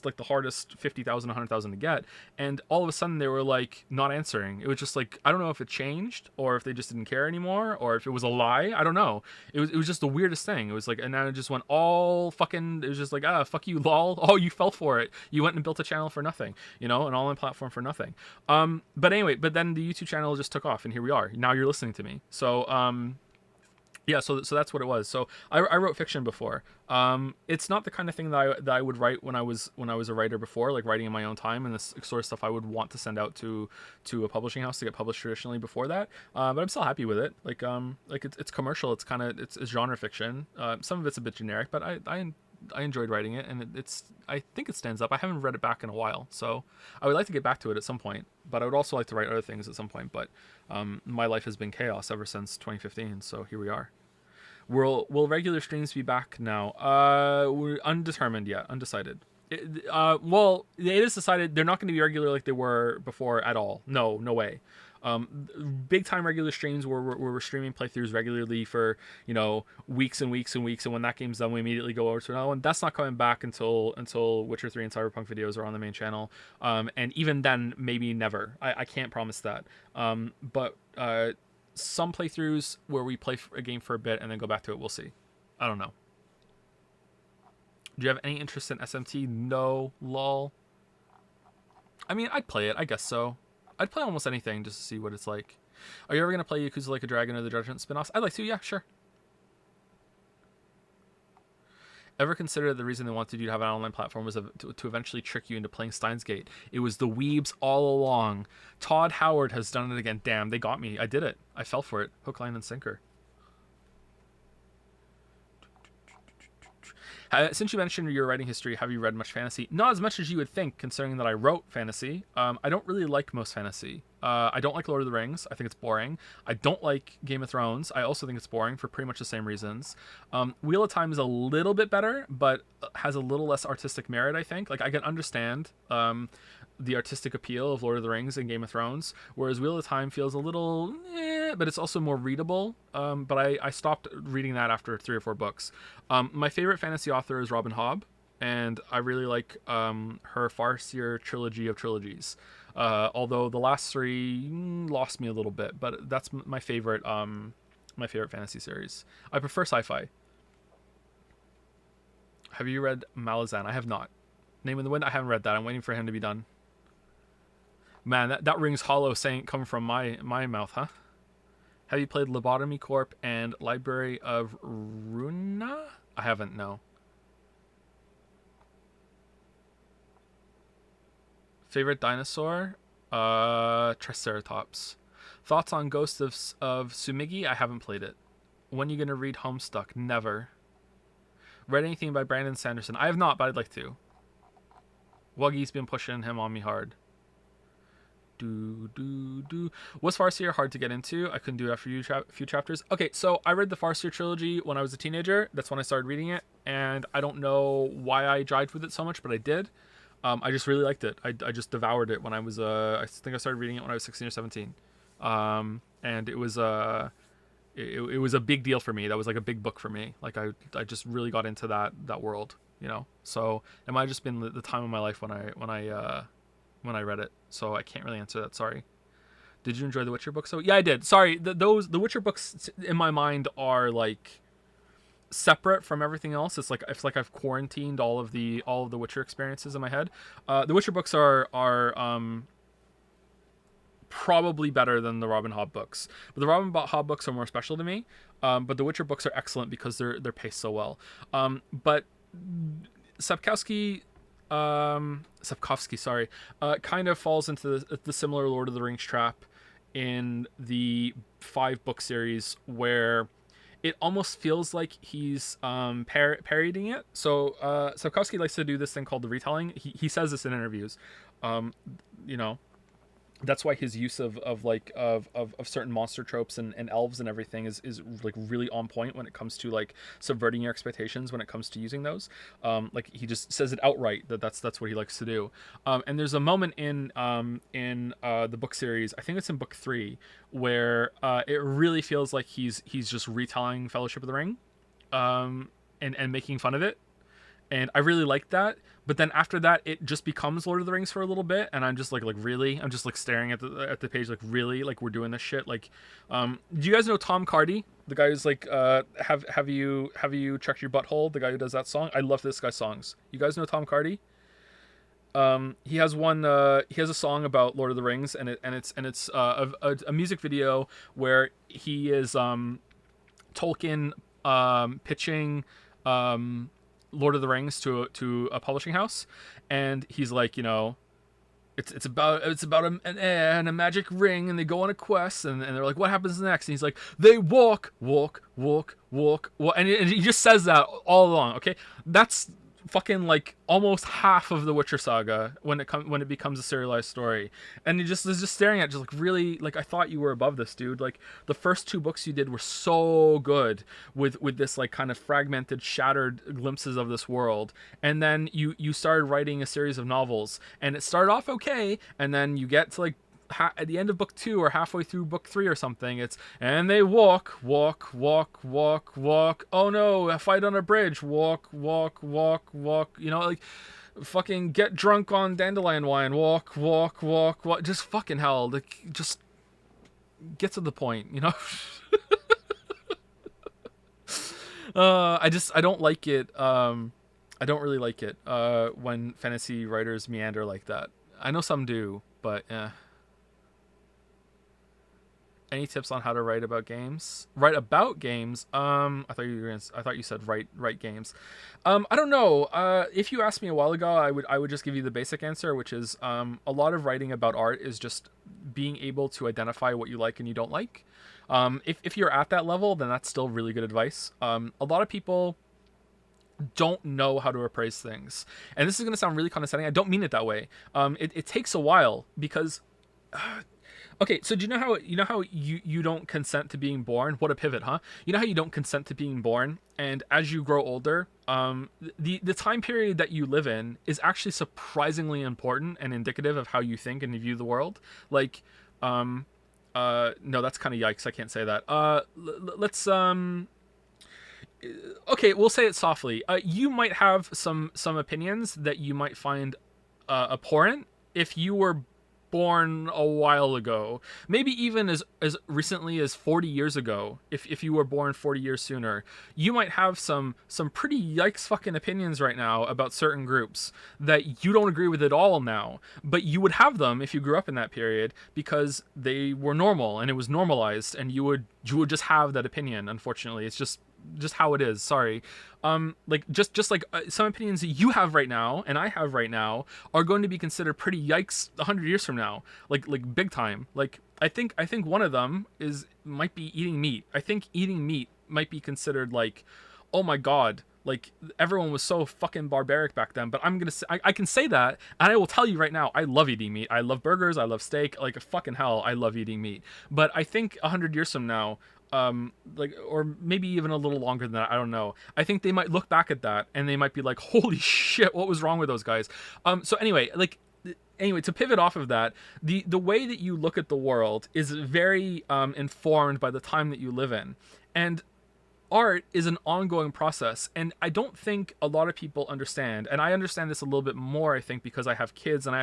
like the hardest 50,000 100,000 to get, and all of a sudden they were like not answering. It was just like, I don't know if it changed or if they just didn't care anymore or if it was a lie. I don't know. It was just the weirdest thing. It was like, and then it just went all fucking, it was just like, fuck you, lol. Oh, you fell for it. You went and built a channel for nothing, an online platform for nothing. But anyway, but then the YouTube channel just took off, and here we are. Now you're listening to me. So yeah, so that's what it was. So I wrote fiction before. It's not the kind of thing that I would write when I was a writer before, like writing in my own time, and this sort of stuff I would want to send out to a publishing house to get published traditionally before that. But I'm still happy with it. Like it's commercial. It's kind of it's genre fiction. Some of it's a bit generic, but I enjoyed writing it, and I think it stands up. I haven't read it back in a while, so I would like to get back to it at some point. But I would also like to write other things at some point. But my life has been chaos ever since 2015, so here we are. Will regular streams be back now? We're undetermined yet, undecided. Well, it is decided they're not going to be regular like they were before at all. No way. Big time regular streams where we're streaming playthroughs regularly for weeks and weeks and weeks, and when that game's done, we immediately go over to another one. That's not coming back until Witcher 3 and Cyberpunk videos are on the main channel, and even then, maybe never. I can't promise that. But some playthroughs where we play a game for a bit and then go back to it, we'll see. I don't know. Do you have any interest in SMT? No, lol. I mean, I'd play it, I guess so. I'd play almost anything just to see what it's like. Are you ever going to play Yakuza Like a Dragon or the Judgment spin-offs? I'd like to, yeah, sure. Ever consider the reason they wanted you to have an online platform was to eventually trick you into playing Steins Gate? It was the weebs all along. Todd Howard has done it again. Damn, they got me. I did it. I fell for it. Hook, line, and sinker. Since you mentioned your writing history, have you read much fantasy? Not as much as you would think, considering that I wrote fantasy. I don't really like most fantasy. I don't like Lord of the Rings. I think it's boring. I don't like Game of Thrones. I also think it's boring for pretty much the same reasons. Wheel of Time is a little bit better, but has a little less artistic merit, I think. Like, I can understand the artistic appeal of Lord of the Rings and Game of Thrones, whereas Wheel of Time feels a little but it's also more readable. But I stopped reading that after 3 or 4 books. My favorite fantasy author is Robin Hobb, and I really like her Farseer trilogy of trilogies. Although the last 3 lost me a little bit, but that's my favorite fantasy series. I prefer sci-fi. Have you read Malazan? I have not. Name in the Wind? I haven't read that. I'm waiting for him to be done. Man, that rings hollow saying come from my mouth, huh? Have you played Lobotomy Corp and Library of Runa? I haven't, no. Favorite dinosaur? Triceratops. Thoughts on Ghost of Sumigi? I haven't played it. When are you going to read Homestuck? Never. Read anything by Brandon Sanderson? I have not, but I'd like to. Wuggy's been pushing him on me hard. Was Farseer hard to get into? I couldn't do it after a few chapters. Okay, so I read the Farseer trilogy when I was a teenager. That's when I started reading it, and I don't know why I jived with it so much, but I did. I just really liked it. I just devoured it when I was I think I started reading it when I was 16 or 17. And it was it was a big deal for me. That was like a big book for me. Like I just really got into that world, you know. So it might have just been the time of my life when I read it. So I can't really answer that. Sorry. Did you enjoy the Witcher books? So yeah, I did. Sorry, the Witcher books in my mind are like separate from everything else. It's like I've quarantined all of the Witcher experiences in my head. The Witcher books are probably better than the Robin Hobb books, but the Robin Hobb books are more special to me. But the Witcher books are excellent because they're paced so well. But Sapkowski, sorry, kind of falls into the similar Lord of the Rings trap in the 5-book series where it almost feels like he's parodying it. So Sapkowski likes to do this thing called the retelling. He says this in interviews. You know, that's why his use of certain monster tropes and elves and everything is like really on point when it comes to like subverting your expectations when it comes to using those. Like he just says it outright that's what he likes to do. And there's a moment in the book series, I think it's in book 3, where it really feels like he's just retelling Fellowship of the Ring, and making fun of it. And I really liked that. But then after that, it just becomes Lord of the Rings for a little bit, and I'm just like really, I'm just like staring at the page, like really, like we're doing this shit. Like, do you guys know Tom Cardy, the guy who's like, have you checked your butthole? The guy who does that song. I love this guy's songs. You guys know Tom Cardy? He has a song about Lord of the Rings, and it's a music video where he is Tolkien pitching Lord of the Rings to a publishing house, and he's like, you know, it's about a magic ring, and they go on a quest, and they're like, what happens next? And he's like, they walk, and he just says that all along. Okay, that's fucking like almost half of the Witcher saga when it becomes a serialized story, and he just is just staring at, just like really, like I thought you were above this, dude. Like the first 2 books you did were so good with this like kind of fragmented, shattered glimpses of this world, and then you started writing a series of novels, and it started off okay, and then you get to like at the end of book 2 or halfway through book 3 or something, it's and they walk. Oh no, a fight on a bridge. Walk. You know, like fucking get drunk on dandelion wine. Walk. Just fucking hell. Like, just get to the point. You know. I don't like it. I don't really like it when fantasy writers meander like that. I know some do, but yeah. Any tips on how to write about games? Write about games? I thought you said write games. I don't know. If you asked me a while ago, I would just give you the basic answer, which is a lot of writing about art is just being able to identify what you like and you don't like. If you're at that level, then that's still really good advice. A lot of people don't know how to appraise things, and this is going to sound really condescending. I don't mean it that way. It takes a while because okay, so do you know how you don't consent to being born? What a pivot, huh? You know how you don't consent to being born, and as you grow older, the time period that you live in is actually surprisingly important and indicative of how you think and view the world. Like, no, that's kind of yikes. I can't say that. Let's okay, we'll say it softly. You might have some opinions that you might find abhorrent if you were born a while ago, maybe even as recently as 40 years ago. If you were born 40 years sooner, you might have some pretty yikes fucking opinions right now about certain groups that you don't agree with at all now, but you would have them if you grew up in that period because they were normal and it was normalized, and you would just have that opinion. Unfortunately, it's just how it is. Sorry. Like just like some opinions that you have right now and I have right now are going to be considered pretty yikes 100 years from now, like big time. Like I think one of them might be eating meat. I think eating meat might be considered like, oh my god, like everyone was so fucking barbaric back then. But I'm gonna say, I can say that, and I will tell you right now, I love eating meat. I love burgers, I love steak, like fucking hell, I love eating meat. But I think 100 years from now, like, or maybe even a little longer than that, I don't know, I think they might look back at that and they might be like, holy shit, what was wrong with those guys? So anyway, to pivot off of that, the way that you look at the world is very informed by the time that you live in, and art is an ongoing process. And I don't think a lot of people understand, and I understand this a little bit more, I think, because I have kids and I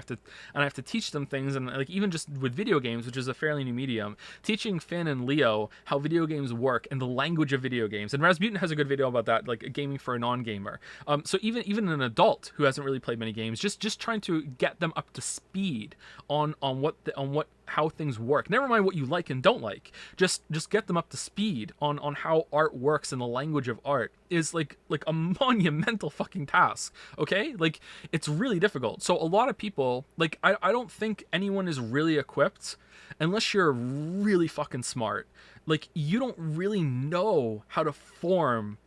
have to teach them things. And like, even just with video games, which is a fairly new medium, teaching Finn and Leo how video games work and the language of video games. And Rasputin has a good video about that, like gaming for a non-gamer. So even an adult who hasn't really played many games, just trying to get them up to speed on what how things work. Never mind what you like and don't like. Just get them up to speed on how art works and the language of art is like a monumental fucking task. Okay? Like, it's really difficult. So a lot of people, like, I don't think anyone is really equipped unless you're really fucking smart. Like, you don't really know how to form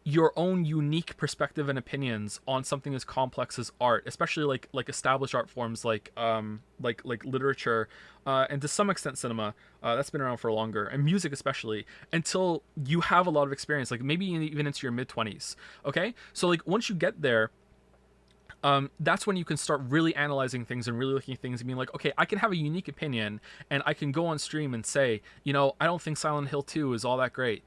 your own unique perspective and opinions on something as complex as art, especially like established art forms like literature, and to some extent cinema, that's been around for longer, and music especially, until you have a lot of experience, like maybe even into your mid-20s. Okay, so like once you get there, that's when you can start really analyzing things and really looking at things and being like, okay, I can have a unique opinion, and I can go on stream and say, I don't think Silent Hill 2 is all that great.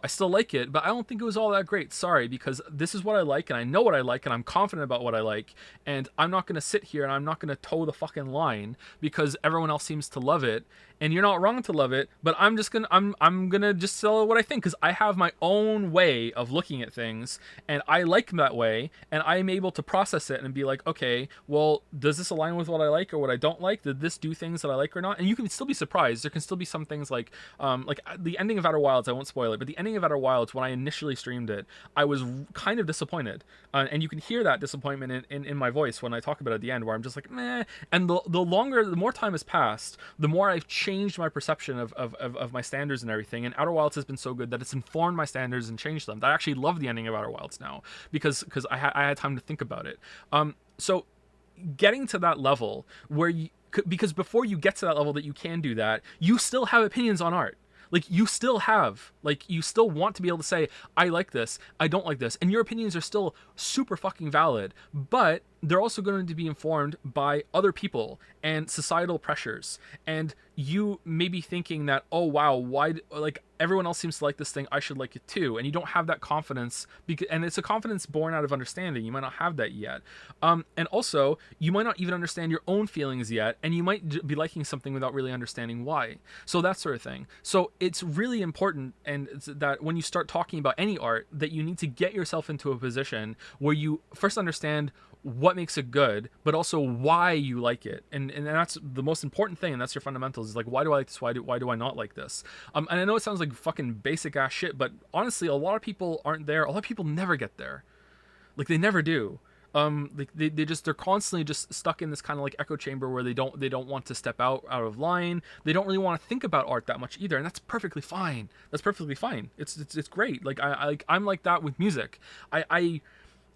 I still like it, but I don't think it was all that great. Sorry, because this is what I like, and I know what I like, and I'm confident about what I like, and I'm not going to sit here and I'm not going to toe the fucking line because everyone else seems to love it, and you're not wrong to love it, but I'm going to just sell what I think, because I have my own way of looking at things, and I like that way, and I'm able to process it and be like, okay, well, does this align with what I like or what I don't like? Did this do things that I like or not? And you can still be surprised. There can still be some things like the ending of Outer Wilds, I won't spoil it, but the ending of Outer Wilds, when I initially streamed it, I was kind of disappointed, and you can hear that disappointment in my voice when I talk about it at the end, where I'm just like, meh. And the more time has passed, the more I've changed my perception of my standards and everything. And Outer Wilds has been so good that it's informed my standards and changed them. I actually love the ending of Outer Wilds now because I had time to think about it. So getting to that level where because before you get to that level that you can do that, you still have opinions on art. Like, you still want to be able to say, I like this, I don't like this, and your opinions are still super fucking valid, but they're also going to be informed by other people and societal pressures, and you may be thinking that, oh wow, why, like, everyone else seems to like this thing, I should like it too, and you don't have that confidence, and it's a confidence born out of understanding. You might not have that yet, and also you might not even understand your own feelings yet, and you might be liking something without really understanding why. So that sort of thing. So it's really important, and it's that when you start talking about any art, that you need to get yourself into a position where you first understand what makes it good, but also why you like it, and that's the most important thing, and that's your fundamentals. Is like, why do I like this? Why do I not like this? And I know it sounds like fucking basic ass shit, but honestly, a lot of people aren't there. A lot of people never get there. Like they never do. Like they're constantly just stuck in this kind of like echo chamber where they don't want to step out of line. They don't really want to think about art that much either, and that's perfectly fine. That's perfectly fine. It's great. Like I'm like that with music. I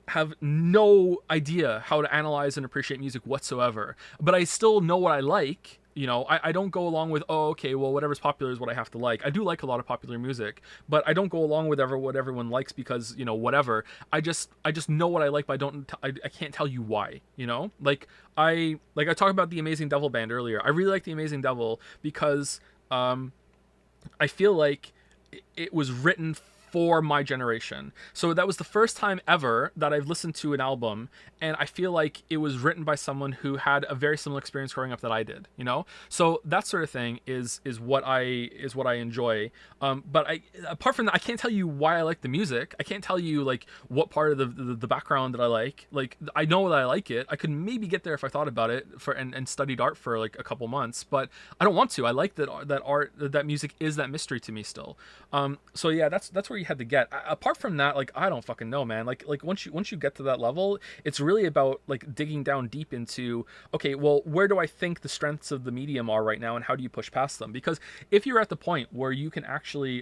have no idea how to analyze and appreciate music whatsoever, but I still know what I like. You know, I don't go along with, oh, okay, well, whatever's popular is what I have to like. I do like a lot of popular music, but I don't go along with what everyone likes because, you know, whatever. I just know what I like, but I can't tell you why, you know? Like I talked about the Amazing Devil band earlier. I really like the Amazing Devil because I feel like it was written for my generation. So that was the first time ever that I've listened to an album, and I feel like it was written by someone who had a very similar experience growing up that I did. You know, so that sort of thing is what I enjoy. But apart from that, I can't tell you why I like the music. I can't tell you like what part of the background that I like. Like I know that I like it. I could maybe get there if I thought about it and studied art for like a couple months, but I don't want to. I like that music is that mystery to me still. So yeah, that's where you had to get. Apart from that, like I don't fucking know, man. Like once you get to that level, it's really about like digging down deep into, okay, well, where do I think the strengths of the medium are right now, and how do you push past them? Because if you're at the point where you can actually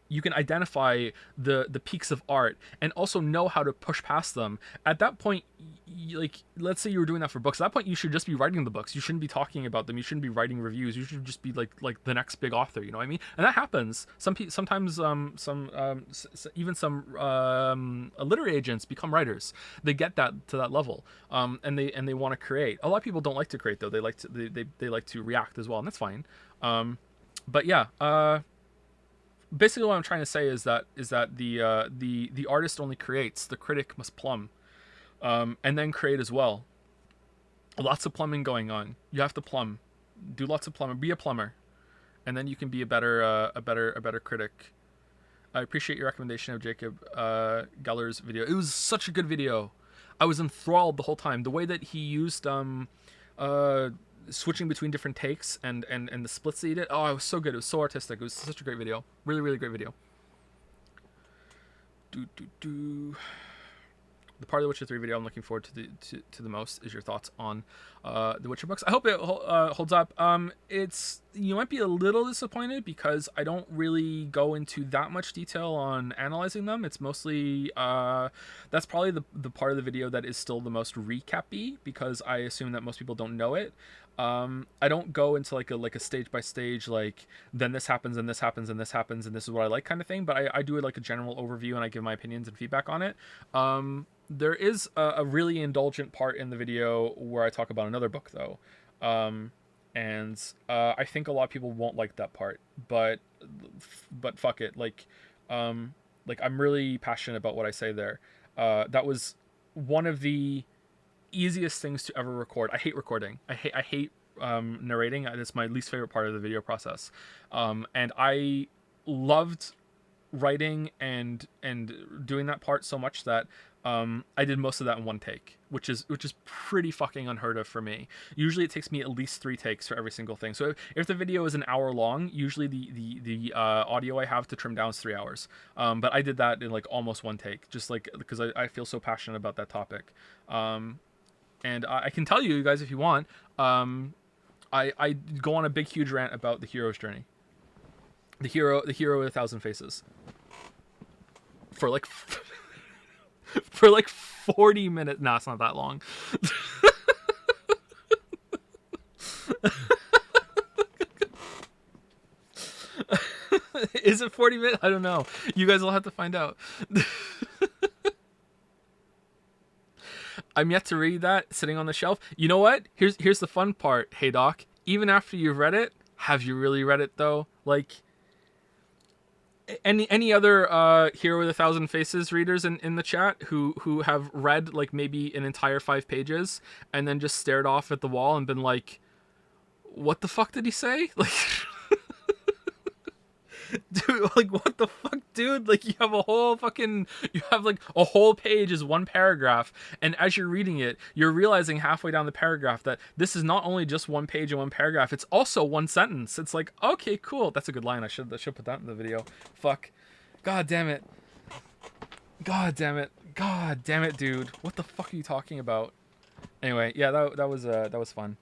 you can identify the peaks of art and also know how to push past them, at that point, like let's say you were doing that for books, at that point you should just be writing the books. You shouldn't be talking about them. You shouldn't be writing reviews. You should just be like the next big author, you know what I mean? And that happens. Sometimes even some literary agents become writers. They get that to that level, and they want to create. A lot of people don't like to create though. They like to they like to react as well, and that's fine. But yeah, basically what I'm trying to say is that the artist only creates, the critic must plumb, and then create as well. Lots of plumbing going on. You have to plumb, do lots of plumbing, be a plumber, and then you can be a better critic. I appreciate your recommendation of Jacob Geller's video. It was such a good video. I was enthralled the whole time. The way that he used switching between different takes and the splits that he did. Oh, it was so good. It was so artistic. It was such a great video. Really, really great video. The part of the Witcher 3 video I'm looking forward to the most is your thoughts on the Witcher books. I hope it holds up. You might be a little disappointed because I don't really go into that much detail on analyzing them. It's mostly that's probably the part of the video that is still the most recap-y because I assume that most people don't know it. I don't go into like a stage by stage, like then this happens and this happens and this happens and this is what I like kind of thing, but I do like a general overview and I give my opinions and feedback on it. There is a really indulgent part in the video where I talk about another book though. And I think a lot of people won't like that part, but fuck it. Like I'm really passionate about what I say there. That was one of the easiest things to ever record. I hate recording. I hate narrating. It's my least favorite part of the video process. And I loved writing and doing that part so much that I did most of that in one take, which is pretty fucking unheard of for me. Usually it takes me at least 3 takes for every single thing. So if the video is an hour long, usually the audio I have to trim down is 3 hours. But I did that in like almost one take, just like because I feel so passionate about that topic. And I can tell you guys if you want, I go on a big huge rant about the hero's journey. The hero with 1,000 faces. For like 40 minutes. Nah, it's not that long. Is it 40 minutes? I don't know. You guys will have to find out. I'm yet to read that, sitting on the shelf. You know what? Here's the fun part. Hey, Doc. Even after you've read it, have you really read it though? Like, any other Hero with 1,000 Faces readers in the chat who have read like maybe an entire 5 pages and then just stared off at the wall and been like, what the fuck did he say? Like, Dude, like what the fuck, dude? Like you have like a whole page is one paragraph, and as you're reading it, you're realizing halfway down the paragraph that this is not only just one page and one paragraph, it's also one sentence. It's like, okay, cool. That's a good line. I should put that in the video. Fuck. God damn it. God damn it. God damn it, dude. What the fuck are you talking about? Anyway, yeah, that was fun.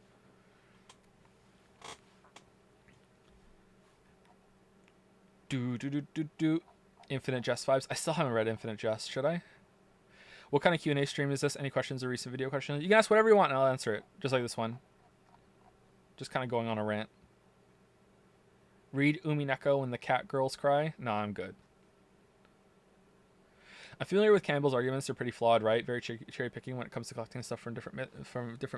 Do. Infinite Jest vibes. I still haven't read Infinite Jest. Should I? What kind of Q&A stream is this? Any questions or recent video questions? You can ask whatever you want and I'll answer it. Just like this one. Just kind of going on a rant. Read Umineko when the cat girls cry? No, I'm good. I'm familiar with Campbell's arguments. They're pretty flawed, right? Very cherry picking when it comes to collecting stuff from different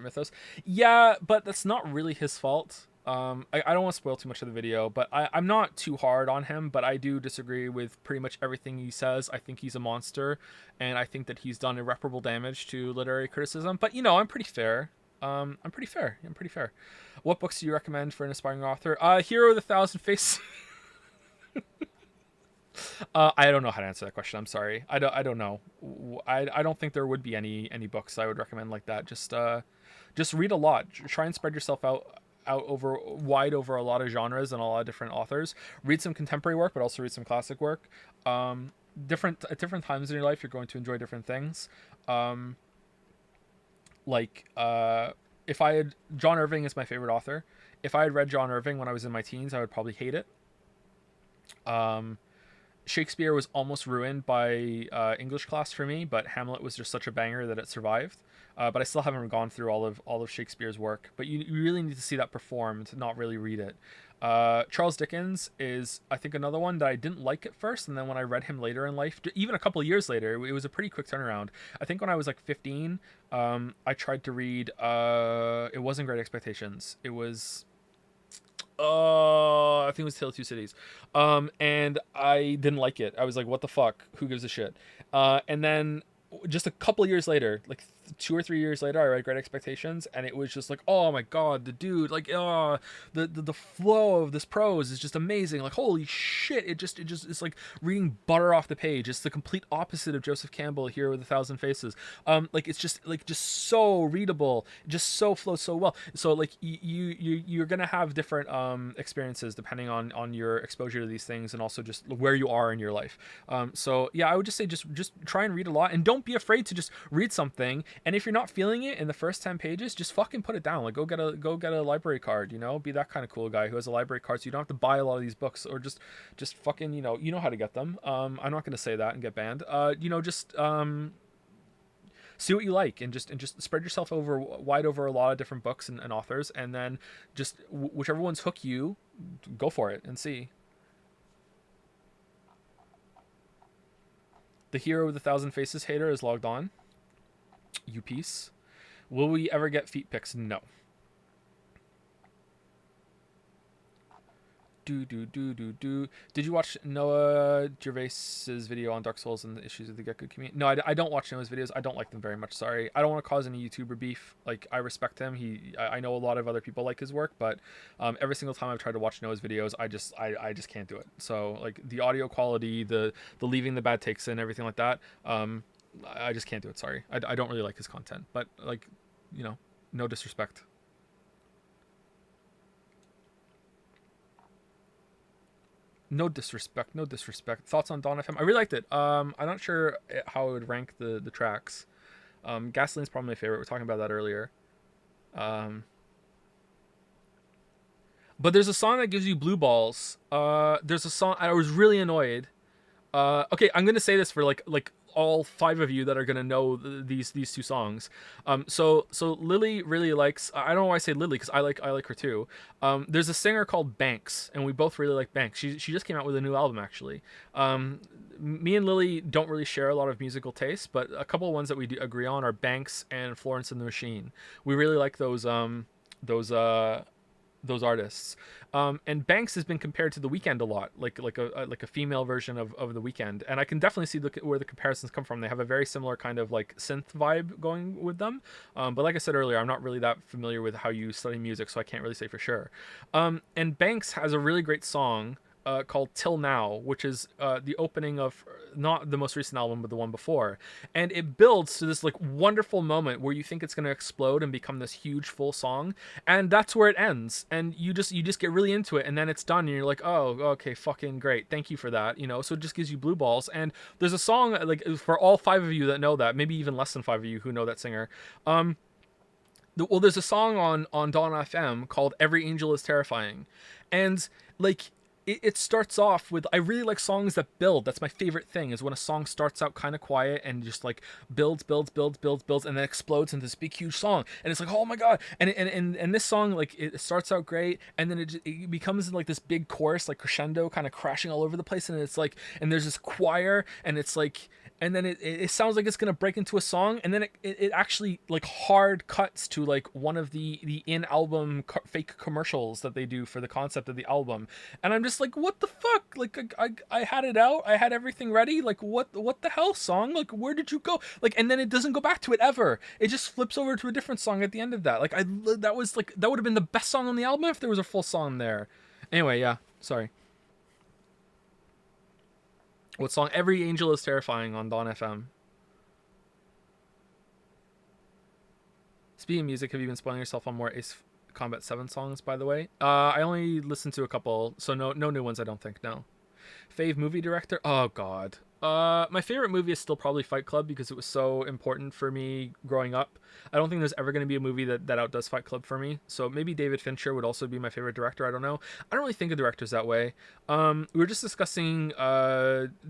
mythos. Yeah, but that's not really his fault. I don't want to spoil too much of the video, but I'm not too hard on him, but I do disagree with pretty much everything he says. I think he's a monster, and I think that he's done irreparable damage to literary criticism. But you know, I'm pretty fair. I'm pretty fair. I'm pretty fair. What books do you recommend for an aspiring author? Hero of the Thousand Faces. I don't know how to answer that question. I'm sorry. I don't know. I don't think there would be any books I would recommend like that. Just read a lot. Try and spread yourself out over wide over a lot of genres and a lot of different authors. Read some contemporary work, but also read some classic work. Different at different times in your life, you're going to enjoy different things. Like if I had John Irving is my favorite author. If I had read John Irving when I was in my teens, I would probably hate it. Shakespeare was almost ruined by English class for me, but Hamlet was just such a banger that it survived. But I still haven't gone through all of Shakespeare's work. But you really need to see that performed, not really read it. Charles Dickens is, I think, another one that I didn't like at first, and then when I read him later in life, even a couple of years later, it was a pretty quick turnaround. I think when I was like 15, I tried to read. It wasn't Great Expectations. It was I think it was Tale of Two Cities. And I didn't like it. I was like, what the fuck? Who gives a shit? And then just a couple years later, like 2 or 3 years later, I read Great Expectations, and it was just like, oh my god, the dude, like, the flow of this prose is just amazing. Like, holy shit, it just it's like reading butter off the page. It's the complete opposite of Joseph Campbell here with A Thousand Faces. Like it's just so readable, just so flows so well. So like you're gonna have different experiences depending on your exposure to these things and also just where you are in your life. So yeah, I would just say just try and read a lot, and don't be afraid to just read something. And if you're not feeling it in the first 10 pages, just fucking put it down. Like go get a library card, you know, be that kind of cool guy who has a library card so you don't have to buy a lot of these books, or just fucking, you know how to get them. I'm not going to say that and get banned. Just see what you like, and just spread yourself wide over a lot of different books and authors, and then just whichever ones hook you, go for it and see. The Hero with a Thousand Faces hater is logged on. You piece. Will we ever get feet pics? No. Did you watch Noah Gervais's video on Dark Souls and the issues of the Gekko community? No, I don't watch Noah's videos. I don't like them very much. Sorry, I don't want to cause any YouTuber beef. Like, I respect him. I know a lot of other people like his work, but every single time I've tried to watch Noah's videos, I just can't do it. So like the audio quality, the leaving the bad takes in, everything like that. I just can't do it. Sorry, I don't really like his content, but like, no disrespect. No disrespect, no disrespect. Thoughts on Dawn FM? I really liked it. I'm not sure how I would rank the tracks. Gasoline's probably my favorite. We are talking about that earlier. But there's a song that gives you blue balls. There's a song I was really annoyed. Okay, I'm gonna say this for like all 5 of you that are gonna know these 2 songs. So Lily really likes. I don't know why I say Lily because I like her too. There's a singer called Banks, and we both really like Banks. She just came out with a new album actually. Me and Lily don't really share a lot of musical tastes, but a couple of ones that we do agree on are Banks and Florence and the Machine. We really like those artists. And Banks has been compared to The Weeknd a lot, like a female version of The Weeknd, and I can definitely see where the comparisons come from. They have a very similar kind of like synth vibe going with them. But like I said earlier, I'm not really that familiar with how you study music, so I can't really say for sure. And Banks has a really great song called Till Now, which is the opening of not the most recent album, but the one before. And it builds to this like wonderful moment where you think it's going to explode and become this huge full song. And that's where it ends. And you just get really into it. And then it's done. And you're like, oh, okay, fucking great. Thank you for that. So it just gives you blue balls. And there's a song, like, for all five of you that know that, maybe even less than five of you who know that singer. Well, there's a song on Dawn FM called "Every Angel Is Terrifying," and like it starts off with, I really like songs that build. That's my favorite thing, is when a song starts out kind of quiet and just like builds, and then explodes into this big huge song, and it's like, oh my god. And this song, like, it starts out great, and then it becomes like this big chorus, like crescendo, kind of crashing all over the place, and it's like, and there's this choir, and it's like, and then it sounds like it's gonna break into a song, and then it actually like hard cuts to like one of the in-album fake commercials that they do for the concept of the album. And I'm just like, what the fuck? Like, I had it out, I had everything ready, like, what the hell, song? Like, where did you go? Like, and then it doesn't go back to it ever. It just flips over to a different song at the end of that. Like, that was like, that would have been the best song on the album if there was a full song there. Anyway, yeah, sorry. What song? Every Angel Is Terrifying on Dawn FM. Speaking of music, have you been spoiling yourself on more Ace Combat 7 songs, by the way? I only listened to a couple, so no new ones, I don't think, no. Fave movie director? Oh, God. My favorite movie is still probably Fight Club, because it was so important for me growing up. I don't think there's ever going to be a movie that outdoes Fight Club for me. So maybe David Fincher would also be my favorite director. I don't know. I don't really think of directors that way. We were just discussing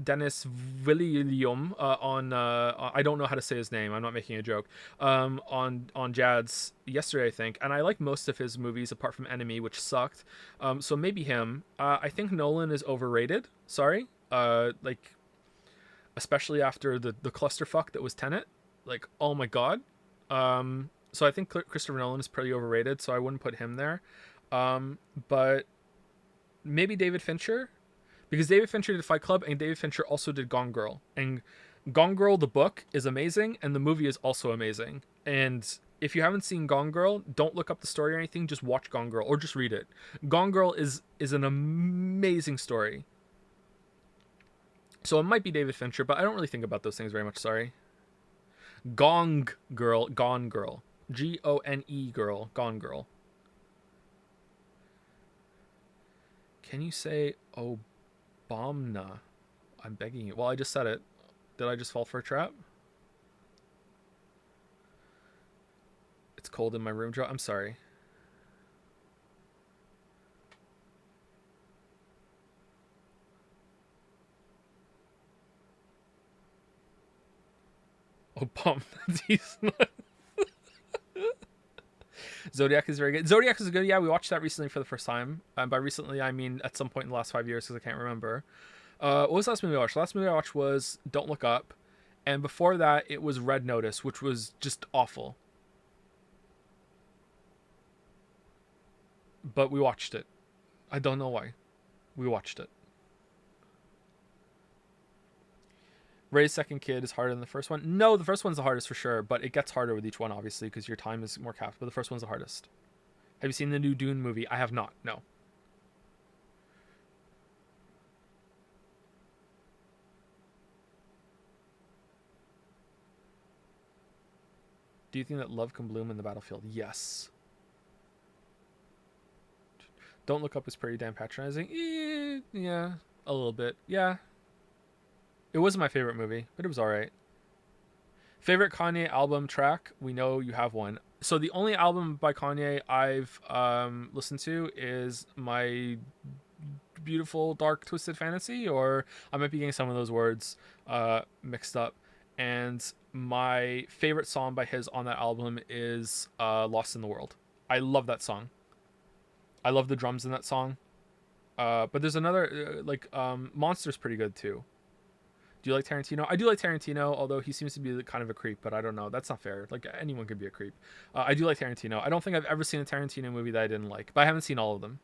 Dennis Villeneuve on I don't know how to say his name. I'm not making a joke. On Jad's yesterday, I think, and I like most of his movies apart from Enemy, which sucked. So maybe him. I think Nolan is overrated. Sorry. Like, especially after the clusterfuck that was Tenet. Like, oh my god. So I think Christopher Nolan is pretty overrated, so I wouldn't put him there. But maybe David Fincher, because David Fincher did Fight Club, and David Fincher also did Gone Girl. And Gone Girl, the book, is amazing, and the movie is also amazing. And if you haven't seen Gone Girl, don't look up the story or anything, just watch Gone Girl, or just read it. Gone Girl is an amazing story. So it might be David Fincher, but I don't really think about those things very much, sorry. Gone Girl. Gone Girl. Girl. Gone Girl. Can you say Obama? I'm begging you. Well, I just said it. Did I just fall for a trap? It's cold in my room, Joe. I'm sorry. Obama. He's not. Zodiac is very good. Zodiac is good. Yeah, we watched that recently for the first time. By recently, I mean at some point in the last 5 years, because I can't remember. What was the last movie I watched? The last movie I watched was Don't Look Up. And before that, it was Red Notice, which was just awful. But we watched it. I don't know why. We watched it. Ray's second kid is harder than the first one. No, the first one's the hardest for sure, but it gets harder with each one, obviously, because your time is more capped. But the first one's the hardest. Have you seen the new Dune movie? I have not. No. Do you think that love can bloom in the battlefield? Yes. Don't Look Up is pretty damn patronizing. Yeah, a little bit. Yeah. It wasn't my favorite movie, but it was alright. Favorite Kanye album track? We know you have one. So the only album by Kanye I've listened to is My Beautiful Dark Twisted Fantasy, or I might be getting some of those words mixed up. And my favorite song by his on that album is Lost in the World. I love that song. I love the drums in that song. But there's another, Monster's pretty good too. Do you like Tarantino? I do like Tarantino, although he seems to be kind of a creep, but I don't know. That's not fair. Like, anyone could be a creep. I do like Tarantino. I don't think I've ever seen a Tarantino movie that I didn't like, but I haven't seen all of them.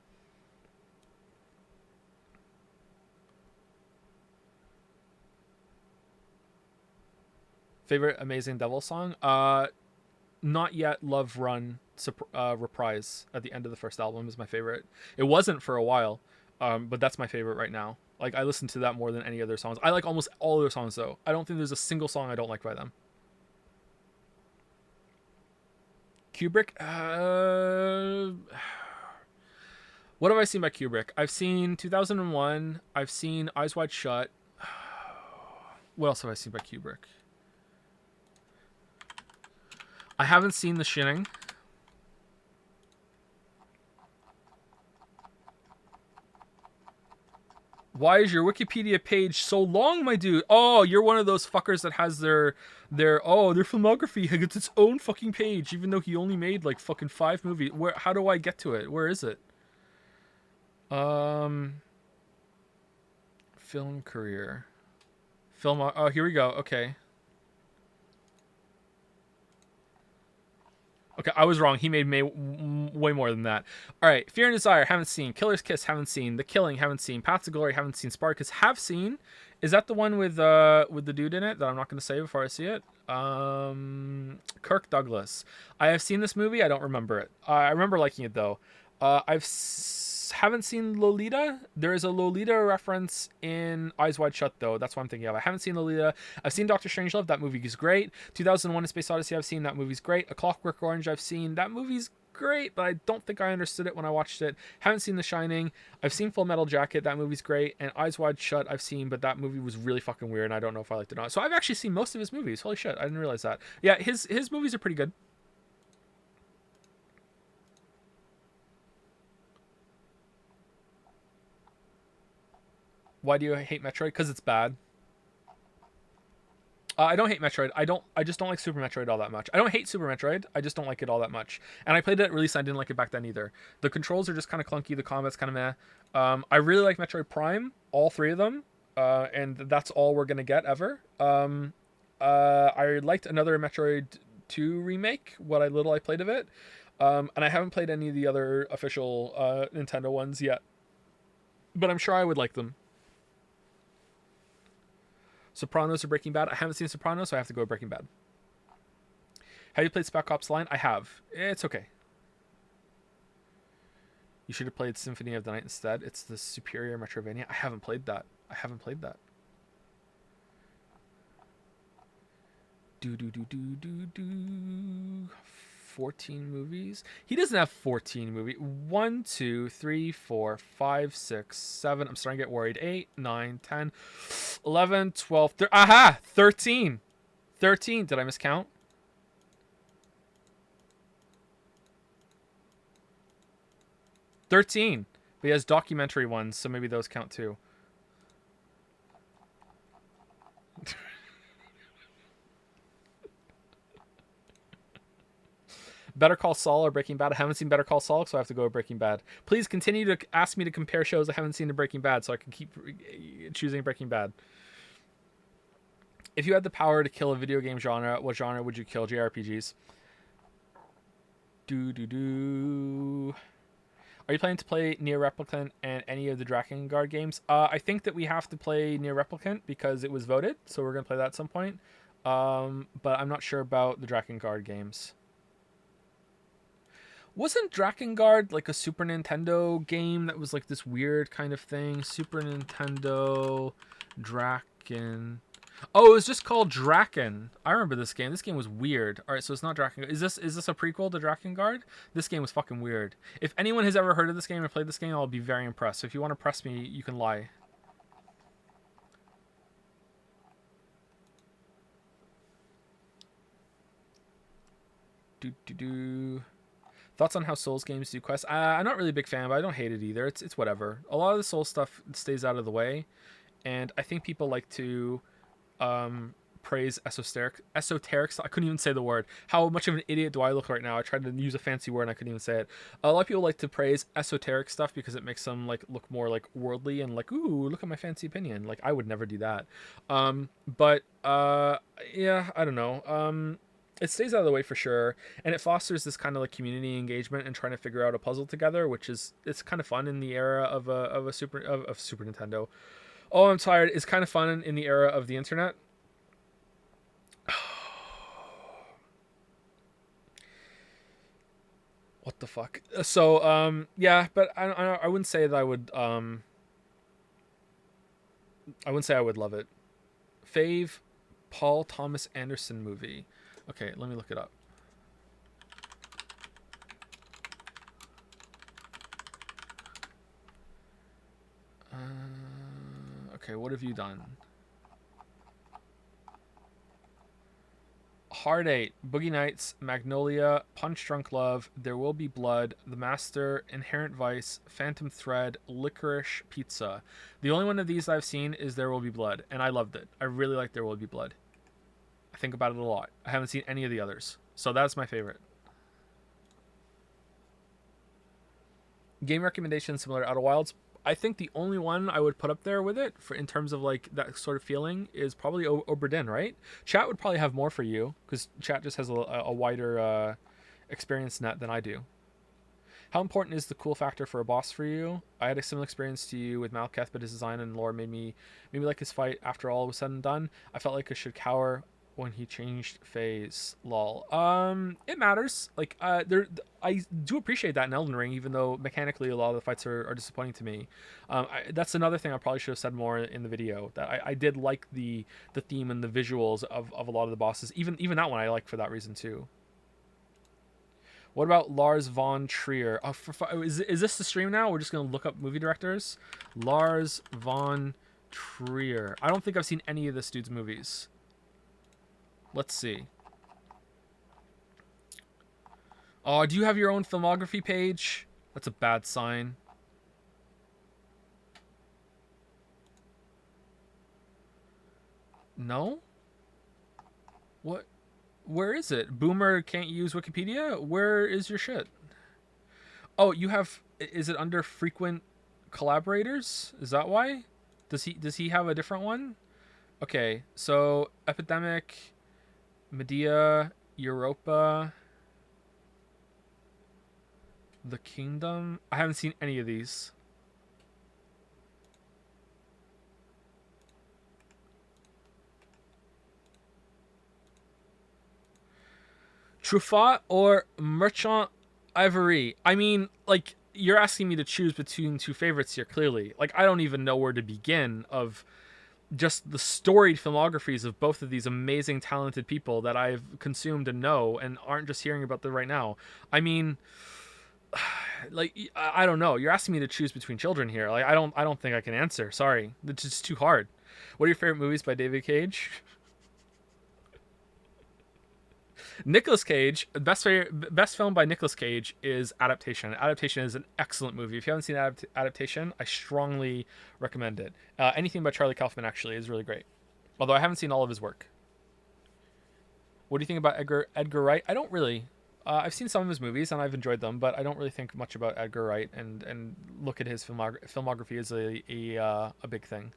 Favorite Amazing Devil song? Not Yet Love Run reprise at the end of the first album is my favorite. It wasn't for a while. But that's my favorite right now. Like I listen to that more than any other songs. I like almost all their songs though. I don't think there's a single song I don't like by them. Kubrick. What have I seen by Kubrick? I've seen 2001. I've seen Eyes Wide Shut. What else have I seen by Kubrick? I haven't seen The Shining. Why is your Wikipedia page so long, my dude? Oh, you're one of those fuckers that has their filmography gets its own fucking page, even though he only made like fucking 5 movies. Where? How do I get to it? Where is it? Film career, film. Oh, here we go. Okay. Okay, I was wrong. He made way more than that. All right, Fear and Desire, haven't seen. Killer's Kiss, haven't seen. The Killing, haven't seen. Paths to Glory, haven't seen. Spartacus, have seen. Is that the one with the dude in it that I'm not going to say before I see it? Kirk Douglas. I have seen this movie. I don't remember it. I remember liking it though. Haven't seen Lolita. There is a Lolita reference in Eyes Wide Shut though. That's what I'm thinking of. I haven't seen Lolita. I've seen Doctor Strangelove. That movie is great. 2001: A Space Odyssey. I've seen. That movie's great. A Clockwork Orange. I've seen. That movie's great, but I don't think I understood it when I watched it. Haven't seen The Shining. I've seen Full Metal Jacket. That movie's great. And Eyes Wide Shut I've seen, but that movie was really fucking weird and I don't know if I liked it or not. So I've actually seen most of his movies. Holy shit, I didn't realize that. Yeah, his movies are pretty good. Why do you hate Metroid? Because it's bad. I don't hate Metroid. I just don't like Super Metroid all that much. I don't hate Super Metroid. I just don't like it all that much. And I played it at release. I didn't like it back then either. The controls are just kind of clunky. The combat's kind of meh. I really like Metroid Prime. All 3 of them. And that's all we're gonna get ever. I liked another Metroid 2 remake. What I little I played of it. And I haven't played any of the other official Nintendo ones yet. But I'm sure I would like them. Sopranos or Breaking Bad? I haven't seen Sopranos, so I have to go with Breaking Bad. Have you played Spec Ops Line? I have. It's okay. You should have played Symphony of the Night instead. It's the superior Metrovania. I haven't played that. Do. 14 movies. He doesn't have 14 movies. 1, 2, 3, 4, 5, 6, 7. I'm starting to get worried. 8, 9, 10, 11, 12. Aha! 13. 13. Did I miscount? But he has documentary ones, so maybe those count too. Better Call Saul or Breaking Bad? I haven't seen Better Call Saul, so I have to go with Breaking Bad. Please continue to ask me to compare shows I haven't seen to Breaking Bad, so I can keep choosing Breaking Bad. If you had the power to kill a video game genre, what genre would you kill? JRPGs. Are you planning to play Nier Replicant and any of the Drakengard games? I think that we have to play Nier Replicant because it was voted, so we're going to play that at some point. But I'm not sure about the Drakengard games. Wasn't Drakengard like a Super Nintendo game that was like this weird kind of thing? Super Nintendo Draken. Oh, it was just called Draken. I remember this game. This game was weird. All right, so it's not Drakengard. Is this a prequel to Drakengard? This game was fucking weird. If anyone has ever heard of this game or played this game, I'll be very impressed. So if you want to press me, you can lie. Thoughts on how Souls games do quests? I'm not really a big fan, but I don't hate it either. It's whatever. A lot of the Souls stuff stays out of the way, and I think people like to praise esoteric. I couldn't even say the word. How much of an idiot do I look right now? I tried to use a fancy word and I couldn't even say it. A lot of people like to praise esoteric stuff because it makes them like look more like worldly and like, ooh, look at my fancy opinion. Like I would never do that. Yeah, I don't know. It stays out of the way for sure, and it fosters this kind of like community engagement and trying to figure out a puzzle together, which is it's kind of fun in the era of Super Nintendo. Oh, I'm tired. It's kind of fun in the era of the internet. What What the fuck? So, yeah, but I wouldn't say that I wouldn't say I would love it. Fave Paul Thomas Anderson movie. Okay, let me look it up. Okay, what have you done? Hard Eight, Boogie Nights, Magnolia, Punch Drunk Love, There Will Be Blood, The Master, Inherent Vice, Phantom Thread, Licorice Pizza. The only one of these I've seen is There Will Be Blood, and I loved it. I really like There Will Be Blood. I think about it a lot. I haven't seen any of the others, so that's my favorite. Game recommendation similar to Outer Wilds. I think the only one I would put up there with it for in terms of like that sort of feeling is probably Oberdin, right? Chat would probably have more for you because chat just has a wider experience net than I do. How important is the cool factor for a boss for you? I had a similar experience to you with Malketh, but his design and lore made me like his fight after all was said and done. I felt like I should cower when he changed phase. Lol. It matters. Like, I do appreciate that in Elden Ring, even though mechanically a lot of the fights are disappointing to me. That's another thing I probably should have said more in the video. That I did like the theme and the visuals of a lot of the bosses. Even that one I like for that reason too. What about Lars von Trier? Oh, is this the stream now? We're just gonna look up movie directors. Lars von Trier. I don't think I've seen any of this dude's movies. Let's see. Oh, do you have your own filmography page? That's a bad sign. No? What? Where is it? Boomer can't use Wikipedia? Where is your shit? Oh, you have. Is it under frequent collaborators? Is that why? Does he have a different one? Okay, so Epidemic, Medea, Europa, The Kingdom. I haven't seen any of these. Truffaut or Merchant Ivory? I mean, like, you're asking me to choose between two favorites here, clearly. Like, I don't even know where to begin of just the storied filmographies of both of these amazing, talented people that I've consumed and know and aren't just hearing about them right now. I mean, like, I don't know. You're asking me to choose between children here. Like, I don't think I can answer. Sorry. It's just too hard. What are your favorite movies by David Cage? Nicolas Cage, best film by Nicolas Cage is Adaptation. Adaptation is an excellent movie. If you haven't seen Adaptation, I strongly recommend it. Anything by Charlie Kaufman actually is really great. Although I haven't seen all of his work. What do you think about Edgar Wright? I don't really. I've seen some of his movies and I've enjoyed them, but I don't really think much about Edgar Wright and look at his filmography as a big thing.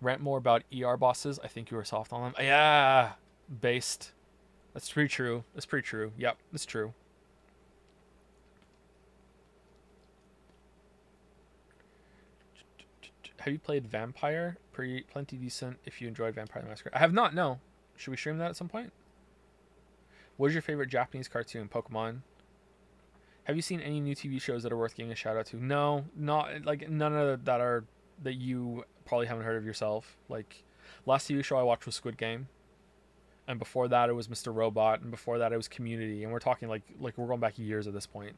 Rant more about ER bosses. I think you were soft on them. Yeah, based. That's pretty true. That's pretty true. Yep, that's true. Have you played Vampire? Plenty decent if you enjoyed Vampire the Masquerade. I have not, no. Should we stream that at some point? What is your favorite Japanese cartoon? Pokemon. Have you seen any new TV shows that are worth giving a shout out to? No, not like none of that are that you probably haven't heard of yourself. Like last TV show I watched was Squid Game, and before that it was Mr. Robot, and before that it was Community, and we're talking like we're going back years at this point.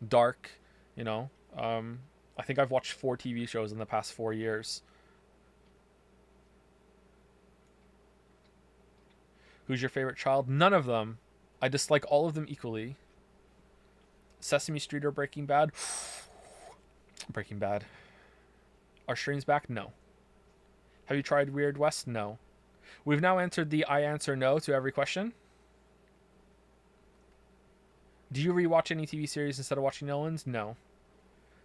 Dark, you know. I think I've watched 4 TV shows in the past 4 years. Who's your favorite child? None of them. I dislike all of them equally. Sesame Street or Breaking Bad? Breaking Bad. Are streams back? No. Have you tried Weird West? No. We've now answered the I answer no to every question. Do you rewatch any TV series instead of watching Nolan's? No.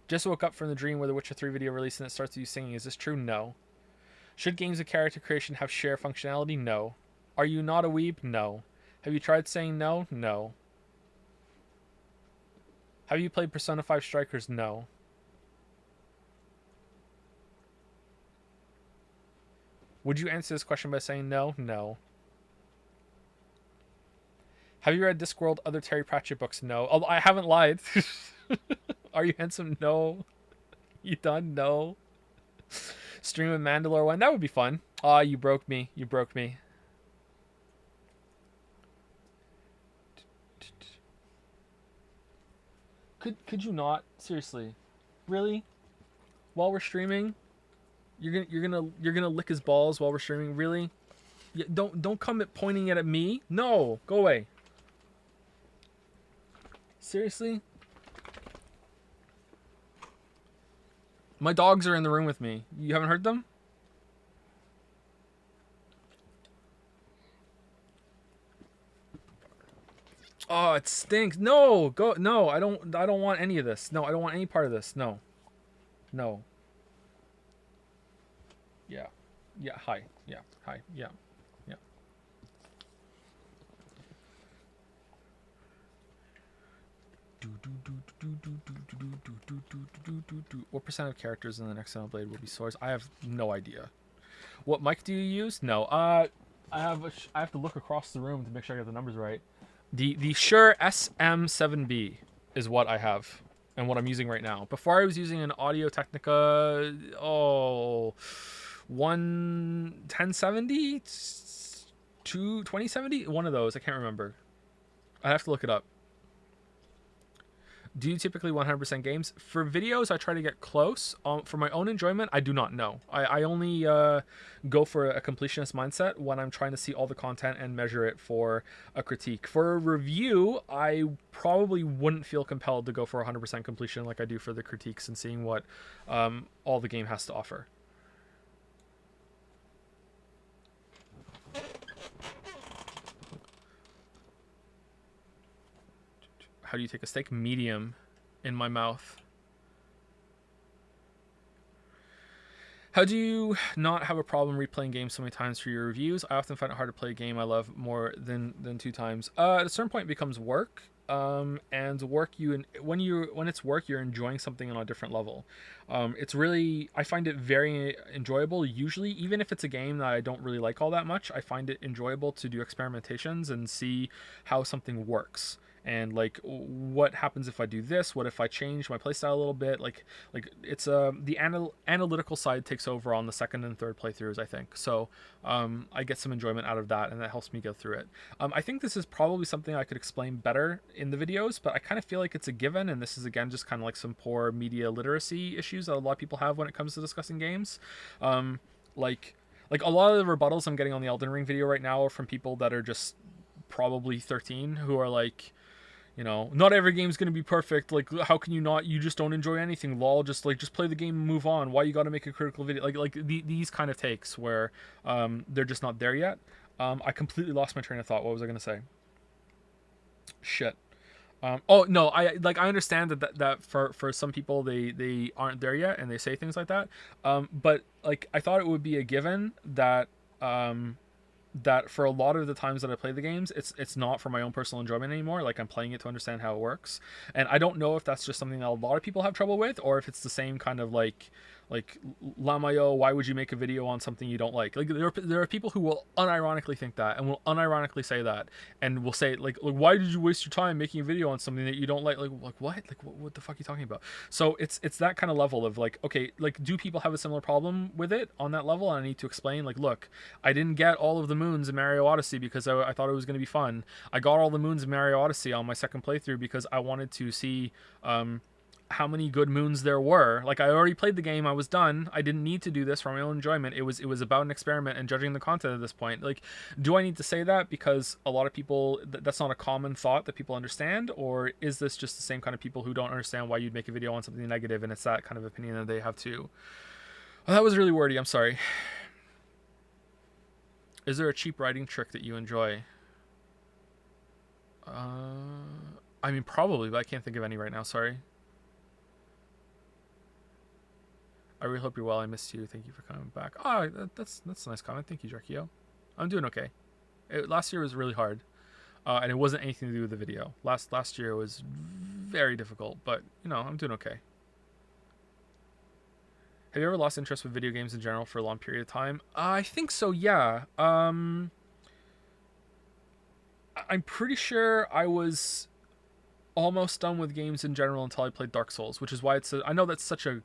Just woke up from the dream where the Witcher 3 video released and it starts with you singing. Is this true? No. Should games of character creation have share functionality? No. Are you not a weeb? No. Have you tried saying no? No. Have you played Persona 5 Strikers? No. Would you answer this question by saying no? No. Have you read Discworld, other Terry Pratchett books? No. Although I haven't lied. Are You Handsome? No. You Done? No. Stream a Mandalore one? That would be fun. Ah, you broke me. You broke me. Could you not? Seriously. Really? While we're streaming? You're gonna lick his balls while we're streaming? Really? Yeah, don't come at pointing it at me. No, go away. Seriously? My dogs are in the room with me. You haven't heard them? Oh, it stinks. No, go. No, I don't. I don't want any of this. No, I don't want any part of this. No, no. Yeah, yeah. Hi. Yeah. Hi. Yeah. Yeah. What percent of characters in the next Xenoblade will be swords? I have no idea. What mic do you use? No. I have to look across the room to make sure I get the numbers right. The Shure SM7B is what I have and what I'm using right now. Before I was using an Audio Technica 1070, 2070, one of those. I can't remember. I have to look it up. Do you typically 100% games? For videos, I try to get close. For my own enjoyment, I do not know. I only go for a completionist mindset when I'm trying to see all the content and measure it for a critique. For a review, I probably wouldn't feel compelled to go for 100% completion like I do for the critiques and seeing what all the game has to offer. How do you take a steak? Medium in my mouth. How do you not have a problem replaying games so many times for your reviews? I often find it hard to play a game I love more than 2 times. At a certain point, it becomes work. And work when it's work, you're enjoying something on a different level. It's really, I find it very enjoyable. Usually, even if it's a game that I don't really like all that much, I find it enjoyable to do experimentations and see how something works. And like, what happens if I do this? What if I change my playstyle a little bit? Like it's the analytical side takes over on the second and third playthroughs, I think. So I get some enjoyment out of that, and that helps me go through it. I think this is probably something I could explain better in the videos, but I kind of feel like it's a given, and this is again just kind of like some poor media literacy issues that a lot of people have when it comes to discussing games. Like a lot of the rebuttals I'm getting on the Elden Ring video right now are from people that are just probably 13 who are like, not every game's gonna be perfect. Like, how can you not? You just don't enjoy anything. Lol. Just play the game and move on. Why you got to make a critical video? These kind of takes where they're just not there yet. I completely lost my train of thought. What was I gonna say? Shit. Oh no, I understand that for some people they aren't there yet and they say things like that. But like I thought it would be a given that that for a lot of the times that I play the games, it's not for my own personal enjoyment anymore. Like I'm playing it to understand how it works, and I don't know if that's just something that a lot of people have trouble with, or if it's the same kind of like Lamayo, why would you make a video on something you don't like? Like there are people who will unironically think that and will unironically say that and will say like why did you waste your time making a video on something that you don't like? Like what? Like what the fuck are you talking about? So it's that kind of level of like, okay, like do people have a similar problem with it on that level? And I need to explain like, look, I didn't get all of the moons in Mario Odyssey because I thought it was going to be fun. I got all the moons in Mario Odyssey on my second playthrough because I wanted to see how many good moons there were. Like I already played the game, I was done. I didn't need to do this for my own enjoyment. It was about an experiment and judging the content at this point. Like, do I need to say that because a lot of people that's not a common thought that people understand, or is this just the same kind of people who don't understand why you'd make a video on something negative and it's that kind of opinion that they have too? Well, that was really wordy. I'm sorry. Is there a cheap writing trick that you enjoy? I mean, probably, but I can't think of any right now. Sorry. I really hope you're well. I missed you. Thank you for coming back. Oh, that's a nice comment. Thank you, Jarkio. I'm doing okay. Last year was really hard, and it wasn't anything to do with the video. Last year was very difficult, but I'm doing okay. Have you ever lost interest with video games in general for a long period of time? I think so. Yeah. I'm pretty sure I was almost done with games in general until I played Dark Souls, which is why I know that's such a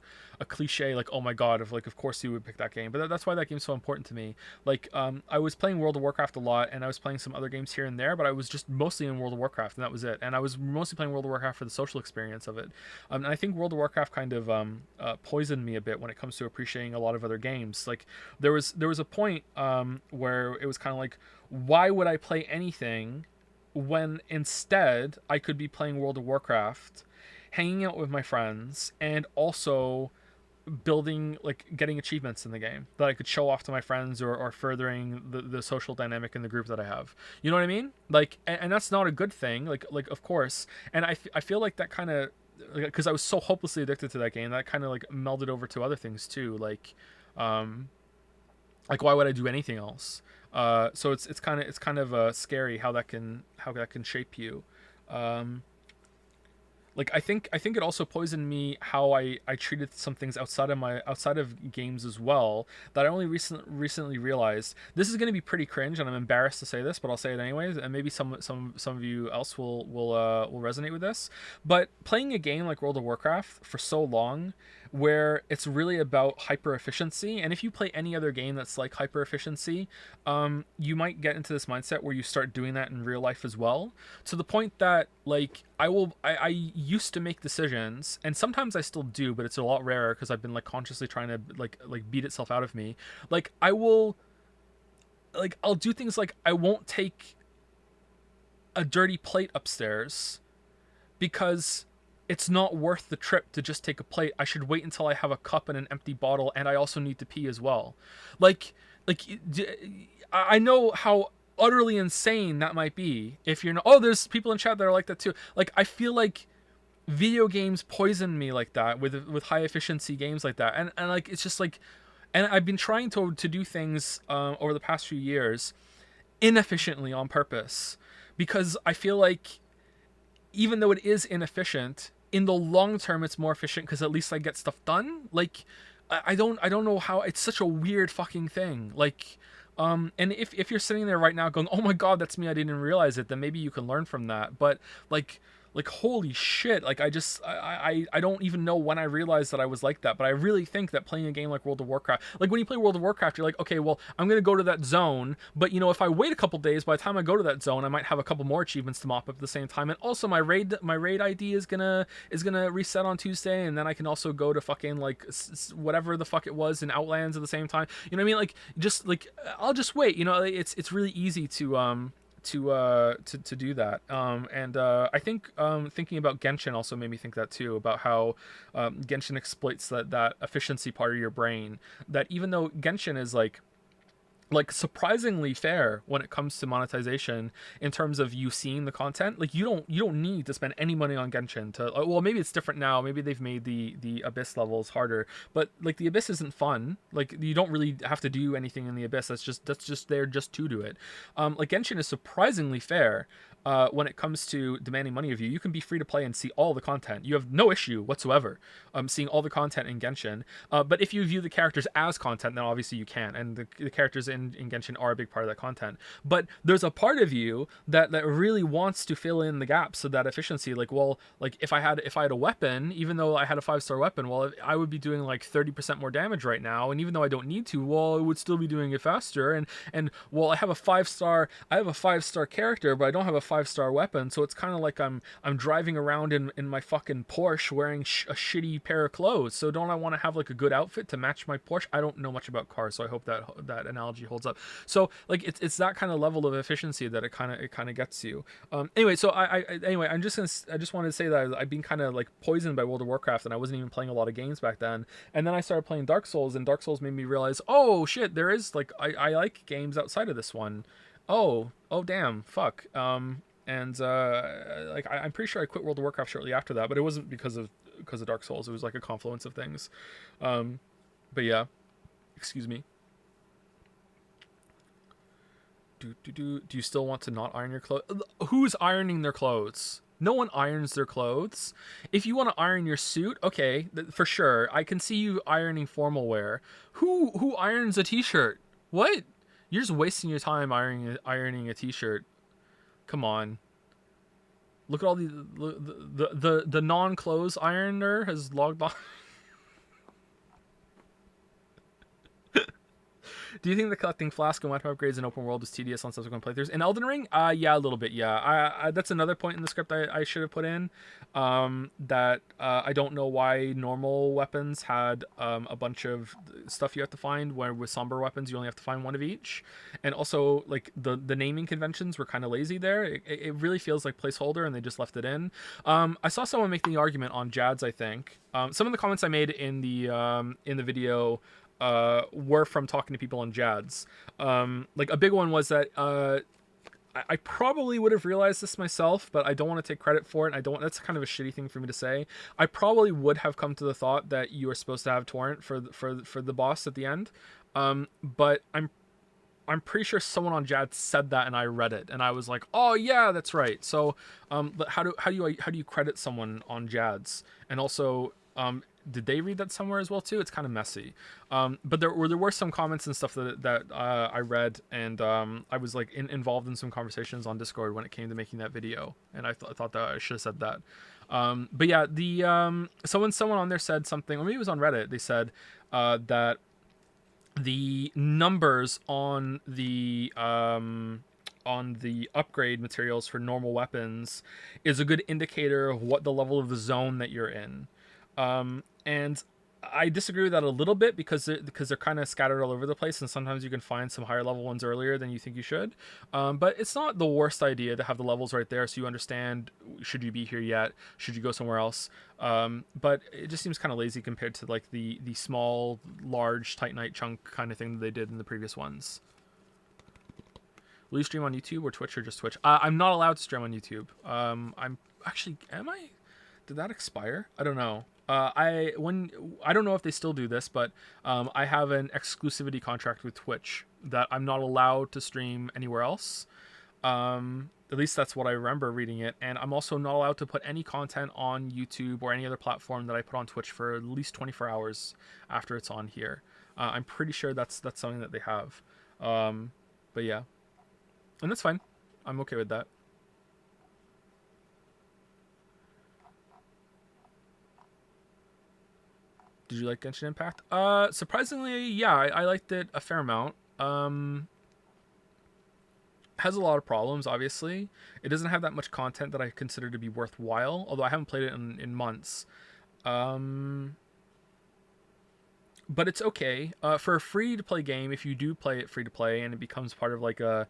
cliche, like, oh my god, of course you would pick that game, but that's why that game's so important to me. Like, I was playing World of Warcraft a lot, and I was playing some other games here and there, but I was just mostly in World of Warcraft, and that was it. And I was mostly playing World of Warcraft for the social experience of it. And I think World of Warcraft kind of poisoned me a bit when it comes to appreciating a lot of other games. Like, there was a point where it was kind of like, why would I play anything when instead I could be playing World of Warcraft, hanging out with my friends, and also building, like, getting achievements in the game that I could show off to my friends, or furthering the social dynamic in the group that I have. You know what I mean? Like, and that's not a good thing. Like of course. And I feel like that kind of, because I was so hopelessly addicted to that game, that kind of like melded over to other things too. Um, like why would I do anything else? So it's kind of scary how that can shape you. Um, like I think it also poisoned me how I treated some things outside of games as well, that I only recently realized. This is going to be pretty cringe, and I'm embarrassed to say this, but I'll say it anyways, and maybe some of you else will resonate with this. But playing a game like World of Warcraft for so long, where it's really about hyper efficiency, and if you play any other game that's like hyper efficiency, you might get into this mindset where you start doing that in real life as well, to the point that, like, I used to make decisions, and sometimes I still do, but it's a lot rarer because I've been like consciously trying to like beat itself out of me. Like, I'll do things like, I won't take a dirty plate upstairs because it's not worth the trip to just take a plate. I should wait until I have a cup and an empty bottle, and I also need to pee as well. Like, like I know how utterly insane that might be if you're not. Oh, there's people in chat that are like that too. Like, I feel like video games poison me like that, with high efficiency games like that, and like, it's just like, and I've been trying to do things over the past few years inefficiently on purpose, because I feel like, even though it is inefficient, in the long term it's more efficient because at least I get stuff done. Like, I don't know how, it's such a weird fucking thing. Like, and if you're sitting there right now going, oh my god, that's me, I didn't realize it, then maybe you can learn from that. But like holy shit, like, I don't even know when I realized that I was like that, but I really think that playing a game like World of Warcraft, like, when you play World of Warcraft, you're like, okay, well, I'm gonna go to that zone, but if I wait a couple days, by the time I go to that zone, I might have a couple more achievements to mop up at the same time, and also my raid ID is gonna reset on Tuesday, and then I can also go to fucking, like, whatever the fuck it was in Outlands at the same time. You know what I mean? Like, just like, I'll just wait. It's really easy to do that. And I think thinking about Genshin also made me think that too, about how Genshin exploits that efficiency part of your brain. That even though Genshin is like surprisingly fair when it comes to monetization, in terms of you seeing the content, like, you don't need to spend any money on Genshin to, well, maybe it's different now, maybe they've made the Abyss levels harder, but like, the Abyss isn't fun. Like, you don't really have to do anything in the Abyss. That's just there just to do it. Like, Genshin is surprisingly fair when it comes to demanding money of you. You can be free to play and see all the content. You have no issue whatsoever seeing all the content in Genshin. But if you view the characters as content, then obviously you can, and the characters in Genshin are a big part of that content. But there's a part of you that really wants to fill in the gaps of that efficiency. Like, well, like, if I had a weapon, even though I had a 5-star weapon, well, I would be doing like 30% more damage right now, and even though I don't need to, well, I would still be doing it faster. And well, I have a 5-star character, but I don't have a 5-star weapon, so it's kind of like I'm driving around in my fucking Porsche wearing a shitty pair of clothes. So don't I want to have like a good outfit to match my Porsche? I don't know much about cars, so I hope that analogy holds up. So like, it's that kind of level of efficiency that it kind of gets you. Anyway, so I just wanted to say that I've been kind of like poisoned by World of Warcraft, and I wasn't even playing a lot of games back then. And then I started playing Dark Souls, and Dark Souls made me realize, oh shit, there is like, I like games outside of this one. Oh damn, fuck. And like, I'm pretty sure I quit World of Warcraft shortly after that, but it wasn't because of Dark Souls. It was like a confluence of things. But yeah, excuse me. Do you still want to not iron your clothes? Who's ironing their clothes? No one irons their clothes. If you want to iron your suit, okay, for sure. I can see you ironing formal wear. Who irons a t-shirt? What? You're just wasting your time ironing a t-shirt. Come on. Look at all the non-clothes ironer has logged on. Do you think that collecting flask and weapon upgrades in open world is tedious on subsequent playthroughs? In Elden Ring, yeah, a little bit. Yeah, that's another point in the script I should have put in. That I don't know why normal weapons had a bunch of stuff you have to find, where with somber weapons you only have to find one of each. And also, like the naming conventions were kind of lazy there. It really feels like placeholder, and they just left it in. I saw someone make the argument on Jads. I think some of the comments I made in the video were from talking to people on Jads. Like a big one was that I probably would have realized this myself, but I don't want to take credit for it. I don't. That's kind of a shitty thing for me to say. I probably would have come to the thought that you are supposed to have torrent for the boss at the end. But I'm pretty sure someone on Jad said that, and I read it, and I was like, oh yeah, that's right. So, but how do you credit someone on Jad's? And also, did they read that somewhere as well too? It's kind of messy. But there were some comments and stuff that I read, and I was like involved in some conversations on Discord when it came to making that video, and I thought that I should have said that. But yeah, the someone on there said something, or maybe it was on Reddit. They said that the numbers on the upgrade materials for normal weapons is a good indicator of what the level of the zone that you're in. And I disagree with that a little bit because they're kind of scattered all over the place, and sometimes you can find some higher level ones earlier than you think you should. But it's not the worst idea to have the levels right there, so you understand, should you be here yet? Should you go somewhere else? But it just seems kind of lazy compared to like the small, large Titanite chunk kind of thing that they did in the previous ones. Will you stream on YouTube or Twitch or just Twitch? I'm not allowed to stream on YouTube. I'm actually, am I? Did that expire? I don't know. I don't know if they still do this, but I have an exclusivity contract with Twitch that I'm not allowed to stream anywhere else. At least that's what I remember reading it, and I'm also not allowed to put any content on YouTube or any other platform that I put on Twitch for at least 24 hours after it's on here. I'm pretty sure that's something that they have. But yeah, and that's fine. I'm okay with that. Did you like Genshin Impact? Surprisingly, yeah, I liked it a fair amount. Has a lot of problems, obviously. It doesn't have that much content that I consider to be worthwhile, although I haven't played it in months. But it's okay. For a free-to-play game, if you do play it free-to-play and it becomes part of like a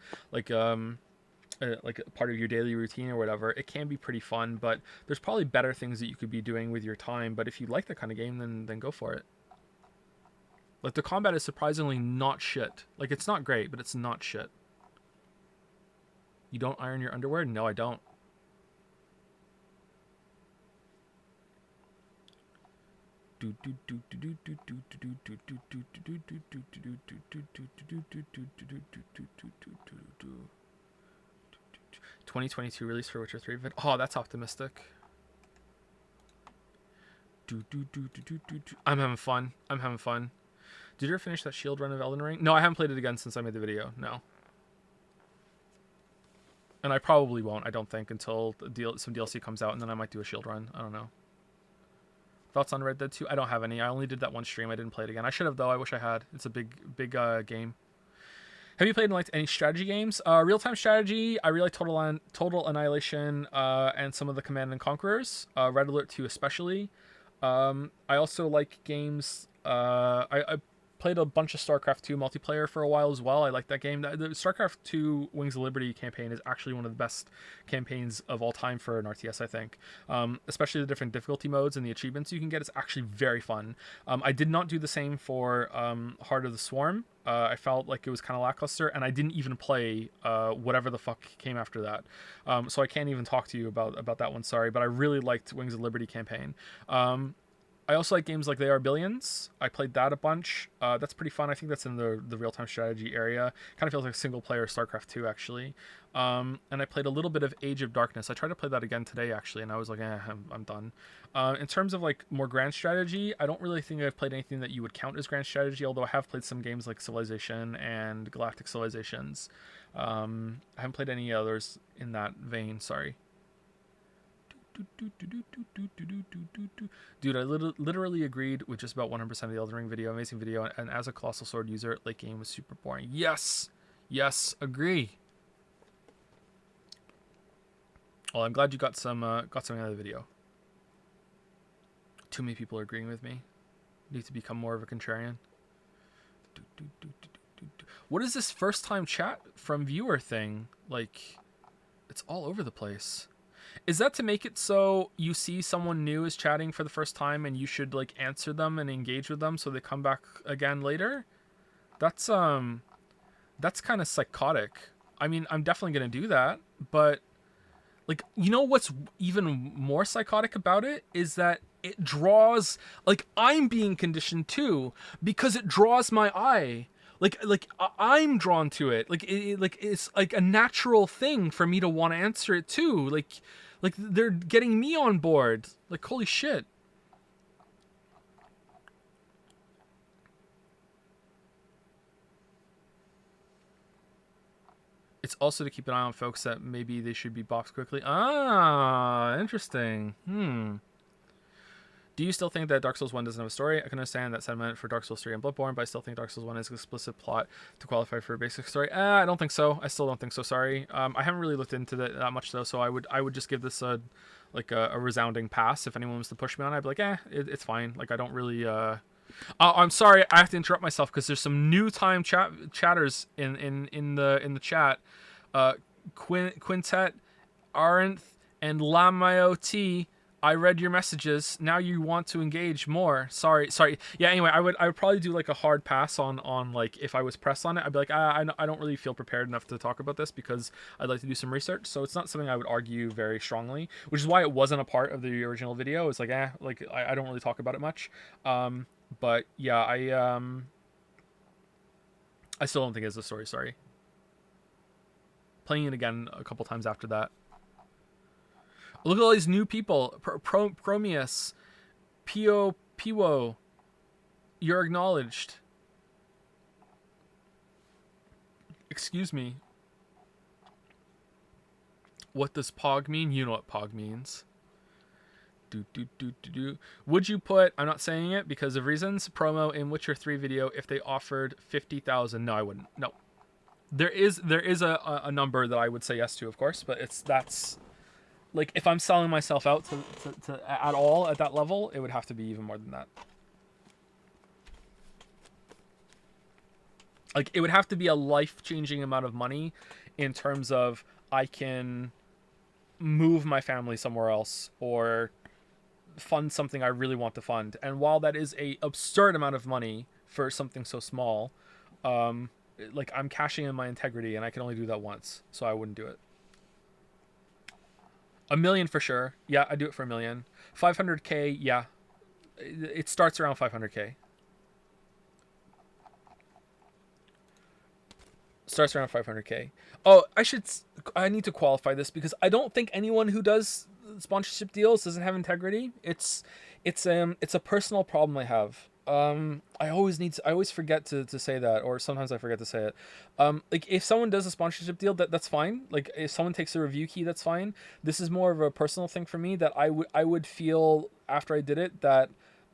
part of your daily routine or whatever, it can be pretty fun, but there's probably better things that you could be doing with your time. But if you like that kind of game, then go for it. Like, the combat is surprisingly not shit. Like, it's not great, but it's not shit. You don't iron your underwear? No, I don't. Do 2022 release for Witcher 3. Oh, that's optimistic. I'm having fun. Did you ever finish that shield run of Elden Ring? No, I haven't played it again since I made the video. No. And I probably won't, I don't think, until some DLC comes out, and then I might do a shield run. I don't know. Thoughts on Red Dead 2? I don't have any. I only did that one stream. I didn't play it again. I should have, though. I wish I had. It's a big game. Have you played any strategy games? Real-time strategy. I really like Total Annihilation and some of the Command and Conquerors. Red Alert 2 especially. I also like games. I played a bunch of StarCraft 2 multiplayer for a while as well. I like that game. The StarCraft 2 Wings of Liberty campaign is actually one of the best campaigns of all time for an RTS, I think. Especially the different difficulty modes and the achievements you can get. It's actually very fun. I did not do the same for Heart of the Swarm. I felt like it was kind of lackluster, and I didn't even play whatever the fuck came after that. So I can't even talk to you about that one, sorry. But I really liked Wings of Liberty campaign. I also like games like They Are Billions. I played that a bunch. That's pretty fun. I think that's in the real time strategy area. Kind of feels like single player StarCraft 2 actually. And I played a little bit of Age of Darkness. I tried to play that again today actually, and I was like, I'm done. In terms of like more grand strategy, I don't really think I've played anything that you would count as grand strategy. Although I have played some games like Civilization and Galactic Civilizations. I haven't played any others in that vein. Sorry. Dude, I literally agreed with just about 100% of the Elden Ring video. Amazing video, and as a Colossal Sword user, late game was super boring. Yes, agree. Well, I'm glad you got something out of the video. Too many people are agreeing with me. Need to become more of a contrarian. What is this first time chat from viewer thing? Like, it's all over the place. Is that to make it so you see someone new is chatting for the first time and you should like answer them and engage with them so they come back again later? That's kind of psychotic. I mean, I'm definitely going to do that, but like, you know what's even more psychotic about it is that it draws, like, I'm being conditioned too because it draws my eye. Like I'm drawn to it. Like it's like a natural thing for me to want to answer it too. Like they're getting me on board. Like, holy shit. It's also to keep an eye on folks that maybe they should be boxed quickly. Ah, interesting. Do you still think that Dark Souls 1 doesn't have a story? I can understand that sentiment for Dark Souls 3 and Bloodborne, but I still think Dark Souls 1 is an explicit plot to qualify for a basic story. I don't think so. I still don't think so, sorry. I haven't really looked into that much, though, so I would just give this a resounding pass. If anyone was to push me on it, I'd be like, it's fine. Like, I don't really... I'm sorry, I have to interrupt myself because there's some new time chatters in the chat. Quintet, Arenth, and Lamiot. I read your messages. Now you want to engage more. Sorry. Yeah. Anyway, I would probably do like a hard pass on like if I was pressed on it. I'd be like, I don't really feel prepared enough to talk about this because I'd like to do some research. So it's not something I would argue very strongly, which is why it wasn't a part of the original video. It's like, I don't really talk about it much. But yeah, I still don't think it's a story. Sorry. Playing it again a couple times after that. Look at all these new people. Promeus, Piwo. You're acknowledged. Excuse me. What does POG mean? You know what POG means. Would you put, I'm not saying it because of reasons, promo in Witcher 3 video if they offered 50,000? No, I wouldn't. No. There is a number that I would say yes to, of course, but that's... Like, if I'm selling myself out to at all at that level, it would have to be even more than that. Like, it would have to be a life-changing amount of money in terms of I can move my family somewhere else or fund something I really want to fund. And while that is a absurd amount of money for something so small, like, I'm cashing in my integrity, and I can only do that once, so I wouldn't do it. $1 million for sure. Yeah, I do it for $1 million. 500K, yeah. It starts around 500K. Starts around 500K. Oh, I need to qualify this because I don't think anyone who does sponsorship deals doesn't have integrity. It's a personal problem I have. I always forget to say that, or sometimes I forget to say it. Like, if someone does a sponsorship deal, that's fine. Like, if someone takes a review key, that's fine. This is more of a personal thing for me that I would feel after I did it that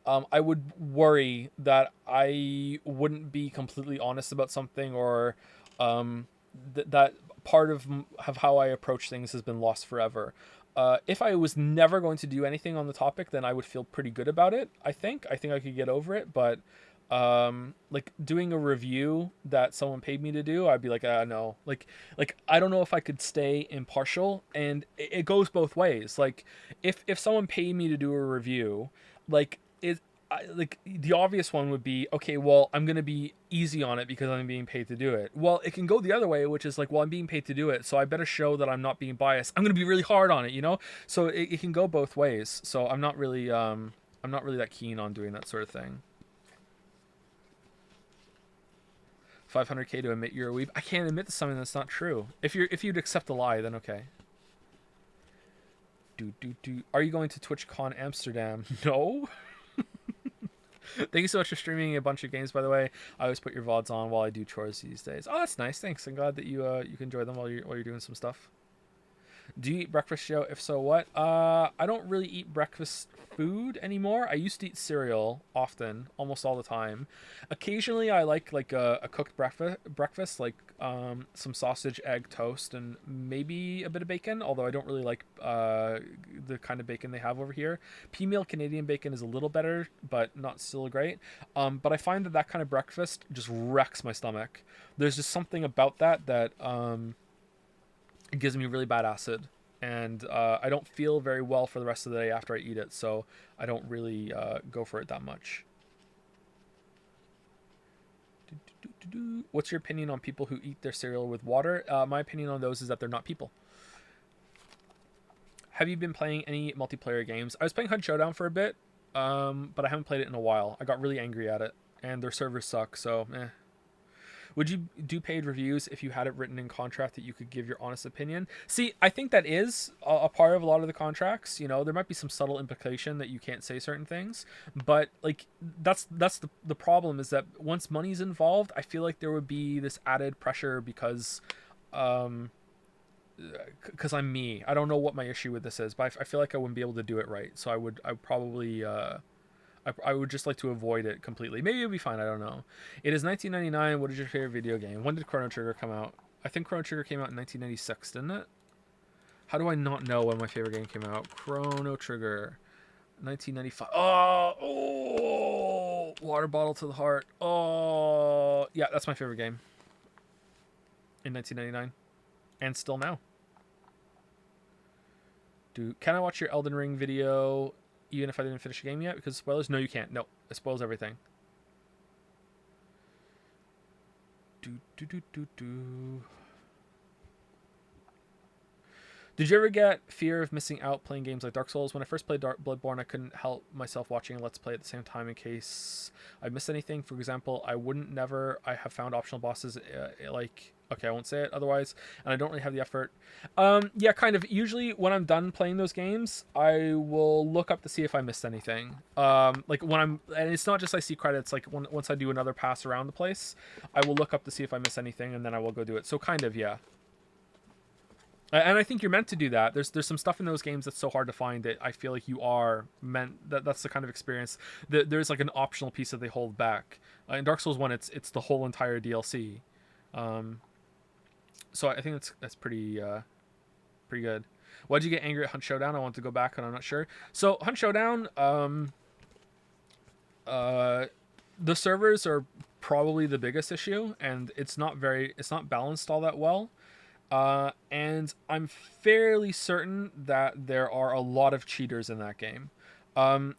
I would worry that I wouldn't be completely honest about something, or that part of how I approach things has been lost forever. If I was never going to do anything on the topic, then I would feel pretty good about it. I think I could get over it, but like doing a review that someone paid me to do, I'd be like, no, like I don't know if I could stay impartial, and it goes both ways. Like, if someone paid me to do a review, like the obvious one would be, okay, well, I'm going to be easy on it because I'm being paid to do it. Well, it can go the other way, which is like, well, I'm being paid to do it, so I better show that I'm not being biased. I'm going to be really hard on it, you know? So it can go both ways. So I'm not really I'm not really that keen on doing that sort of thing. 500k to admit you're a weeb. I can't admit to something that's not true. If you'd accept a lie, then okay. Are you going to TwitchCon Amsterdam? No. Thank you so much for streaming a bunch of games, by the way. I always put your VODs on while I do chores these days. Oh, that's nice. Thanks. I'm glad that you can enjoy them while you're doing some stuff. Do you eat breakfast, Joe? If so, what? I don't really eat breakfast food anymore. I used to eat cereal often, almost all the time. Occasionally, I like a cooked breakfast, like some sausage, egg, toast, and maybe a bit of bacon. Although I don't really like the kind of bacon they have over here. P-meal Canadian bacon is a little better, but not still great. But I find that kind of breakfast just wrecks my stomach. There's just something about that it gives me really bad acid, and I don't feel very well for the rest of the day after I eat it, so I don't really go for it that much. What's your opinion on people who eat their cereal with water? My opinion on those is that they're not people. Have you been playing any multiplayer games? I was playing Hunt Showdown for a bit, but I haven't played it in a while. I got really angry at it, and their servers suck, so eh. Would you do paid reviews if you had it written in contract that you could give your honest opinion? See, I think that is a part of a lot of the contracts. You know, there might be some subtle implication that you can't say certain things, but like that's the problem is that once money's involved, I feel like there would be this added pressure because I'm me. I don't know what my issue with this is, but I feel like I wouldn't be able to do it right. So I would probably I would just like to avoid it completely. Maybe it'll be fine. I don't know. It is 1999. What is your favorite video game? When did Chrono Trigger come out? I think Chrono Trigger came out in 1996, didn't it? How do I not know when my favorite game came out? Chrono Trigger, 1995. Oh, water bottle to the heart. Oh, yeah, that's my favorite game. In 1999, and still now. Can I watch your Elden Ring video? Even if I didn't finish the game yet, because spoilers? No, you can't. No, it spoils everything. Did you ever get fear of missing out playing games like Dark Souls? When I first played Bloodborne, I couldn't help myself watching a Let's Play at the same time in case I missed anything. For example, I have found optional bosses like... Okay, I won't say it otherwise, and I don't really have the effort. Yeah, kind of. Usually when I'm done playing those games, I will look up to see if I missed anything. Like when and it's not just I see credits, like once I do another pass around the place, I will look up to see if I miss anything, and then I will go do it. So kind of, yeah. And I think you're meant to do that. There's some stuff in those games that's so hard to find that I feel like you are meant that's the kind of experience that there's like an optional piece that they hold back. In Dark Souls 1, it's the whole entire DLC. So I think that's pretty good. Why'd you get angry at Hunt Showdown? I want to go back and I'm not sure. So Hunt Showdown, the servers are probably the biggest issue, and it's not balanced all that well. And I'm fairly certain that there are a lot of cheaters in that game.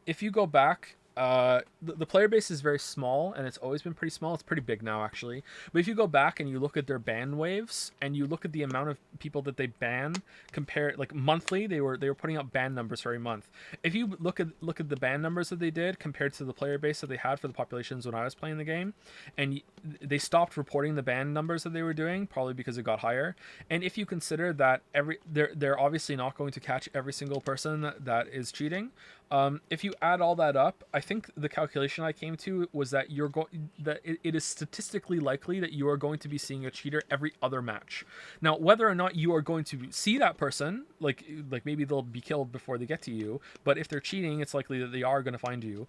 If you go back, the player base is very small, and it's always been pretty small. It's pretty big now, actually. But if you go back and you look at their ban waves, and you look at the amount of people that they ban, compare like monthly, they were putting out ban numbers for every month. If you look at the ban numbers that they did compared to the player base that they had for the populations when I was playing the game, and they stopped reporting the ban numbers that they were doing, probably because it got higher. And if you consider that they're obviously not going to catch every single person that is cheating. If you add all that up, I think the calculation I came to was that it is statistically likely that you are going to be seeing a cheater every other match. Now, whether or not you are going to see that person, like maybe they'll be killed before they get to you, but if they're cheating, it's likely that they are going to find you.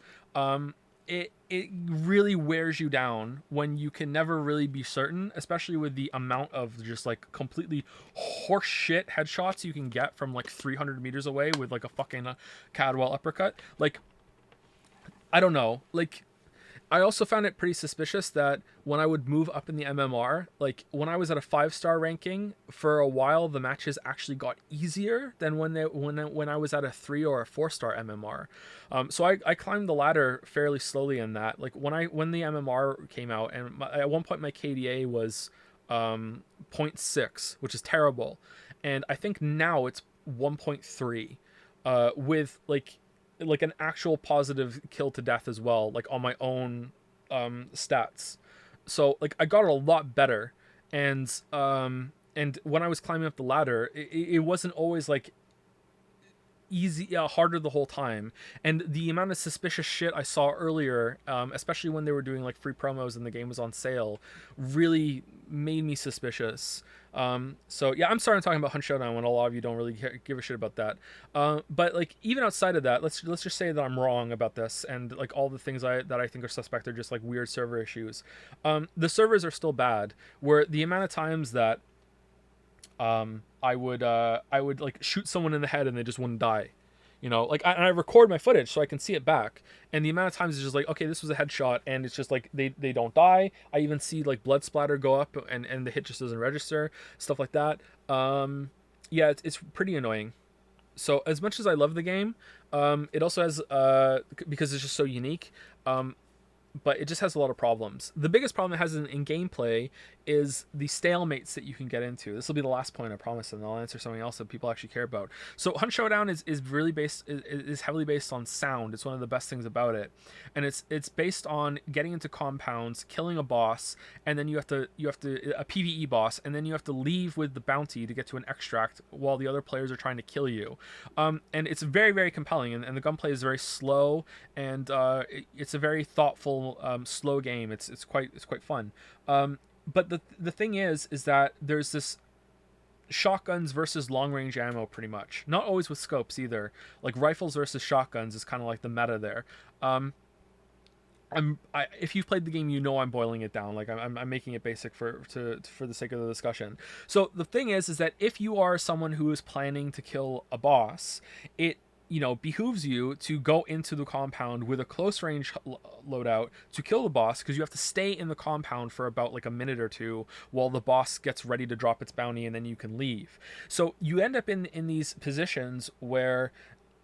It really wears you down when you can never really be certain, especially with the amount of just like completely horseshit headshots you can get from like 300 meters away with like a fucking Cadwell uppercut. Like, I don't know. Like, I also found it pretty suspicious that when I would move up in the MMR, like when I was at a 5-star ranking for a while, the matches actually got easier than when I was at a 3 or a 4-star MMR. So I climbed the ladder fairly slowly in that. Like when the MMR came out, and at one point my KDA was 0.6, which is terrible, and I think now it's 1.3, with like like an actual positive kill to death as well, like on my own stats. So like I got it a lot better, and when I was climbing up the ladder, it wasn't always like easy, harder the whole time. And the amount of suspicious shit I saw earlier, especially when they were doing like free promos and the game was on sale, really made me suspicious. So yeah, I'm sorry I'm talking about Hunt Showdown when a lot of you don't really give a shit about that. But like even outside of that, let's just say that I'm wrong about this, and like all the things that I think are suspect are just like weird server issues. The servers are still bad. Where the amount of times that I would like shoot someone in the head and they just wouldn't die. You know, like I record my footage so I can see it back, and the amount of times it's just like, okay, this was a headshot, and it's just like they don't die. I even see like blood splatter go up, and the hit just doesn't register, stuff like that. Yeah, it's pretty annoying. So as much as I love the game, it also has because it's just so unique. But it just has a lot of problems. The biggest problem it has in gameplay is the stalemates that you can get into. This will be the last point, I promise, and I'll answer something else that people actually care about. So Hunt Showdown is really is heavily based on sound. It's one of the best things about it, and it's based on getting into compounds, killing a boss, and then you have to a PvE boss, and then you have to leave with the bounty to get to an extract while the other players are trying to kill you. And it's very very compelling, and the gunplay is very slow, and it's a very thoughtful slow game. It's quite fun. But the thing is that there's this shotguns versus long range ammo, pretty much. Not always with scopes either. Like rifles versus shotguns is kind of like the meta there. If you've played the game, you know I'm boiling it down. Like I'm making it basic for the sake of the discussion. So the thing is that if you are someone who is planning to kill a boss, it behooves you to go into the compound with a close range loadout to kill the boss, because you have to stay in the compound for about like a minute or two while the boss gets ready to drop its bounty, and then you can leave. So you end up in these positions where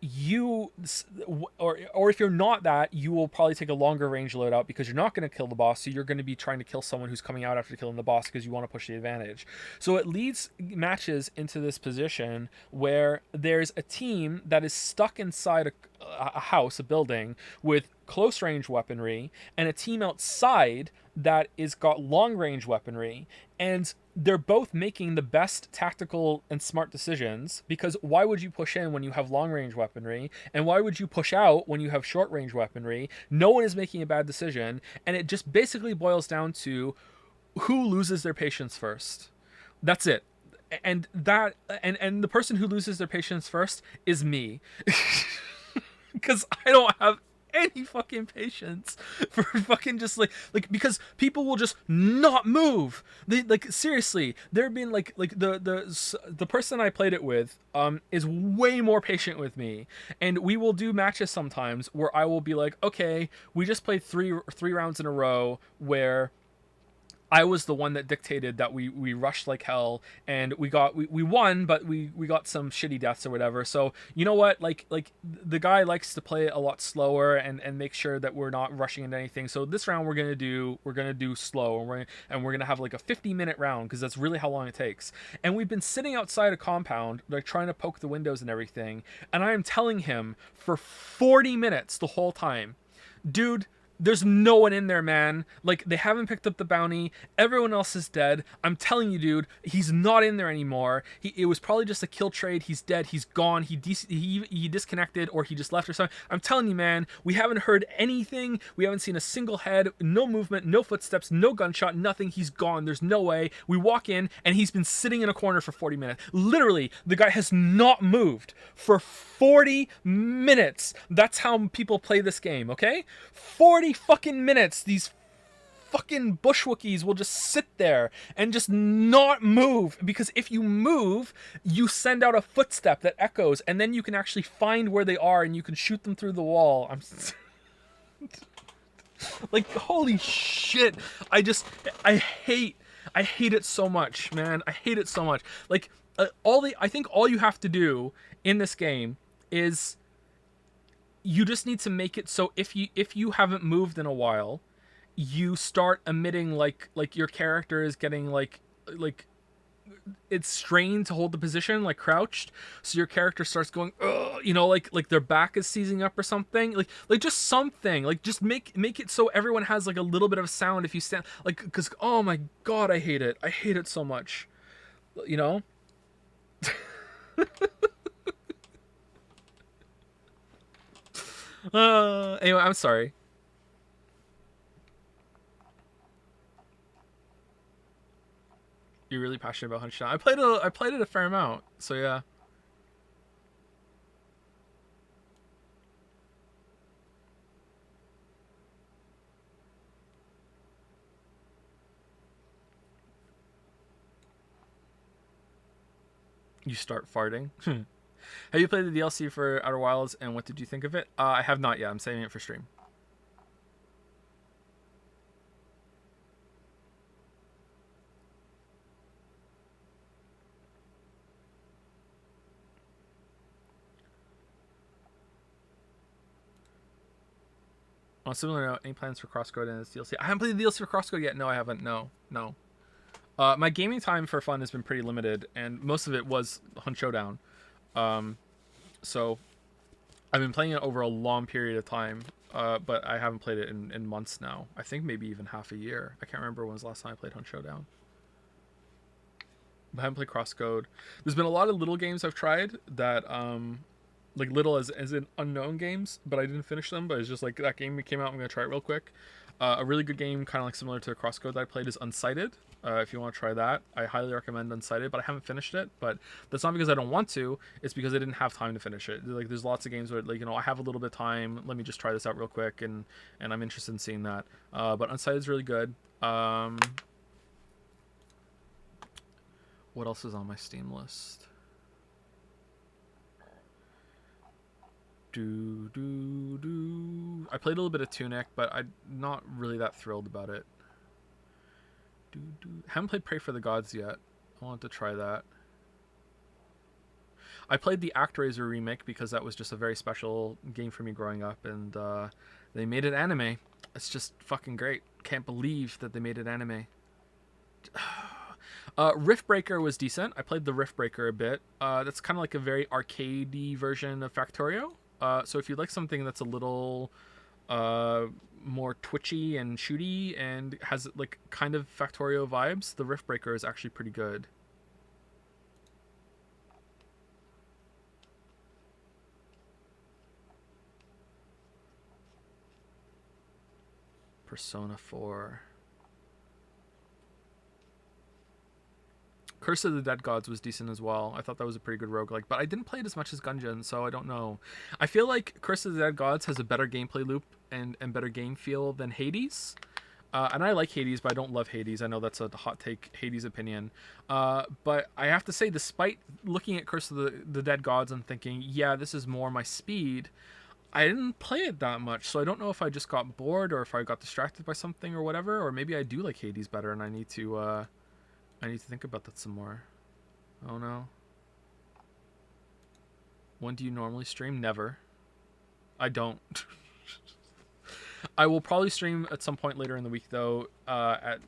you or if you're not that, you will probably take a longer range loadout because you're not going to kill the boss, so you're going to be trying to kill someone who's coming out after killing the boss because you want to push the advantage. So it leads matches into this position where there's a team that is stuck inside a house, a building, with close range weaponry, and a team outside that is got long range weaponry, and they're both making the best tactical and smart decisions, because why would you push in when you have long range weaponry, and why would you push out when you have short range weaponry? No one is making a bad decision, and it just basically boils down to who loses their patience first. That's it. And the person who loses their patience first is me. Because I don't have any fucking patience for fucking just like because people will just not move. They like, seriously, there have been like the person I played it with is way more patient with me, and we will do matches sometimes where I will be like, okay, we just played three rounds in a row where I was the one that dictated that we rushed like hell, and we won, but we got some shitty deaths or whatever. So you know what, like the guy likes to play a lot slower and make sure that we're not rushing into anything. So this round we're gonna do slow, and we're gonna have like a 50-minute round, because that's really how long it takes. And we've been sitting outside a compound like trying to poke the windows and everything, and I am telling him for 40 minutes the whole time, dude, there's no one in there, man. Like, they haven't picked up the bounty. Everyone else is dead. I'm telling you, dude, he's not in there anymore. It was probably just a kill trade. He's dead. He's gone. He disconnected, or he just left or something. I'm telling you, man, we haven't heard anything. We haven't seen a single head, no movement, no footsteps, no gunshot, nothing. He's gone. There's no way. We walk in, and he's been sitting in a corner for 40 minutes. Literally, the guy has not moved for 40 minutes. That's how people play this game, okay? 40 fucking minutes. These fucking bushwookies will just sit there and just not move, because if you move, you send out a footstep that echoes, and then you can actually find where they are and you can shoot them through the wall. I'm like, holy shit. I hate it so much, man. I hate it so much. Like, I think all you have to do in this game is you just need to make it so if you haven't moved in a while, you start emitting like your character is getting like it's strained to hold the position, like crouched, so your character starts going, ugh, you know, like their back is seizing up or something, like just something, like just make it so everyone has like a little bit of sound if you stand, like, because oh my god, I hate it so much, you know. Anyway, I'm sorry. You're really passionate about Hunt. I played it a fair amount, so yeah. You start farting. Have you played the DLC for Outer Wilds, and what did you think of it? I have not yet. I'm saving it for stream. On a similar note, any plans for Crosscode and its DLC? I haven't played the DLC for Crosscode yet. No, I haven't. No, no. My gaming time for fun has been pretty limited, and most of it was Hunt Showdown. Um, so I've been playing it over a long period of time, but I haven't played it in months now. I think maybe even half a year. I can't remember when was the last time I played Hunt Showdown. I haven't played Crosscode. There's been a lot of little games I've tried that like little as in unknown games, but I didn't finish them. But it's just like that game came out. I'm gonna try it real quick. A really good game, kind of like similar to Crosscode that I played, is Unsighted. If you want to try that, I highly recommend Unsighted. But I haven't finished it. But that's not because I don't want to. It's because I didn't have time to finish it. Like there's lots of games where like, you know, I have a little bit of time. Let me just try this out real quick, and I'm interested in seeing that. But Unsighted is really good. What else is on my Steam list? I played a little bit of Tunic, but I'm not really that thrilled about it. Haven't played Pray for the Gods yet. I want to try that. I played the ActRaiser remake because that was just a very special game for me growing up, and they made it anime. It's just fucking great. Can't believe that they made it anime. Riftbreaker was decent. I played the Riftbreaker a bit. That's kind of like a very arcadey version of Factorio. So if you like something that's a little more twitchy and shooty and has like kind of Factorio vibes, the Riftbreaker is actually pretty good. Persona 4. Curse of the Dead Gods was decent as well. I thought that was a pretty good roguelike, but I didn't play it as much as Gungeon, so I don't know. I feel like Curse of the Dead Gods has a better gameplay loop and better game feel than Hades. And I like Hades, but I don't love Hades. I know that's a hot take, Hades opinion. But I have to say, despite looking at Curse of the Dead Gods and thinking, yeah, this is more my speed, I didn't play it that much. So I don't know if I just got bored or if I got distracted by something or whatever. Or maybe I do like Hades better and I need to think about that some more. Oh no. When do you normally stream? Never. I don't. I will probably stream at some point later in the week though, at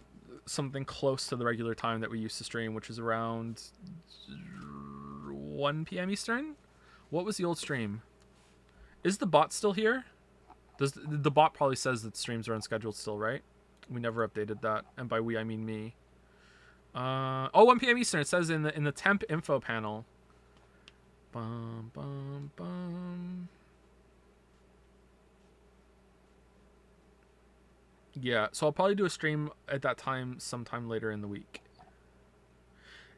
something close to the regular time that we used to stream, which is around 1 p.m. Eastern. What was the old stream? Is the bot still here? Does the bot probably says that streams are unscheduled still, right? We never updated that, and by we I mean me. 1 p.m. Eastern. It says in the temp info panel. Bum bum bum. Yeah, so I'll probably do a stream at that time sometime later in the week.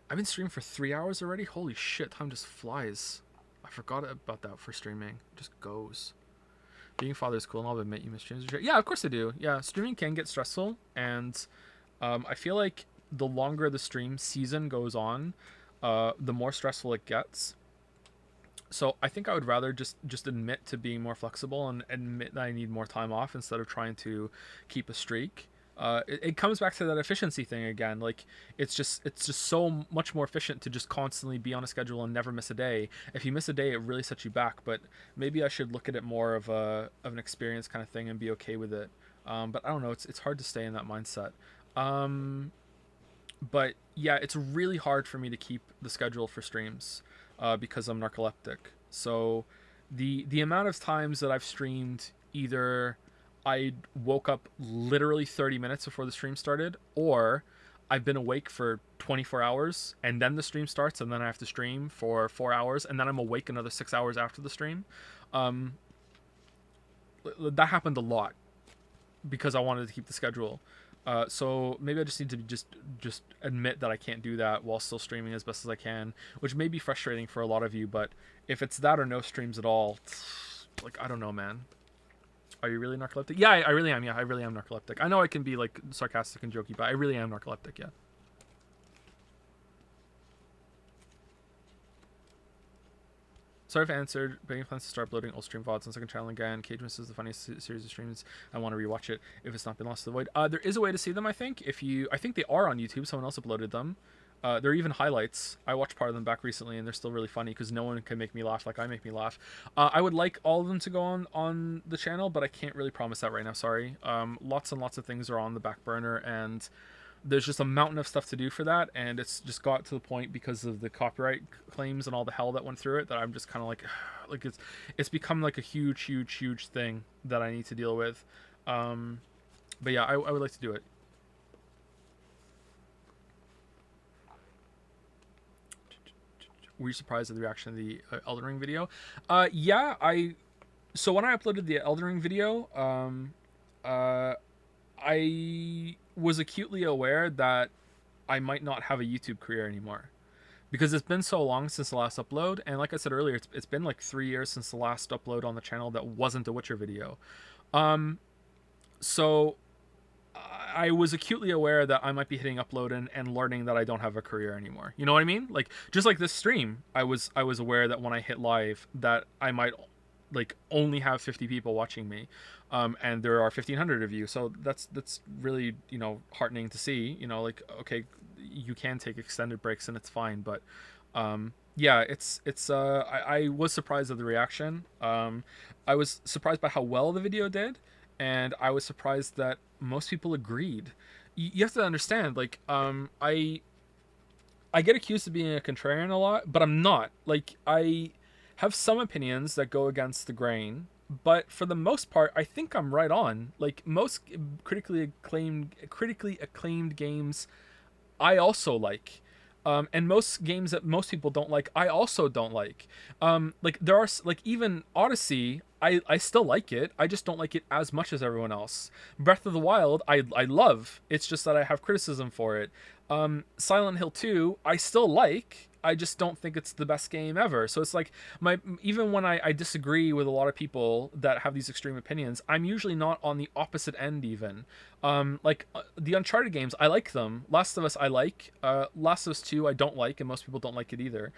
I've been streaming for 3 hours already. Holy shit, time just flies. I forgot about that for streaming. It just goes. Being father is cool, and I'll admit you miss streams. Yeah, of course I do. Yeah, streaming can get stressful, and I feel like the longer the stream season goes on, the more stressful it gets. So I think I would rather just admit to being more flexible and admit that I need more time off instead of trying to keep a streak. It comes back to that efficiency thing again. Like it's just so much more efficient to just constantly be on a schedule and never miss a day. If you miss a day, it really sets you back. But maybe I should look at it more of an experience kind of thing and be okay with it. But I don't know. It's hard to stay in that mindset. But yeah, it's really hard for me to keep the schedule for streams because I'm narcoleptic. So the amount of times that I've streamed, either I woke up literally 30 minutes before the stream started, or I've been awake for 24 hours and then the stream starts and then I have to stream for 4 hours and then I'm awake another 6 hours after the stream. Um, that happened a lot because I wanted to keep the schedule. So maybe I just need to just admit that I can't do that while still streaming as best as I can, which may be frustrating for a lot of you. But if it's that or no streams at all, like I don't know, man. Are you really narcoleptic? Yeah, I really am. Yeah, I really am narcoleptic. I know I can be like sarcastic and jokey, but I really am narcoleptic. Yeah. Sorry if I answered. Begging plans to start uploading old stream VODs on second channel again. Cage Miss is the funniest series of streams. I want to rewatch it if it's not been lost to the void. There is a way to see them. I think I think they are on YouTube. Someone else uploaded them. They're even highlights. I watched part of them back recently, and they're still really funny because no one can make me laugh like I make me laugh. I would like all of them to go on the channel, but I can't really promise that right now. Sorry. Lots and lots of things are on the back burner, and there's just a mountain of stuff to do for that, and it's just got to the point because of the copyright claims and all the hell that went through it that I'm just kind of like it's become like a huge thing that I need to deal with. But yeah, I would like to do it. Were you surprised at the reaction of the Elden Ring video? Yeah, so when I uploaded the Elden Ring video, I was acutely aware that I might not have a YouTube career anymore because it's been so long since the last upload, and like I said earlier, it's been like 3 years since the last upload on the channel that wasn't a Witcher video. So I was acutely aware that I might be hitting upload and learning that I don't have a career anymore. You know what I mean? Like just like this stream, I was aware that when I hit live that I might like only have 50 people watching me, and there are 1,500 of you. So that's really heartening to see. Like okay, you can take extended breaks and it's fine, but yeah, I was surprised at the reaction. I was surprised by how well the video did, and I was surprised that most people agreed. You have to understand, like, I get accused of being a contrarian a lot, but I'm not. Like, I have some opinions that go against the grain, but for the most part, I think I'm right on. Like most critically acclaimed games I also like. And most games that most people don't like, I also don't like. Like there are like even Odyssey, I still like it. I just don't like it as much as everyone else. Breath of the Wild, I love. It's just that I have criticism for it. Silent Hill 2, I still like. I just don't think it's the best game ever. So it's like even when I disagree with a lot of people that have these extreme opinions, I'm usually not on the opposite end even. The Uncharted games, I like them. Last of Us I like. Last of Us 2 I don't like, and most people don't like it either.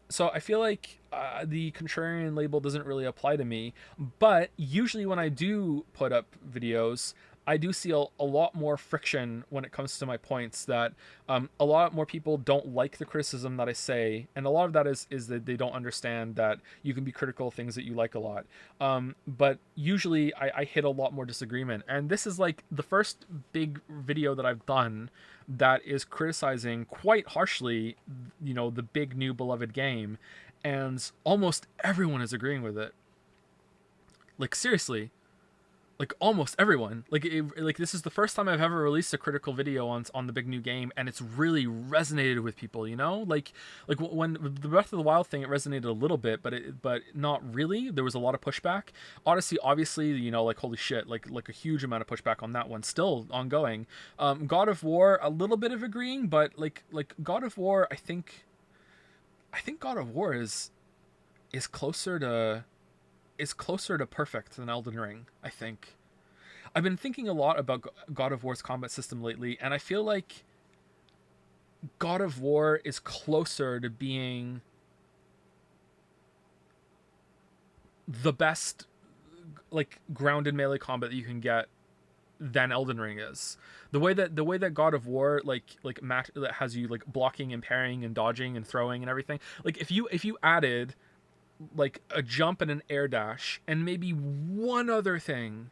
So I feel like the contrarian label doesn't really apply to me. But usually when I do put up videos, I do see a lot more friction when it comes to my points, that a lot more people don't like the criticism that I say, and a lot of that is that they don't understand that you can be critical of things that you like a lot. But usually I hit a lot more disagreement, and this is like the first big video that I've done that is criticizing quite harshly, the big new beloved game, and almost everyone is agreeing with it. Like seriously, like almost everyone. Like this is the first time I've ever released a critical video on the big new game, and it's really resonated with people. Like when the Breath of the Wild thing, it resonated a little bit, but not really. There was a lot of pushback. Odyssey, obviously, like holy shit, like a huge amount of pushback on that one, still ongoing. God of War, a little bit of agreeing, but like God of War, I think God of War is closer to perfect than Elden Ring, I think. I've been thinking a lot about God of War's combat system lately, and I feel like God of War is closer to being the best like grounded melee combat that you can get than Elden Ring is. The way that God of War that has you like blocking and parrying and dodging and throwing and everything. Like if you added like a jump and an air dash and maybe one other thing,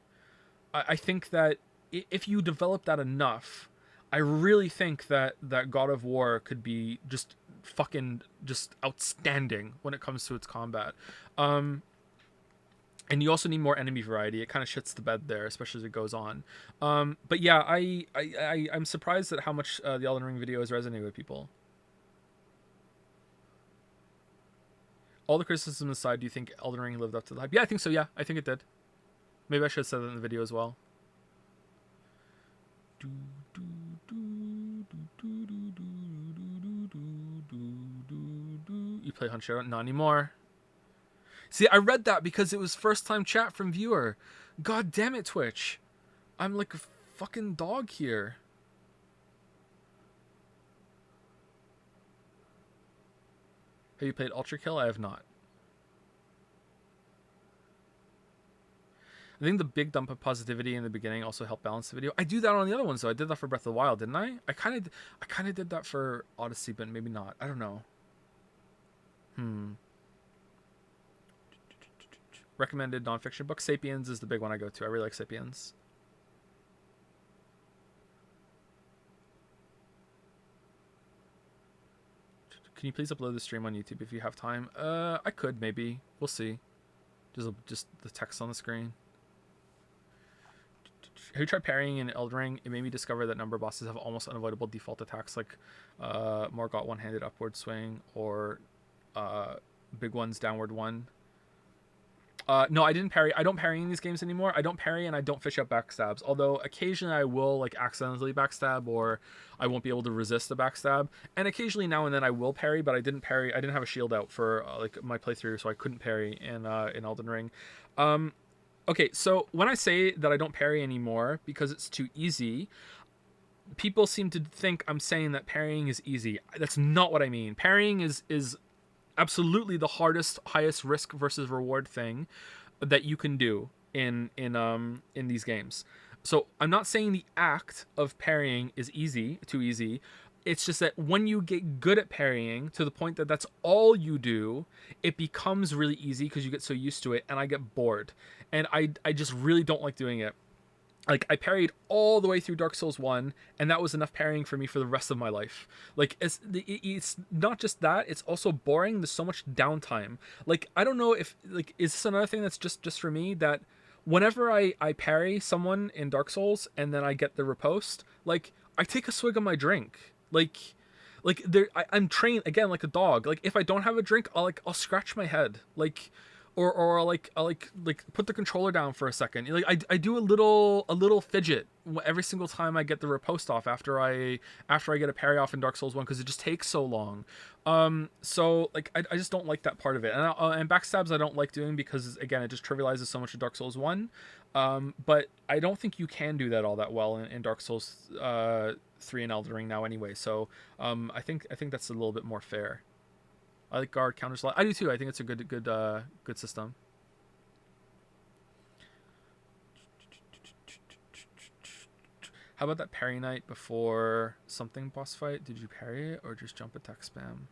I think that if you develop that enough, I really think that God of War could be just fucking just outstanding when it comes to its combat. Um, and you also need more enemy variety. It kind of shits the bed there, especially as it goes on. But yeah, I'm surprised at how much the Elden Ring video is resonating with people. All the criticism aside, do you think Elden Ring lived up to the hype? Yeah, I think so. Yeah, I think it did. Maybe I should have said that in the video as well. You play Hunt Showdown? Not anymore. See, I read that because it was first time chat from viewer. God damn it, Twitch. I'm like a fucking dog here. Have you played Ultra Kill? I have not. I think the big dump of positivity in the beginning also helped balance the video. I do that on the other ones though. I did that for Breath of the Wild, didn't I? I kind of did that for Odyssey, but maybe not. I don't know. Recommended nonfiction book. Sapiens is the big one I go to. I really like Sapiens. Can you please upload the stream on YouTube if you have time? I could maybe. We'll see. Just the text on the screen. Have you tried parrying in Elden Ring? It made me discover that number of bosses have almost unavoidable default attacks like Morgott one-handed upward swing or big one's downward one. No, I didn't parry. I don't parry in these games anymore. I don't parry and I don't fish up backstabs. Although occasionally I will like accidentally backstab or I won't be able to resist the backstab. And occasionally now and then I will parry, but I didn't parry. I didn't have a shield out for like my playthrough, so I couldn't parry in Elden Ring. Okay, so when I say that I don't parry anymore because it's too easy, people seem to think I'm saying that parrying is easy. That's not what I mean. Parrying is absolutely the hardest, highest risk versus reward thing that you can do in these games. So I'm not saying the act of parrying is too easy. It's just that when you get good at parrying to the point that that's all you do, it becomes really easy because you get so used to it, and I get bored. And I just really don't like doing it. Like, I parried all the way through Dark Souls 1, and that was enough parrying for me for the rest of my life. Like, it's not just that, it's also boring. There's so much downtime. Like, I don't know if, like, is this another thing that's just for me, that whenever I parry someone in Dark Souls, and then I get the riposte, like, I take a swig of my drink. Like there, I'm trained, again, like a dog. Like, if I don't have a drink, I'll scratch my head. Like, or I'll put the controller down for a second. Like, I do a little fidget every single time I get the riposte off after I get a parry off in Dark Souls 1 because it just takes so long. So like I just don't like that part of it. And backstabs I don't like doing because, again, it just trivializes so much of Dark Souls 1. But I don't think you can do that all that well in Dark Souls 3 and Elden Ring now anyway. So I think that's a little bit more fair. I like guard counter slot. I do too. I think it's a good system. How about that parry night before something boss fight? Did you parry it or just jump attack spam?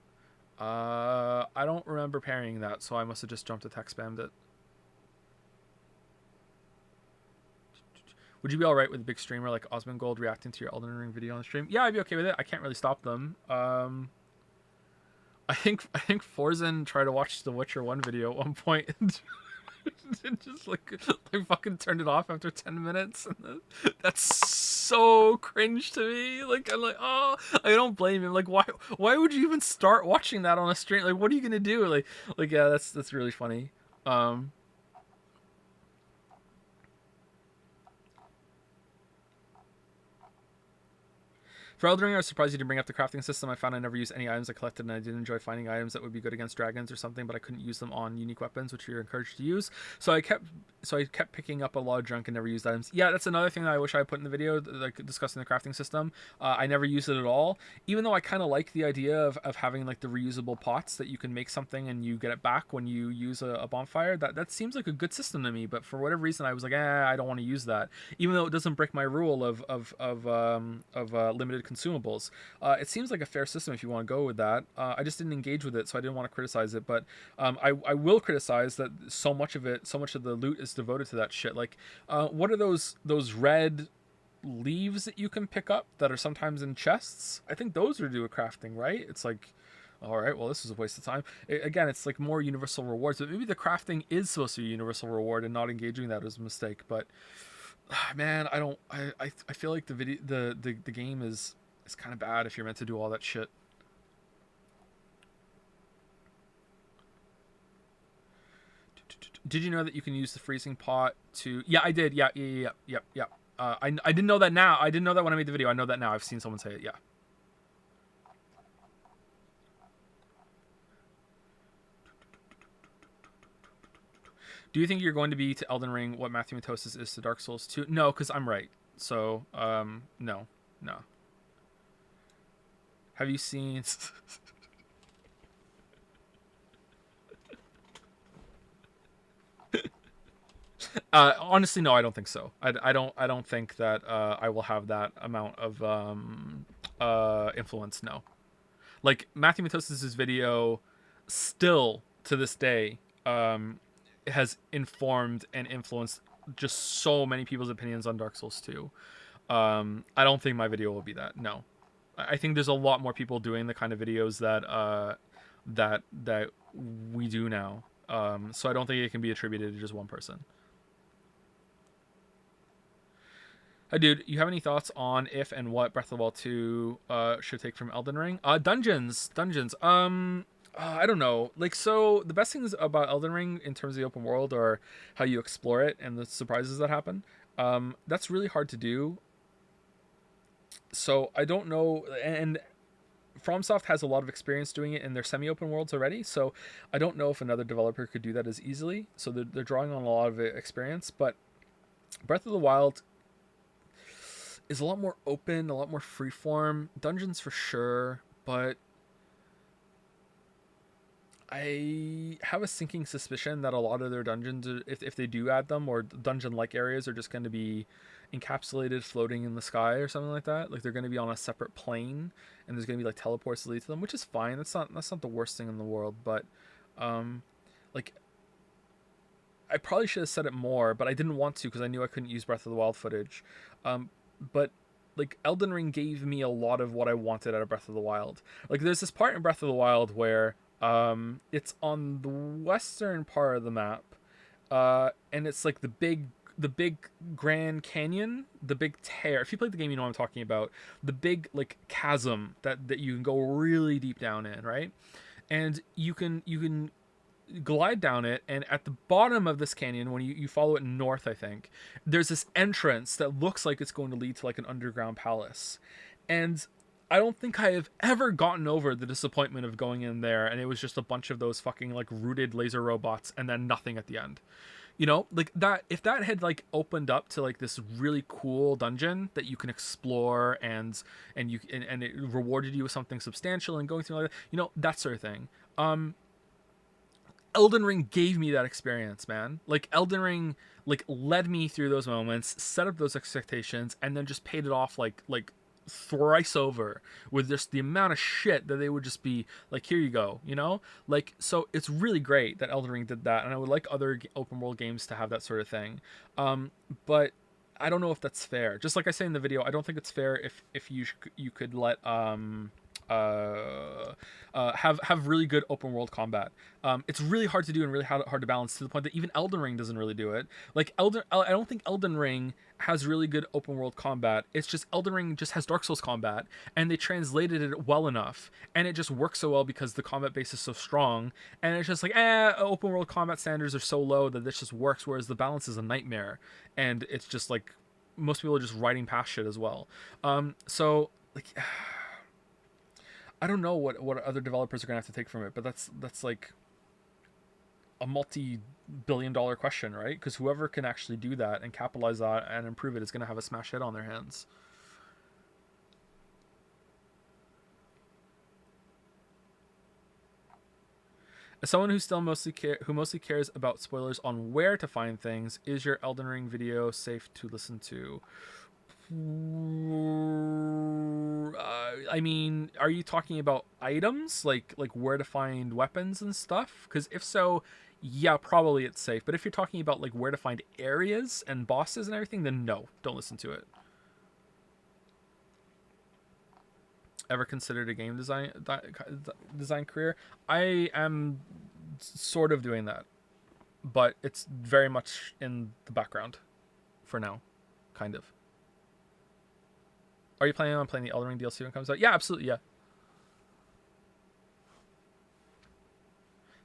I don't remember parrying that, so I must have just jumped attack spammed it. Would you be alright with a big streamer like Osmongold reacting to your Elden Ring video on the stream? Yeah, I'd be okay with it. I can't really stop them. I think Forzen tried to watch the Witcher 1 video at one point and just like fucking turned it off after 10 minutes. And that's so cringe to me. Like, I'm like, oh, I don't blame him. Like, why would you even start watching that on a stream? Like, what are you gonna do? Like yeah, that's really funny. For Elden Ring, I was surprised you didn't bring up the crafting system. I found I never used any items I collected, and I did enjoy finding items that would be good against dragons or something, but I couldn't use them on unique weapons, which you're encouraged to use. So I kept picking up a lot of junk and never used items. Yeah, that's another thing that I wish I put in the video, like discussing the crafting system. I never used it at all, even though I kind of like the idea of having like the reusable pots that you can make something and you get it back when you use a bonfire. That seems like a good system to me, but for whatever reason, I was like, I don't want to use that, even though it doesn't break my rule of limited consumables. It seems like a fair system if you want to go with that. I just didn't engage with it, so I didn't want to criticize it, but I will criticize that so much of the loot is devoted to that shit. Like, what are those red leaves that you can pick up that are sometimes in chests. I think those are due a crafting, right? It's like, all right, well, this is a waste of time. Again, it's like more universal rewards, but maybe the crafting is supposed to be a universal reward and not engaging that as a mistake. But man, I don't. I feel like the game is kind of bad if you're meant to do all that shit. Did you know that you can use the freezing pot to? Yeah, I did. Yeah. I didn't know that now. I didn't know that when I made the video. I know that now. I've seen someone say it. Yeah. Do you think you're going to be to Elden Ring what Matthew Matosis is to Dark Souls 2? No, because I'm right. So, no. Have you seen... honestly, no, I don't think so. I don't think that I will have that amount of influence. No, like Matthew Matosis's video, still to this day, has informed and influenced just so many people's opinions on Dark Souls 2. I don't think my video will be that. No, I think there's a lot more people doing the kind of videos that we do now. So I don't think it can be attributed to just one person. Hi, dude. You have any thoughts on if and what Breath of the Wild 2 should take from Elden Ring? Dungeons. I don't know. Like, so the best things about Elden Ring in terms of the open world are how you explore it and the surprises that happen. That's really hard to do. So I don't know. And FromSoft has a lot of experience doing it in their semi-open worlds already. So I don't know if another developer could do that as easily. So they're drawing on a lot of experience. But Breath of the Wild is a lot more open, a lot more freeform. Dungeons for sure, but I have a sinking suspicion that a lot of their dungeons, if they do add them, or dungeon-like areas, are just going to be encapsulated, floating in the sky or something like that. Like they're going to be on a separate plane, and there's going to be like teleports to lead to them, which is fine. That's not the worst thing in the world, but like I probably should have said it more, but I didn't want to because I knew I couldn't use Breath of the Wild footage. But like Elden Ring gave me a lot of what I wanted out of Breath of the Wild. Like there's this part in Breath of the Wild where it's on the western part of the map, and it's like the big Grand Canyon, the big tear. If you played the game, you know what I'm talking about. The big like chasm that you can go really deep down in, right? And you can glide down it, and at the bottom of this canyon, when you follow it north, I think there's this entrance that looks like it's going to lead to like an underground palace. And I don't think I have ever gotten over the disappointment of going in there and it was just a bunch of those fucking like rooted laser robots and then nothing at the end. You know, like that, if that had like opened up to like this really cool dungeon that you can explore and it rewarded you with something substantial and going through like that, you know, that sort of thing. Elden Ring gave me that experience, man. Like Elden Ring like led me through those moments, set up those expectations, and then just paid it off like thrice over with just the amount of shit that they would just be like, here you go, you know? Like, so it's really great that Elden Ring did that, and I would like other open world games to have that sort of thing. But I don't know if that's fair. Just like I say in the video, I don't think it's fair if you could let have really good open world combat. It's really hard to do and really hard to balance, to the point that even Elden Ring doesn't really do it. Like I don't think Elden Ring has really good open world combat. It's just Elden Ring just has Dark Souls combat, and they translated it well enough, and it just works so well because the combat base is so strong, and it's just like open world combat standards are so low that this just works, whereas the balance is a nightmare, and it's just like most people are just riding past shit as well. So like I don't know what other developers are gonna have to take from it, but that's like a multi-billion-dollar question, right? Because whoever can actually do that and capitalize that and improve it is gonna have a smash hit on their hands. As someone who still mostly cares about spoilers on where to find things, is your Elden Ring video safe to listen to? I mean, are you talking about items, like where to find weapons and stuff? Because if so, yeah, probably it's safe. But if you're talking about like where to find areas and bosses and everything, then no, don't listen to it. ever considered a game design career. I am sort of doing that, but it's very much in the background for now, kind of. Are you planning on playing the Elden Ring DLC when it comes out? Yeah, absolutely. Yeah.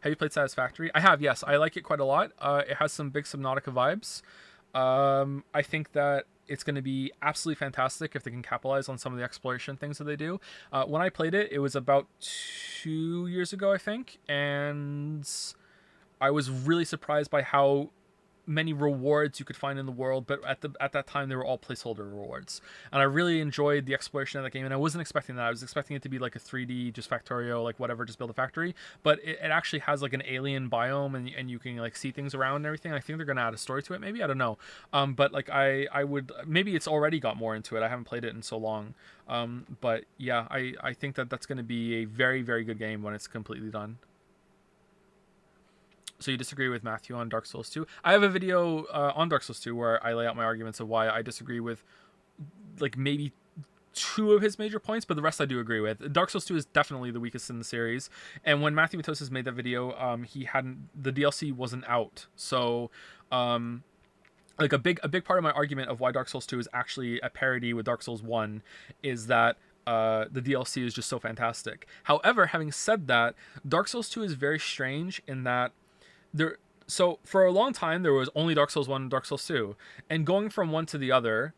Have you played Satisfactory? I have. Yes, I like it quite a lot. It has some big Subnautica vibes. I think that it's going to be absolutely fantastic if they can capitalize on some of the exploration things that they do. When I played it, it was about 2 years ago, I think, and I was really surprised by how many rewards you could find in the world, but at that time they were all placeholder rewards. And I really enjoyed the exploration of that game, and I wasn't expecting that. I was expecting it to be like a 3D, just Factorio, like whatever, just build a factory. But it actually has like an alien biome, and you can like see things around and everything. I think they're gonna add a story to it, maybe, I don't know. But like I would, maybe it's already got more into it. I haven't played it in so long. But yeah, I think that that's gonna be a very, very good game when it's completely done. So you disagree with Matthew on Dark Souls 2? I have a video on Dark Souls 2 where I lay out my arguments of why I disagree with like maybe two of his major points, but the rest I do agree with. Dark Souls 2 is definitely the weakest in the series, and when Matthew Matosis made that video, he hadn't, the DLC wasn't out, so like a big part of my argument of why Dark Souls 2 is actually a parody with Dark Souls 1 is that the DLC is just so fantastic. However, having said that, Dark Souls 2 is very strange in that there, so for a long time there was only Dark Souls 1 and Dark Souls 2, and going from one to the other,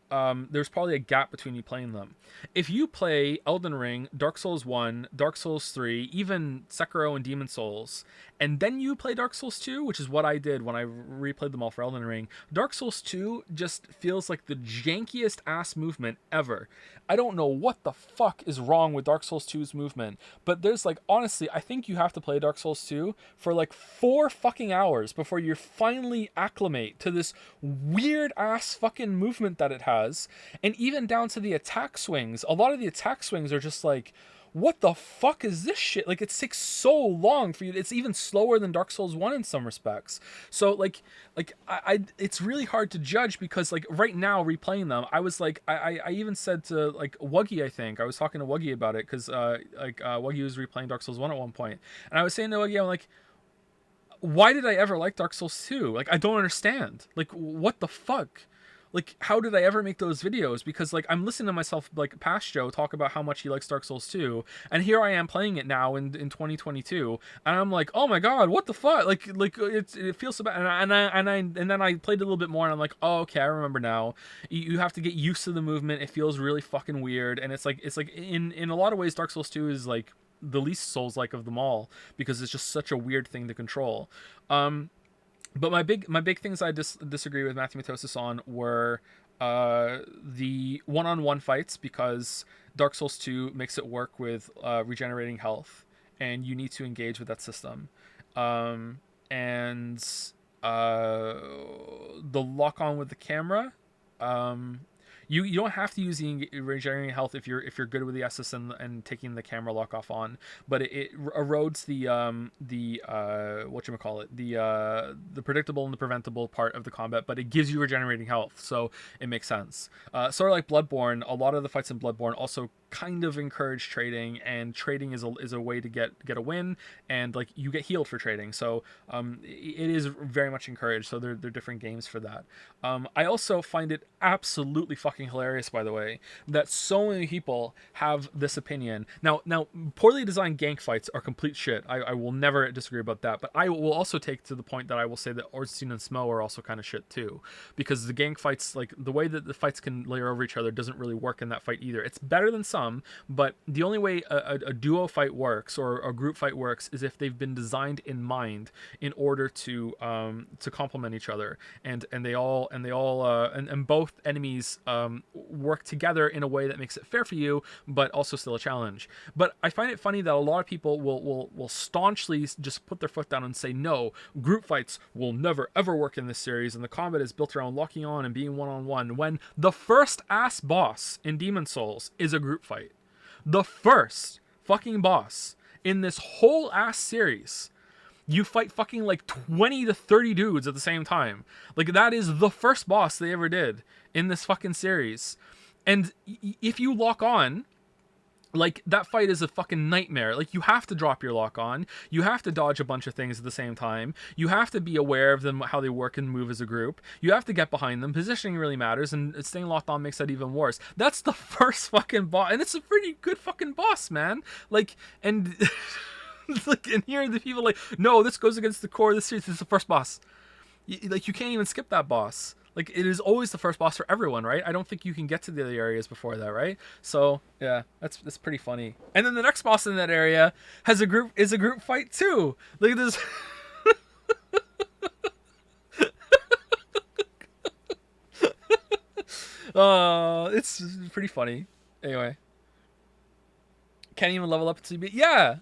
there's probably a gap between you playing them. If you play Elden Ring, Dark Souls 1, Dark Souls 3, even Sekiro and Demon Souls, and then you play Dark Souls 2, which is what I did when I replayed them all for Elden Ring, Dark Souls 2 just feels like the jankiest ass movement ever. I don't know what the fuck is wrong with Dark Souls 2's movement, but there's like, honestly, I think you have to play Dark Souls 2 for like 4 fucking hours before you finally acclimate to this weird ass fucking movement that it has. And even down to the attack swings, a lot of the attack swings are just like, what the fuck is this shit? Like, it takes so long for you. It's even slower than Dark Souls 1 in some respects. So I it's really hard to judge because like right now replaying them, I was like, I even said to like Wuggy, I think I was talking to Wuggy about it because Wuggy was replaying Dark Souls 1 at one point, and I was saying to Wuggy, I'm like, why did I ever like Dark Souls 2? Like, I don't understand. Like, what the fuck? Like, how did I ever make those videos? Because like I'm listening to myself like past Joe talk about how much he likes Dark Souls 2, and here I am playing it now in 2022, and I'm like, oh my god, what the fuck? Like it feels so bad, and then I played a little bit more, and I'm like, oh okay, I remember now. You have to get used to the movement. It feels really fucking weird, and it's like in a lot of ways, Dark Souls 2 is like the least Souls like of them all because it's just such a weird thing to control. But my big things I disagree with Matthew Matosis on were the one-on-one fights, because Dark Souls 2 makes it work with regenerating health, and you need to engage with that system. And the lock on with the camera. You don't have to use the regenerating health if you're good with the SS and taking the camera lock off on, but it erodes the whatchamacallit, the predictable and the preventable part of the combat, but it gives you regenerating health, so it makes sense. Sort of like Bloodborne, a lot of the fights in Bloodborne also kind of encourage trading, and trading is a way to get a win, and like you get healed for trading, so it is very much encouraged. So they're different games for that. I also find it absolutely fucking hilarious, by the way, that so many people have this opinion. Now poorly designed gank fights are complete shit. I will never disagree about that, but I will also take to the point that I will say that Ornstein and Smo are also kind of shit too, because the gank fights, like the way that the fights can layer over each other, doesn't really work in that fight either. It's better than some, but the only way a duo fight works or a group fight works is if they've been designed in mind in order to complement each other, and both enemies work together in a way that makes it fair for you, but also still a challenge. But I find it funny that a lot of people will staunchly just put their foot down and say, no, group fights will never ever work in this series, and the combat is built around locking on and being one-on-one, when the first ass boss in Demon Souls is a group fight. The first fucking boss in this whole ass series, you fight fucking like 20 to 30 dudes at the same time. Like, that is the first boss they ever did in this fucking series. And if you lock on, Like, that fight is a fucking nightmare. Like, you have to drop your lock on, you have to dodge a bunch of things at the same time, you have to be aware of them, how they work and move as a group, you have to get behind them. Positioning really matters, and staying locked on makes that even worse. That's the first fucking boss, and it's a pretty good fucking boss, man. Like, and like, and here the people like, no, this goes against the core of the series. This is the first boss. Like, you can't even skip that boss. Like, it is always the first boss for everyone, right? I don't think you can get to the other areas before that, right? So yeah, that's pretty funny. And then the next boss in that area is a group fight too. Look at this. It's pretty funny. Anyway, can't even level up until you beat. Yeah,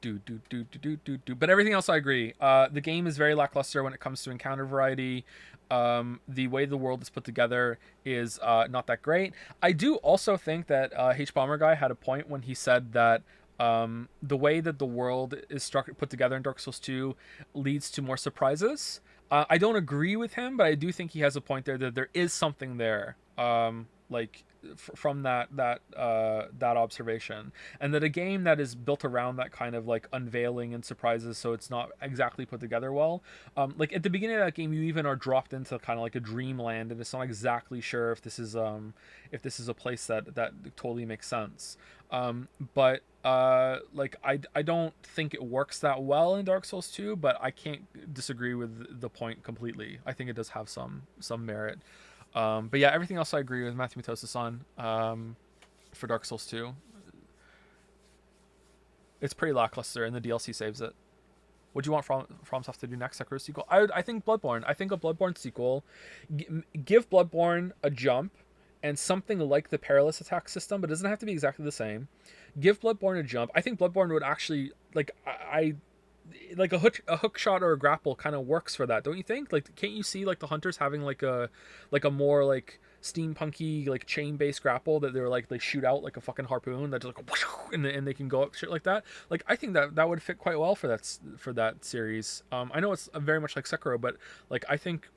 do. But everything else, I agree. The game is very lackluster when it comes to encounter variety. The way the world is put together is not that great. I do also think that H Bomber Guy had a point when he said that the way that the world is put together in Dark Souls 2 leads to more surprises. I don't agree with him, but I do think he has a point there that there is something there. Like, from that observation, and that a game that is built around that kind of like unveiling and surprises, so it's not exactly put together well. Like, at the beginning of that game, you even are dropped into kind of like a dreamland, and it's not exactly sure if this is a place that totally makes sense. But like, I don't think it works that well in Dark Souls 2, but I can't disagree with the point completely. I think it does have some merit. But yeah, everything else I agree with Matthew Matosis on. For Dark Souls 2, it's pretty lackluster, and the DLC saves it. What do you want FromSoft to do next? Sekiro sequel? I think Bloodborne. I think a Bloodborne sequel. Give Bloodborne a jump and something like the perilous attack system, but it doesn't have to be exactly the same. Give Bloodborne a jump. I think Bloodborne would actually, like, I like a hook shot or a grapple kind of works for that, don't you think? Like, can't you see like the hunters having like a more like steampunky like chain based grapple that they're like they shoot out like a fucking harpoon that just like and they can go up shit like that. Like, I think that would fit quite well for that series. I know it's very much like Sekiro, but like, I think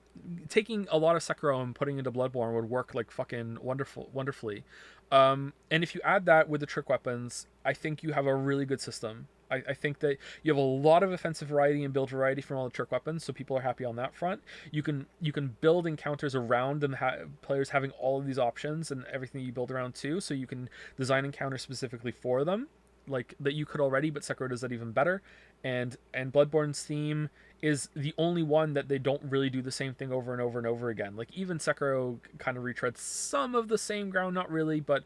taking a lot of Sekiro and putting into Bloodborne would work like fucking wonderfully. And if you add that with the trick weapons, I think you have a really good system. I think that you have a lot of offensive variety and build variety from all the trick weapons, so people are happy on that front. You can build encounters around them, players having all of these options and everything you build around too, so you can design encounters specifically for them, like that you could already, but Sekiro does that even better. And Bloodborne's theme is the only one that they don't really do the same thing over and over and over again. Like, even Sekiro kind of retreads some of the same ground, not really, but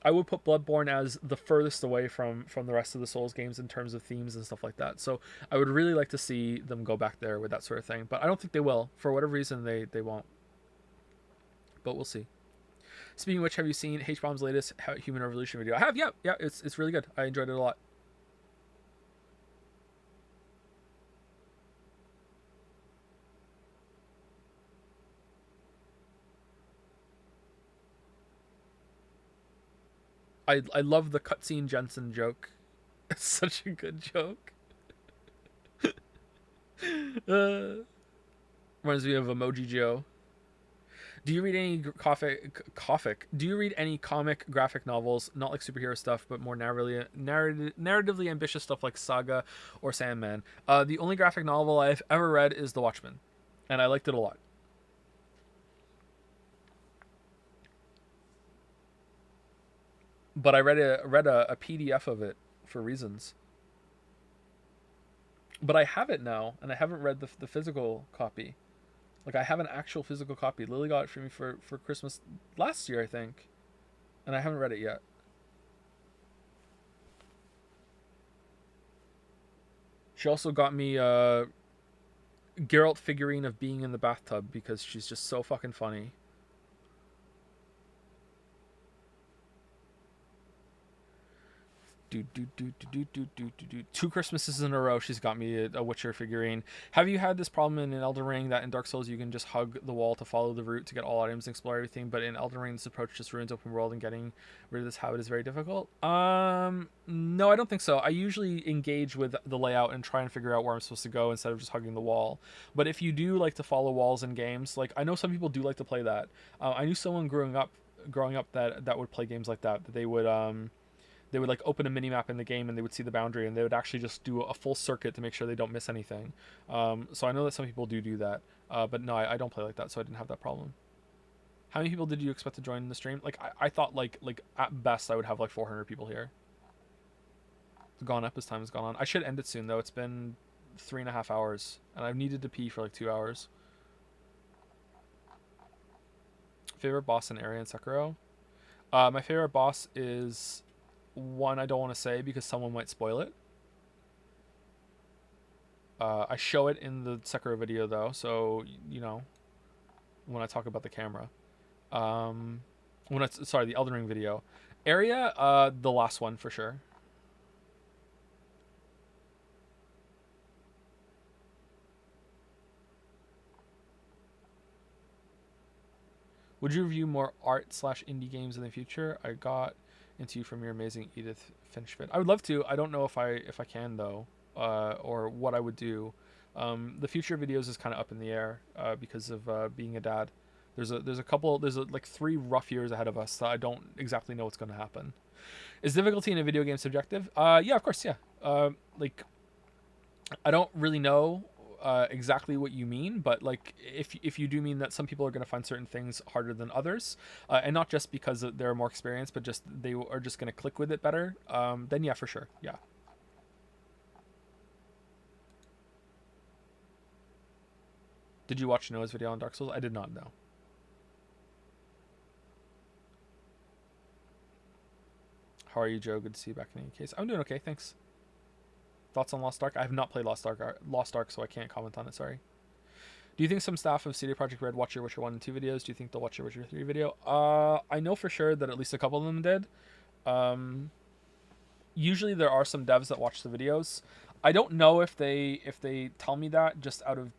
I would put Bloodborne as the furthest away from the rest of the Souls games in terms of themes and stuff like that. So I would really like to see them go back there with that sort of thing, but I don't think they will. For whatever reason, they won't. But we'll see. Speaking of which, have you seen H Bomb's latest Human Revolution video? I have. Yeah. It's really good. I enjoyed it a lot. I love the cutscene Jensen joke. It's such a good joke. uh, Reminds me of Emoji Joe. Do you read any Do you read any comic graphic novels, not like superhero stuff, but more narratively ambitious stuff like Saga or Sandman? The only graphic novel I've ever read is The Watchmen, and I liked it a lot. But I read a PDF of it for reasons. But I have it now, and I haven't read the physical copy. Like, I have an actual physical copy. Lily got it for me for Christmas last year, I think, and I haven't read it yet. She also got me a Geralt figurine of being in the bathtub because she's just so fucking funny. Two Christmases in a row, she's got me a Witcher figurine. Have you had this problem in Elden Ring that in Dark Souls you can just hug the wall to follow the route to get all items and explore everything, but in Elden Ring this approach just ruins open world and getting rid of this habit is very difficult? No, I don't think so. I usually engage with the layout and try and figure out where I'm supposed to go instead of just hugging the wall. But if you do like to follow walls in games, like I know some people do like to play that. I knew someone growing up that would play games like that. That they would like open a mini map in the game and they would see the boundary and they would actually just do a full circuit to make sure they don't miss anything. So I know that some people do that, but no, I don't play like that, so I didn't have that problem. How many people did you expect to join the stream? Like I thought like at best I would have like 400 people here. It's gone up as time has gone on. I should end it soon though. It's been 3.5 hours and I've needed to pee for like 2 hours. Favorite boss in area in Sekiro? My favorite boss is one I don't want to say because someone might spoil it. I show it in the Sekiro video though, so you know when I talk about the camera. Sorry, the Elden Ring video. Area, the last one for sure. Would you review more art/indie games in the future? I got into you from your amazing Edith Finch vid. I would love to. I don't know if I can though, or what I would do. The future videos is kind of up in the air because of being a dad. There's like 3 rough years ahead of us that I don't exactly know what's going to happen. Is difficulty in a video game subjective? Yeah, of course, yeah. Like I don't really know exactly what you mean, but like if you do mean that some people are going to find certain things harder than others, and not just because they're more experienced, but just they are just going to click with it better, then yeah, for sure, yeah. Did you watch Noah's video on Dark Souls? I did not know. How are you, Joe? Good to see you back in any case. I'm doing okay, thanks. Thoughts on Lost Ark? I have not played Lost Ark, so I can't comment on it. Sorry. Do you think some staff of CD Projekt Red watch your Witcher 1 and 2 videos? Do you think they'll watch your Witcher 3 video? I know for sure that at least a couple of them did. Usually there are some devs that watch the videos. I don't know if they tell me that just out of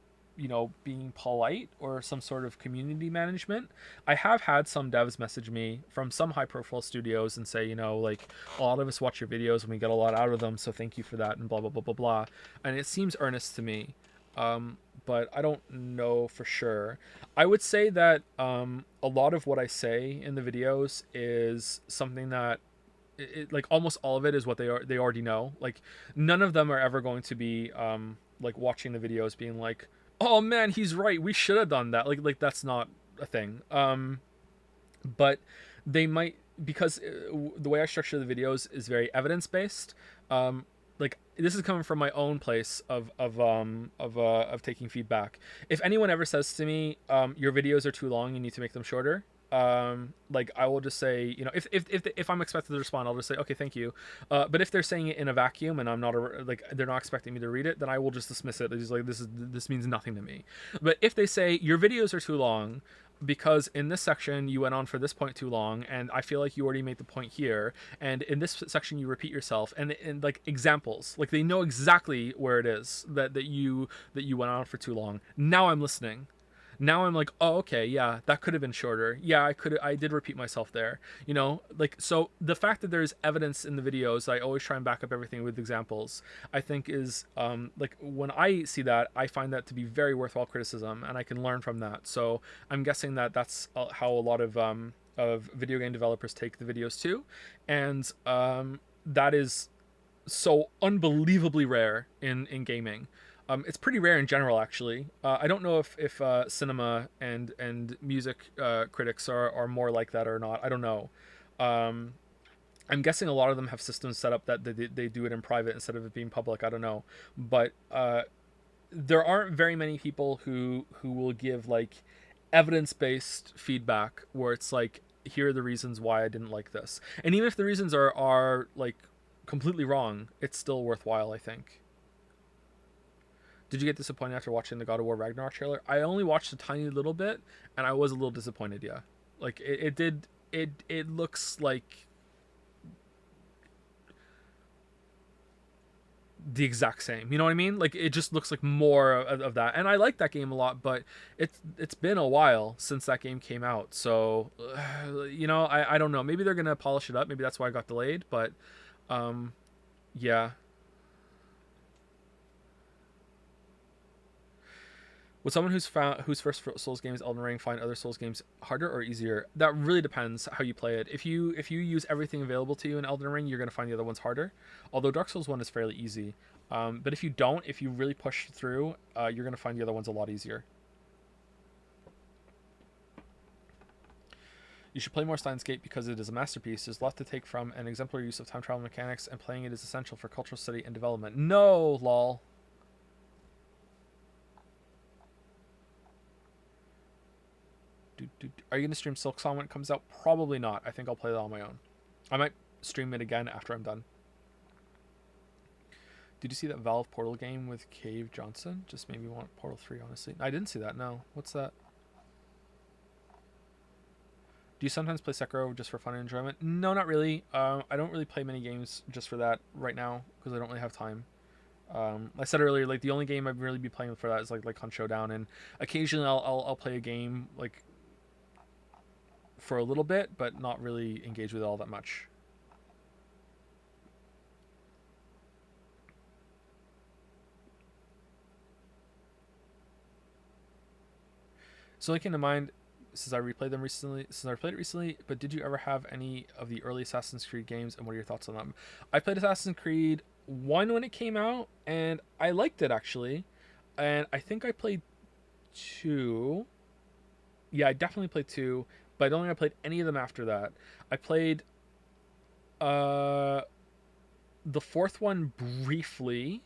being polite or some sort of community management. I have had some devs message me from some high profile studios and say, like, a lot of us watch your videos and we get a lot out of them, so thank you for that and blah blah blah blah blah. And it seems earnest to me. But I don't know for sure. I would say that a lot of what I say in the videos is something that like almost all of it is what they already know. Like none of them are ever going to be like watching the videos being like, oh man, he's right, we should have done that. Like that's not a thing. But they might, because the way I structure the videos is very evidence based. Like this is coming from my own place of taking feedback. If anyone ever says to me, your videos are too long, you need to make them shorter, like I will just say, if I'm expected to respond, I'll just say, okay, thank you. But if they're saying it in a vacuum and I'm not like they're not expecting me to read it, then I will just dismiss it. It's like this means nothing to me. But if they say your videos are too long because in this section you went on for this point too long and I feel like you already made the point here, and in this section you repeat yourself, and like examples, like they know exactly where it is that you went on for too long, now I'm listening. Now I'm like, oh, okay, yeah, that could have been shorter. Yeah, I did repeat myself there. Like, so the fact that there's evidence in the videos, I always try and back up everything with examples, I think is, like, when I see that, I find that to be very worthwhile criticism, and I can learn from that. So I'm guessing that that's how a lot of video game developers take the videos too. And that is so unbelievably rare in gaming. It's pretty rare in general, actually. I don't know if cinema and music critics are more like that or not. I don't know. I'm guessing a lot of them have systems set up that they do it in private instead of it being public. I don't know. But there aren't very many people who will give like evidence-based feedback where it's like, here are the reasons why I didn't like this. And even if the reasons are like completely wrong, it's still worthwhile, I think. Did you get disappointed after watching the God of War Ragnarok trailer? I only watched a tiny little bit, and I was a little disappointed, yeah. Like, it looks like the exact same. You know what I mean? Like it just looks like more of that. And I like that game a lot, but it's been a while since that game came out. So you know, I don't know. Maybe they're gonna polish it up. Maybe that's why I got delayed. But um, yeah. Would someone whose first Souls game is Elden Ring find other Souls games harder or easier? That really depends how you play it. If you use everything available to you in Elden Ring, you're gonna find the other ones harder. Although Dark Souls 1 is fairly easy. But if you don't, if you really push through, you're gonna find the other ones a lot easier. You should play more Steins Gate because it is a masterpiece. There's a lot to take from, an exemplary use of time travel mechanics, and playing it is essential for cultural study and development. No, lol. Are you going to stream Silk Song when it comes out? Probably not. I think I'll play that on my own. I might stream it again after I'm done. Did you see that Valve Portal game with Cave Johnson? Just made me want Portal 3, honestly. I didn't see that, no. What's that? Do you sometimes play Sekiro just for fun and enjoyment? No, not really. I don't really play many games just for that right now because I don't really have time. I said earlier, like the only game I'd really be playing for that is like Hunt Showdown, and occasionally I'll play a game like for a little bit, but not really engage with it all that much. So like in mind, since I replayed them recently, since I replayed it recently, but did you ever have any of the early Assassin's Creed games, and what are your thoughts on them? I played Assassin's Creed 1 when it came out, and I liked it actually. And I think I played 2. Yeah, I definitely played 2, but I don't think I played any of them after that. I played uh the fourth one briefly,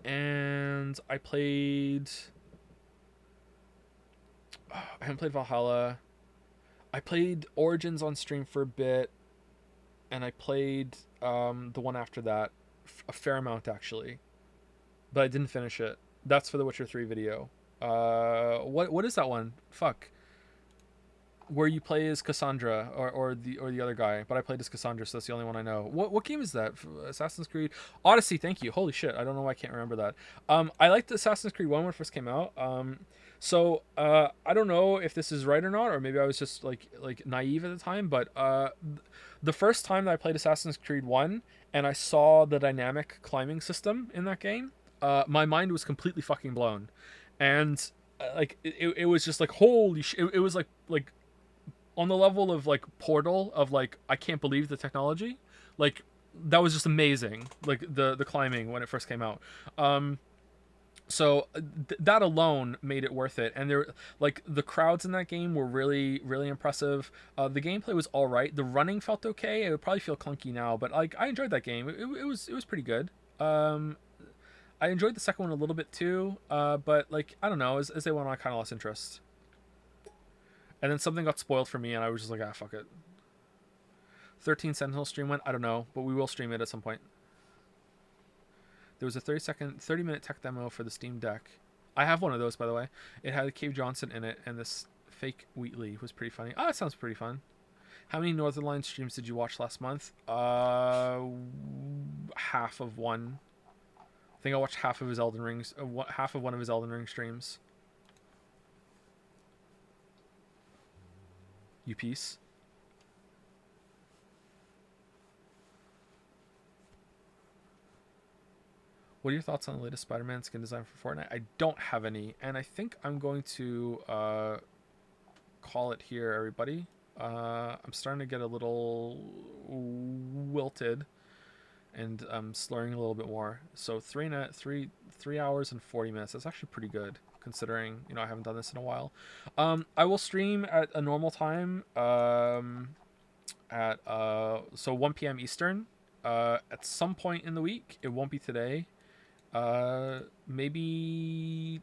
and I haven't played Valhalla. I played Origins on stream for a bit, and I played the one after that a fair amount actually, but I didn't finish it. That's for the Witcher 3 video. What is that one? Fuck. Where you play as Cassandra or the other guy, but I played as Cassandra, so that's the only one I know. What game is that? Assassin's Creed Odyssey. Thank you. Holy shit, I don't know why I can't remember that. I liked Assassin's Creed 1 when it first came out. I don't know if this is right or not, or maybe I was just like naive at the time. But the first time that I played Assassin's Creed 1 and I saw the dynamic climbing system in that game, my mind was completely fucking blown, and like it was just like holy shit. It was like on the level of like Portal of like I can't believe the technology, like that was just amazing. Like the climbing when it first came out. That alone made it worth it, and there like the crowds in that game were really impressive. The gameplay was all right. The running felt okay. It would probably feel clunky now, but like I enjoyed that game. It was pretty good. I enjoyed the second one a little bit too, but like I don't know, as they went on, I kind of lost interest. And then something got spoiled for me, and I was just like, ah, fuck it. 13 Sentinel stream went. I don't know, but we will stream it at some point. There was a 30-minute tech demo for the Steam Deck. I have one of those, by the way. It had Cave Johnson in it, and this fake Wheatley was pretty funny. Oh, that sounds pretty fun. How many Northern Line streams did you watch last month? Half of one. I think I watched half of his Elden Rings. Half of one of his Elden Ring streams. You piece. What are your thoughts on the latest Spider-Man skin design for Fortnite? I don't have any, and I think I'm going to call it here, everybody. I'm starting to get a little wilted, and I'm slurring a little bit more. So 3 hours and 40 minutes. That's actually pretty good, considering I haven't done this in a while. I will stream at a normal time. At 1 p.m. Eastern. At some point in the week. It won't be today. Maybe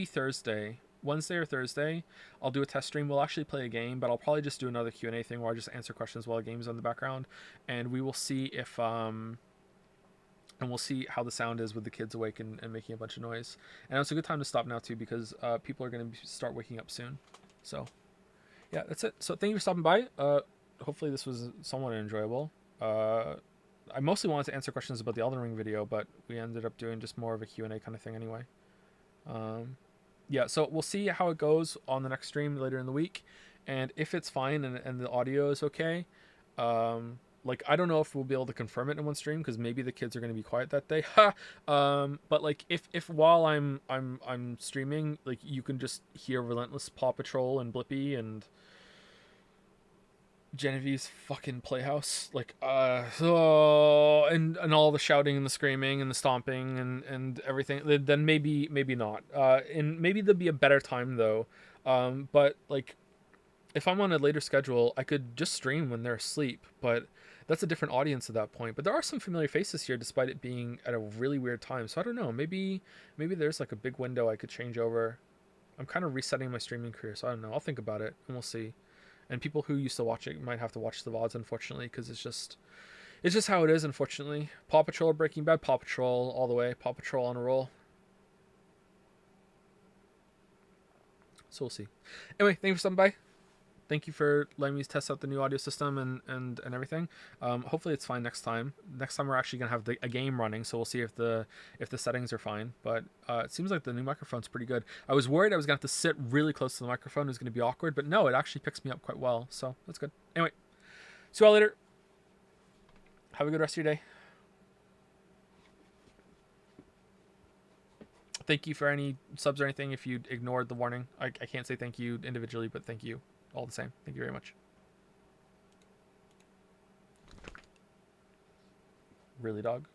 Thursday, Wednesday or Thursday, I'll do a test stream. We'll actually play a game, but I'll probably just do another Q&A thing where I just answer questions while the game's on the background, and we will see if and we'll see how the sound is with the kids awake and making a bunch of noise. And it's a good time to stop now too, because people are going to start waking up soon. So yeah, that's it. So thank you for stopping by. Hopefully this was somewhat enjoyable. I mostly wanted to answer questions about the Elden Ring video, but we ended up doing just more of a Q&A kind of thing anyway. Yeah, so we'll see how it goes on the next stream later in the week, and if it's fine and the audio is okay, like I don't know if we'll be able to confirm it in one stream because maybe the kids are going to be quiet that day. But like if while I'm streaming, like you can just hear Relentless Paw Patrol and Blippi and Genevieve's fucking playhouse, like oh, and all the shouting and the screaming and the stomping and everything, then maybe not. And maybe there'll be a better time though. But like if I'm on a later schedule, I could just stream when they're asleep, but that's a different audience at that point. But there are some familiar faces here, despite it being at a really weird time. So I don't know. Maybe there's like a big window I could change over. I'm kind of resetting my streaming career, so I don't know. I'll think about it and we'll see. And people who used to watch it might have to watch the VODs, unfortunately, because it's just how it is, unfortunately. Paw Patrol, Breaking Bad, Paw Patrol all the way. Paw Patrol on a roll. So we'll see. Anyway, thank you for stopping by. Thank you for letting me test out the new audio system and everything. Hopefully it's fine next time. Next time we're actually gonna have a game running, so we'll see if the settings are fine. But it seems like the new microphone's pretty good. I was worried I was gonna have to sit really close to the microphone. It was gonna be awkward, but no, it actually picks me up quite well. So that's good. Anyway, see you all later. Have a good rest of your day. Thank you for any subs or anything if you ignored the warning. I can't say thank you individually, but thank you all the same. Thank you very much. Really, dog?